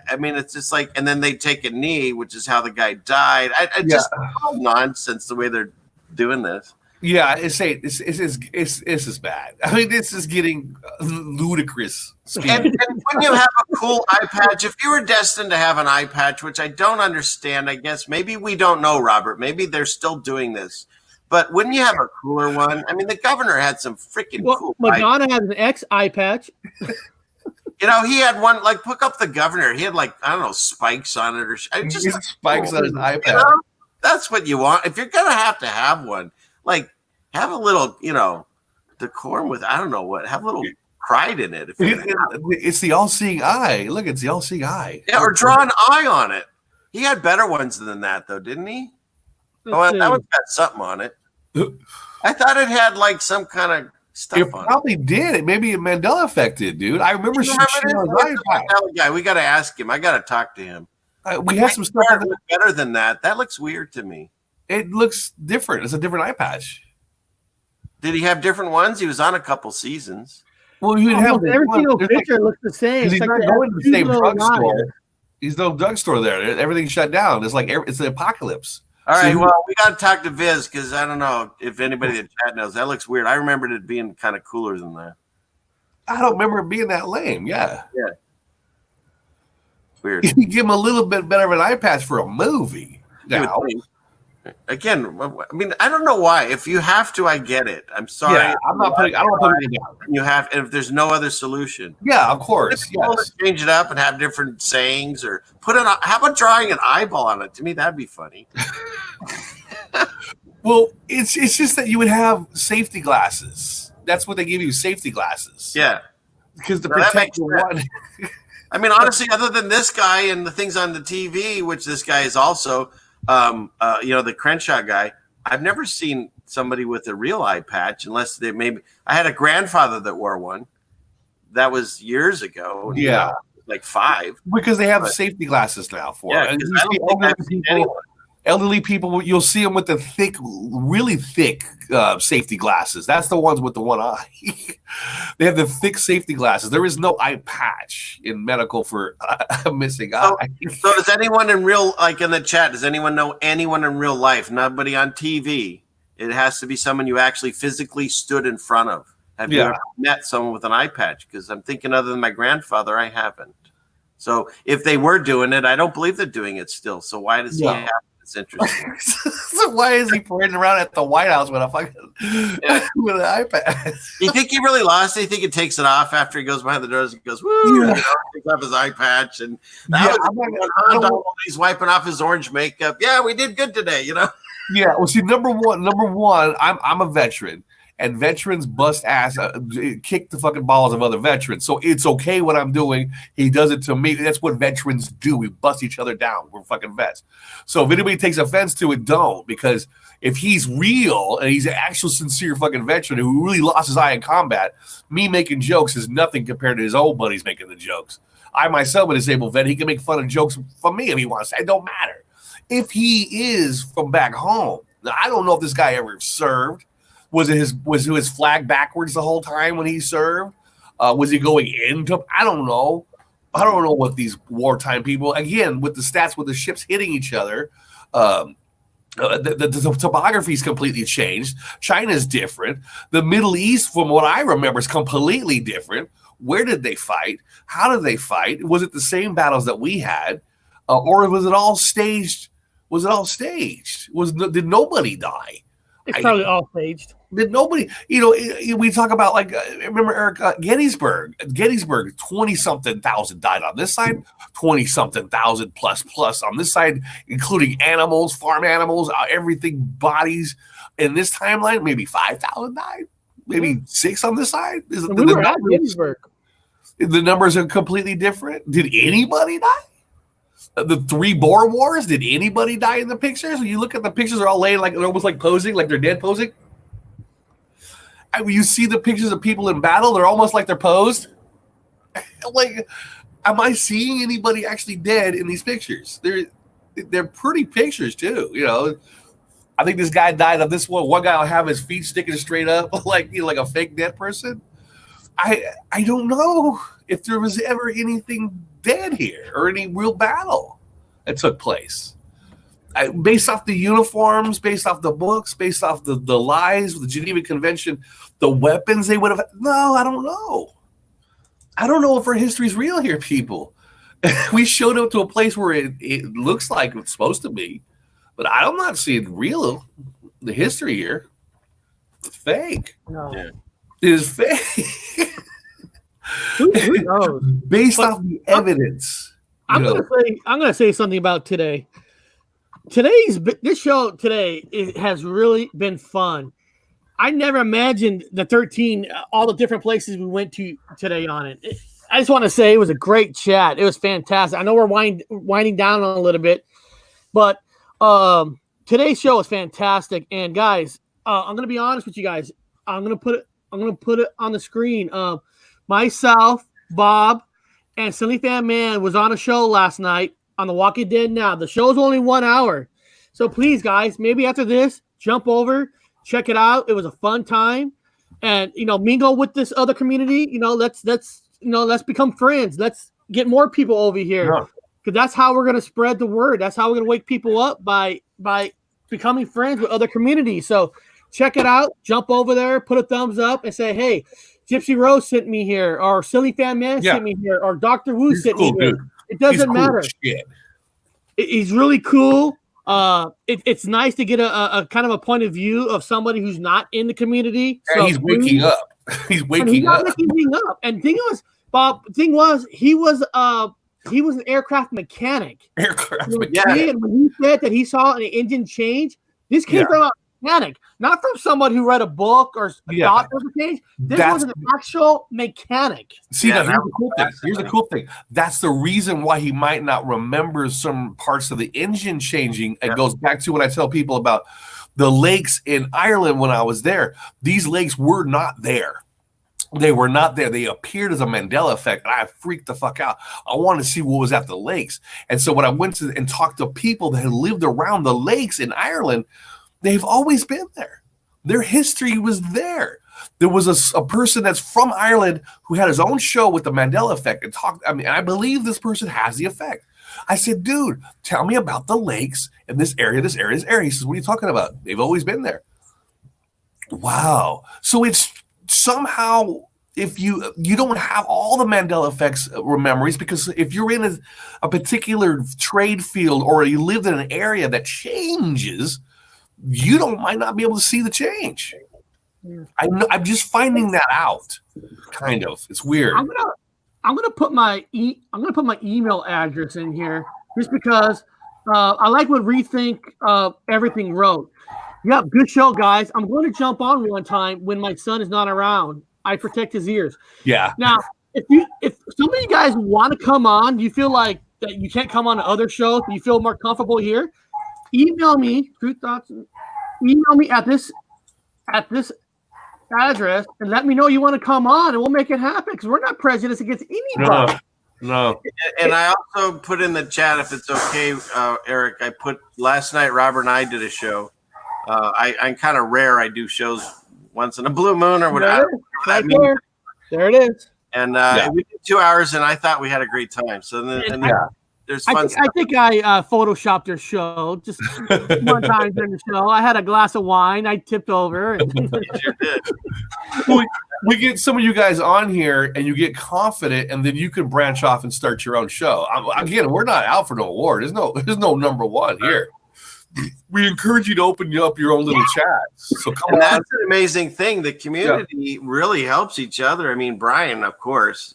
I mean, it's just like, and then they take a knee, which is how the guy died. Just all nonsense the way they're doing this. Yeah, this is bad. I mean, this is getting ludicrous. And when you have a cool eye patch, if you were destined to have an eye patch, which I don't understand, I guess maybe we don't know, Robert. Maybe they're still doing this. But wouldn't you have a cooler one? I mean, the governor had some freaking cool. Madonna has an X eye patch. You know, he had one, like, look up the governor. He had, like, I don't know, spikes on it or just spikes on his iPad. You know? That's what you want. If you're going to have one, like, have a little, decorum with, I don't know what, have a little pride in it. It's the all-seeing eye. Look, it's the all-seeing eye. Yeah, or draw an eye on it. He had better ones than that, though, didn't he? That one's got something on it. I thought it had, like, some kind of stuff it probably did. It maybe a Mandela effect did, dude. I remember Mandela guy. We got to ask him. I got to talk to him. We have some stuff better than that. That looks weird to me. It looks different. It's a different eye patch. Did he have different ones? He was on a couple seasons. Well, you have every single picture looks the same. He's not going to the same drugstore. There's no drugstore there. Everything's shut down. It's like it's the apocalypse. All right, well, we got to talk to Viz because I don't know if anybody in the chat knows. That looks weird. I remembered it being kind of cooler than that. I don't remember it being that lame. Yeah. It's weird. You give him a little bit better of an eye patch for a movie. Now. Again, I mean, I don't know why. If you have to, I get it. I'm sorry. Yeah, I don't put it down. You have, and if there's no other solution. Yeah, of course. Yes. Change it up and have different sayings, or how about drawing an eyeball on it? To me, that'd be funny. Well, it's just that you would have safety glasses. That's what they give you, safety glasses. Yeah, because to protect the one. I mean, honestly, other than this guy and the things on the TV, which this guy is also. The Crenshaw guy, I've never seen somebody with a real eye patch unless they maybe. I had a grandfather that wore one. That was years ago. Yeah, like 5. Because they have safety glasses now for it. And I don't think I've seen anyone. Elderly people, you'll see them with the thick, really thick safety glasses. That's the ones with the one eye. They have the thick safety glasses. There is no eye patch in medical for a missing eye. So does anyone in real, like in the chat, does anyone know anyone in real life? Nobody on TV. It has to be someone you actually physically stood in front of. Have you ever met someone with an eye patch? Because I'm thinking other than my grandfather, I haven't. So if they were doing it, I don't believe they're doing it still. So why does he have it? It's interesting. So why is he parading around at the White House with a fucking with an iPad? You think he really lost it? You think he takes it off after he goes behind the doors and goes, woo, takes off his eye patch and he's wiping off his orange makeup. Yeah, we did good today, Yeah. Well, see, number one, I'm a veteran. And veterans bust ass, kick the fucking balls of other veterans. So it's okay what I'm doing. He does it to me. That's what veterans do. We bust each other down. We're fucking vets. So if anybody takes offense to it, don't. Because if he's real and he's an actual sincere fucking veteran who really lost his eye in combat, me making jokes is nothing compared to his old buddies making the jokes. I myself, a disabled vet, he can make fun of jokes from me if he wants. It don't matter. If he is from back home, now, I don't know if this guy ever served. Was his flag backwards the whole time when he served? Was he going into? I don't know. I don't know what these wartime people. Again, with the stats, with the ships hitting each other, the topography's completely changed. China's different. The Middle East, from what I remember, is completely different. Where did they fight? How did they fight? Was it the same battles that we had, or was it all staged? Did nobody die? It's probably all staged. Did nobody, we talk about remember Eric, Gettysburg, 20-something thousand died on this side, 20-something thousand plus on this side, including animals, farm animals, everything, bodies. In this timeline, maybe 5,000 died, maybe 6 on this side. We were at Gettysburg. The numbers are completely different. Did anybody die? The 3 Boer Wars, did anybody die in the pictures? When you look at the pictures, they're all laying like they're almost like posing, like they're dead posing. And when you see the pictures of people in battle, they're almost like they're posed. Like, am I seeing anybody actually dead in these pictures? They're pretty pictures too. I think this guy died of this one. One guy will have his feet sticking straight up, like a fake dead person. I don't know if there was ever anything dead here or any real battle that took place. Based off the uniforms, based off the books, based off the lies, the Geneva Convention, the weapons they would have. No, I don't know. I don't know if our history's real here, people. We showed up to a place where it looks like it's supposed to be, but I'm not seeing the history here. It's fake. No. Yeah. It is fake. Who knows? Based off the evidence. I'm gonna say something about today. This show today, it has really been fun. I never imagined the 13, all the different places we went to today on it. I just want to say it was a great chat. It was fantastic. I know we're winding down a little bit, but today's show was fantastic. And guys, I'm gonna be honest with you guys. I'm gonna put it on the screen. Myself, Bob, and Silly Fan Man was on a show last night on The Walking Dead Now. The show's only 1 hour. So please, guys, maybe after this, jump over, check it out. It was a fun time. And, mingle with this other community. Let's become friends. Let's get more people over here. Because that's how we're going to spread the word. That's how we're going to wake people up by becoming friends with other communities. So check it out. Jump over there, put a thumbs up, and say, hey, Gypsy Rose sent me here, or Silly Fan Man sent me here, or Dr. Wu sent me here. Dude. It doesn't matter. He's really cool. It's nice to get a kind of a point of view of somebody who's not in the community. So he's waking up. He's waking up. And thing was, he was an aircraft mechanic. Mechanic. And when he said that he saw an engine change, this came from a mechanic, not from someone who read a book or thought there was a change. This was an actual mechanic. See, now here's the cool thing. Here's the cool thing. That's the reason why he might not remember some parts of the engine changing. It goes back to what I tell people about the lakes in Ireland when I was there, these lakes were not there. They were not there. They appeared as a Mandela effect, and I freaked the fuck out. I wanted to see what was at the lakes. And so when I went to and talked to people that had lived around the lakes in Ireland, they've always been there. Their history was there. There was a person that's from Ireland who had his own show with the Mandela effect and talked. I mean, I believe this person has the effect. I said, dude, tell me about the lakes in this area, this area, this area. He says, what are you talking about? They've always been there. Wow. So it's somehow, if you don't have all the Mandela effects memories, because if you're in a particular trade field or you lived in an area that changes, you might not be able to see the change. I'm just finding that out. Kind of. It's weird. I'm gonna put my email address in here just because I like what Rethink Everything wrote. Yeah, good show, guys. I'm going to jump on one time when my son is not around. I protect his ears. Yeah. Now, if some of you guys want to come on, you feel like that you can't come on to other shows, you feel more comfortable here, email me, Truth Thoughts. Email me at this address and let me know you want to come on, and we'll make it happen because we're not prejudiced against anybody. No. And I also put in the chat, if it's okay, Eric, I put last night, Robert and I did a show. I'm kind of rare. I do shows once in a blue moon or whatever. There it is. And we did 2 hours, and I thought we had a great time. So then there's fun stuff. I think I photoshopped your show just one time during the show. I had a glass of wine. I tipped over. And You sure did. We get some of you guys on here, and you get confident, and then you can branch off and start your own show. Again, we're not out for no award. There's no number one here. We encourage you to open up your own little chats. So come on. That's an amazing thing. The community really helps each other. I mean, Brian, of course,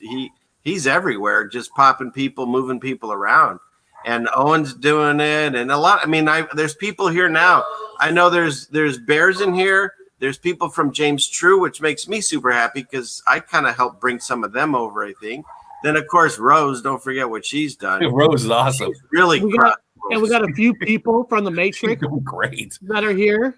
he's everywhere, just popping people, moving people around. And Owen's doing it, and a lot. I mean, there's people here now. I know there's bears in here. There's people from James True, which makes me super happy because I kind of helped bring some of them over, I think. Then, of course, Rose. Don't forget what she's done. Rose is awesome. She's really great. And we got a few people from the Matrix great that are here.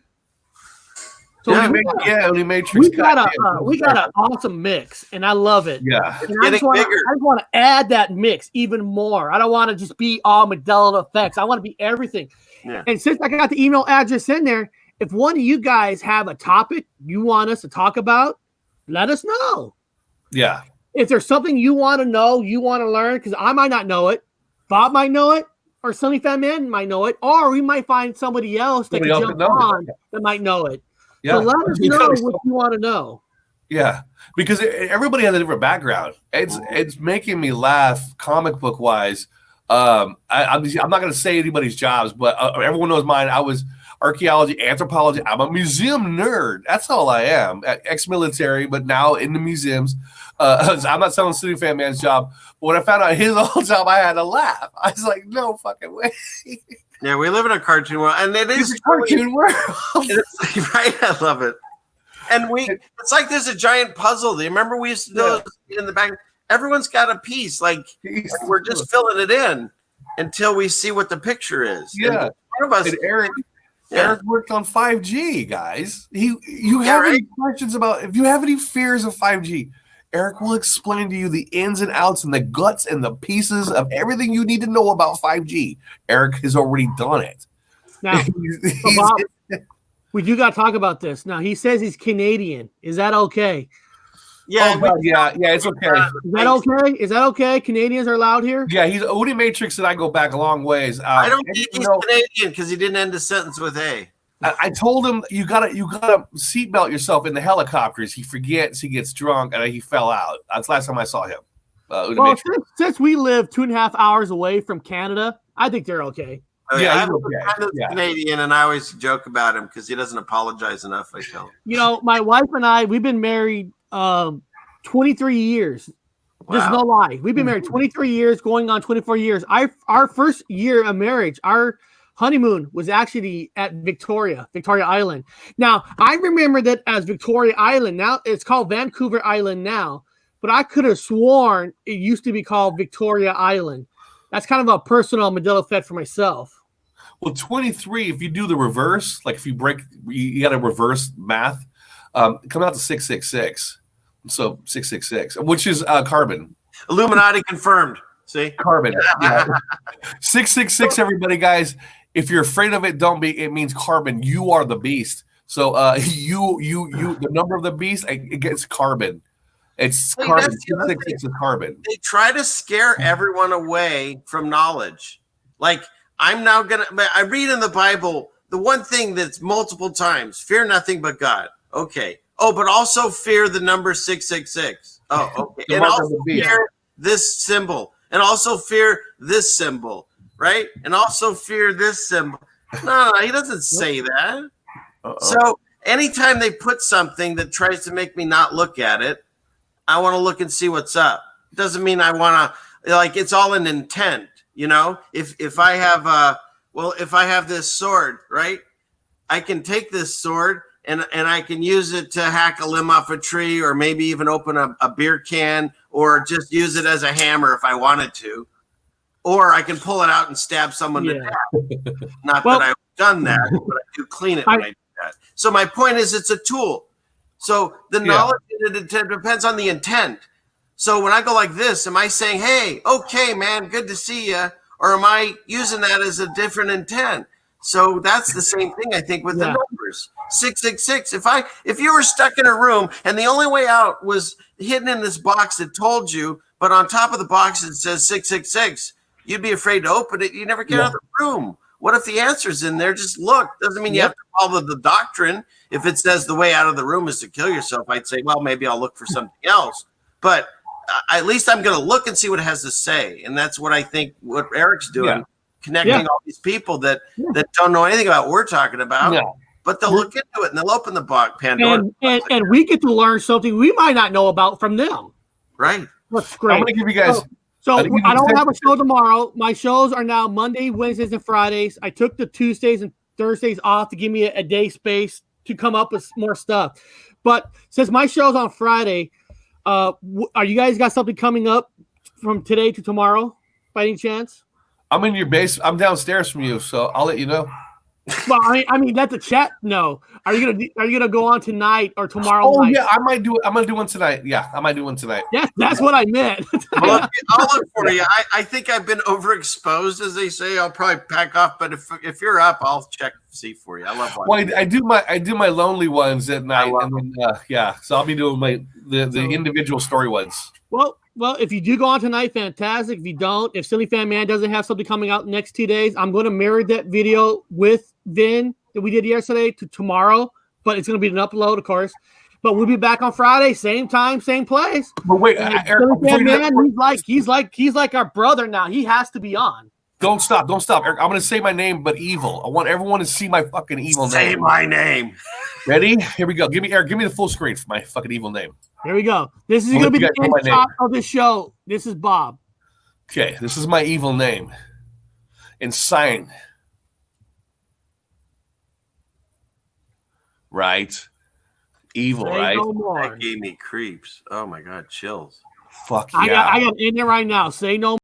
So only Matrix. We got an awesome mix, and I love it. Yeah, and I just want to add that mix even more. I don't want to just be all Mandela effects. I want to be everything. Yeah. And since I got the email address in there, if one of you guys have a topic you want us to talk about, let us know. Yeah. If there's something you want to know, you want to learn, because I might not know it, Bob might know it, or Sunny Fan Man might know it, or we might find somebody else that can jump on that might know it. Yeah. So let us know what you want to know. Yeah, because everybody has a different background. It's making me laugh comic book wise. I'm not going to say anybody's jobs, but everyone knows mine. I was archaeology, anthropology. I'm a museum nerd. That's all I am. Ex-military, but now in the museums. I'm not selling City Fan Man's job. But when I found out his old job, I had to laugh. I was like, no fucking way. Yeah, we live in a cartoon world, and it is a cartoon world. Right? I love it. And it's like there's a giant puzzle. Do you remember we used to do it in the back? Everyone's got a piece. Like we're just filling it in until we see what the picture is. Yeah. One of us, Eric worked on 5G, guys. You have any questions about, if you have any fears of 5G, Eric will explain to you the ins and outs and the guts and the pieces of everything you need to know about 5G. Eric has already done it. Now, Bob, we do got to talk about this. Now, he says he's Canadian. Is that okay? Yeah, it's okay. Is that okay? Canadians are allowed here? Yeah, he's Uni Matrix and I go back a long ways. I don't think he's Canadian because he didn't end the sentence with A. I told him you gotta seatbelt yourself in the helicopters. He forgets, he gets drunk, and he fell out. That's the last time I saw him. Well, since we live 2.5 hours away from Canada, I think they're okay. I'm Canadian, and I always joke about him because he doesn't apologize enough. I tell him. You know, my wife and I, we've been married 23 years. Wow. Just no lie. We've been married 23 years, going on 24 years. Our first year of marriage, our honeymoon was actually at Victoria Island. Now, I remember that as Victoria Island. Now it's called Vancouver Island now, but I could have sworn it used to be called Victoria Island. That's kind of a personal Mandela effect for myself. Well, 23, if you do the reverse, like if you break, you got to reverse math, it comes out to 666. So 666, which is carbon. Illuminati confirmed. See? Carbon. Yeah. 666, everybody, guys. If you're afraid of it, don't be. It means carbon. You are the beast. So the number of the beast, it gets carbon. It's carbon. 666 is carbon. They try to scare everyone away from knowledge. Like, I read in the Bible, the one thing that's multiple times, fear nothing but God. Okay. Oh, but also fear the number 666. Oh, okay. And also fear this symbol. And also fear this symbol, right? And also fear this symbol. No, he doesn't say that. So anytime they put something that tries to make me not look at it, I want to look and see what's up. It doesn't mean I want to, like, it's all an intent, you know? If I have this sword, right? I can take this sword and I can use it to hack a limb off a tree, or maybe even open a beer can, or just use it as a hammer if I wanted to. Or I can pull it out and stab someone to death. Not that I've done that, but I do clean it when I do that. So my point is, it's a tool. So the knowledge depends on the intent. So when I go like this, am I saying, hey, okay, man, good to see you? Or am I using that as a different intent? So that's the same thing, I think, with the numbers. 666. If you were stuck in a room and the only way out was hidden in this box that told you, but on top of the box it says 666, you'd be afraid to open it. You never get out of the room. What if the answer's in there? Just look. Doesn't mean you have to follow the doctrine. If it says the way out of the room is to kill yourself, I'd say, well, maybe I'll look for something else. But at least I'm going to look and see what it has to say. And that's what I think what Eric's doing, connecting all these people that don't know anything about what we're talking about. But they'll look into it and they'll open the box, Pandora. And we get to learn something we might not know about from them. Right. That's great. I'm going to give you guys... So I don't have a show tomorrow. My shows are now Monday, Wednesdays, and Fridays. I took the Tuesdays and Thursdays off to give me a day space to come up with more stuff. But since my show's on Friday, are you guys got something coming up from today to tomorrow by any chance? I'm in your base. I'm downstairs from you, so I'll let you know. Well, I mean, let the chat know. Are you gonna go on tonight or tomorrow night? Yeah, I might do it. I'm gonna do one tonight. Yeah, I might do one tonight. Yeah, that's what I meant. Well, I'll look for you. I think I've been overexposed, as they say. I'll probably pack off, but if you're up, I'll check see for you. I love watching. Well, I do my lonely ones at night, and then so I'll be doing the individual story ones. Well, if you do go on tonight, fantastic. If you don't, if Silly Fan Man doesn't have something coming out the next 2 days, I'm going to mirror that video with Vin that we did yesterday to tomorrow, but it's going to be an upload, of course. But we'll be back on Friday, same time, same place. But wait, Eric, Silly Fan Man, he's like our brother now. He has to be on. Don't stop, Eric. I'm going to say my name, but evil. I want everyone to see my fucking evil name. Say my name. Ready? Here we go. Give me the full screen for my fucking evil name. Here we go. This is going to be the end shot of the show. This is Bob. Okay, this is my evil name. And sign. Right. Evil, Say right? No more. That gave me creeps. Oh my God, chills. Fuck yeah. I got in there right now. Say no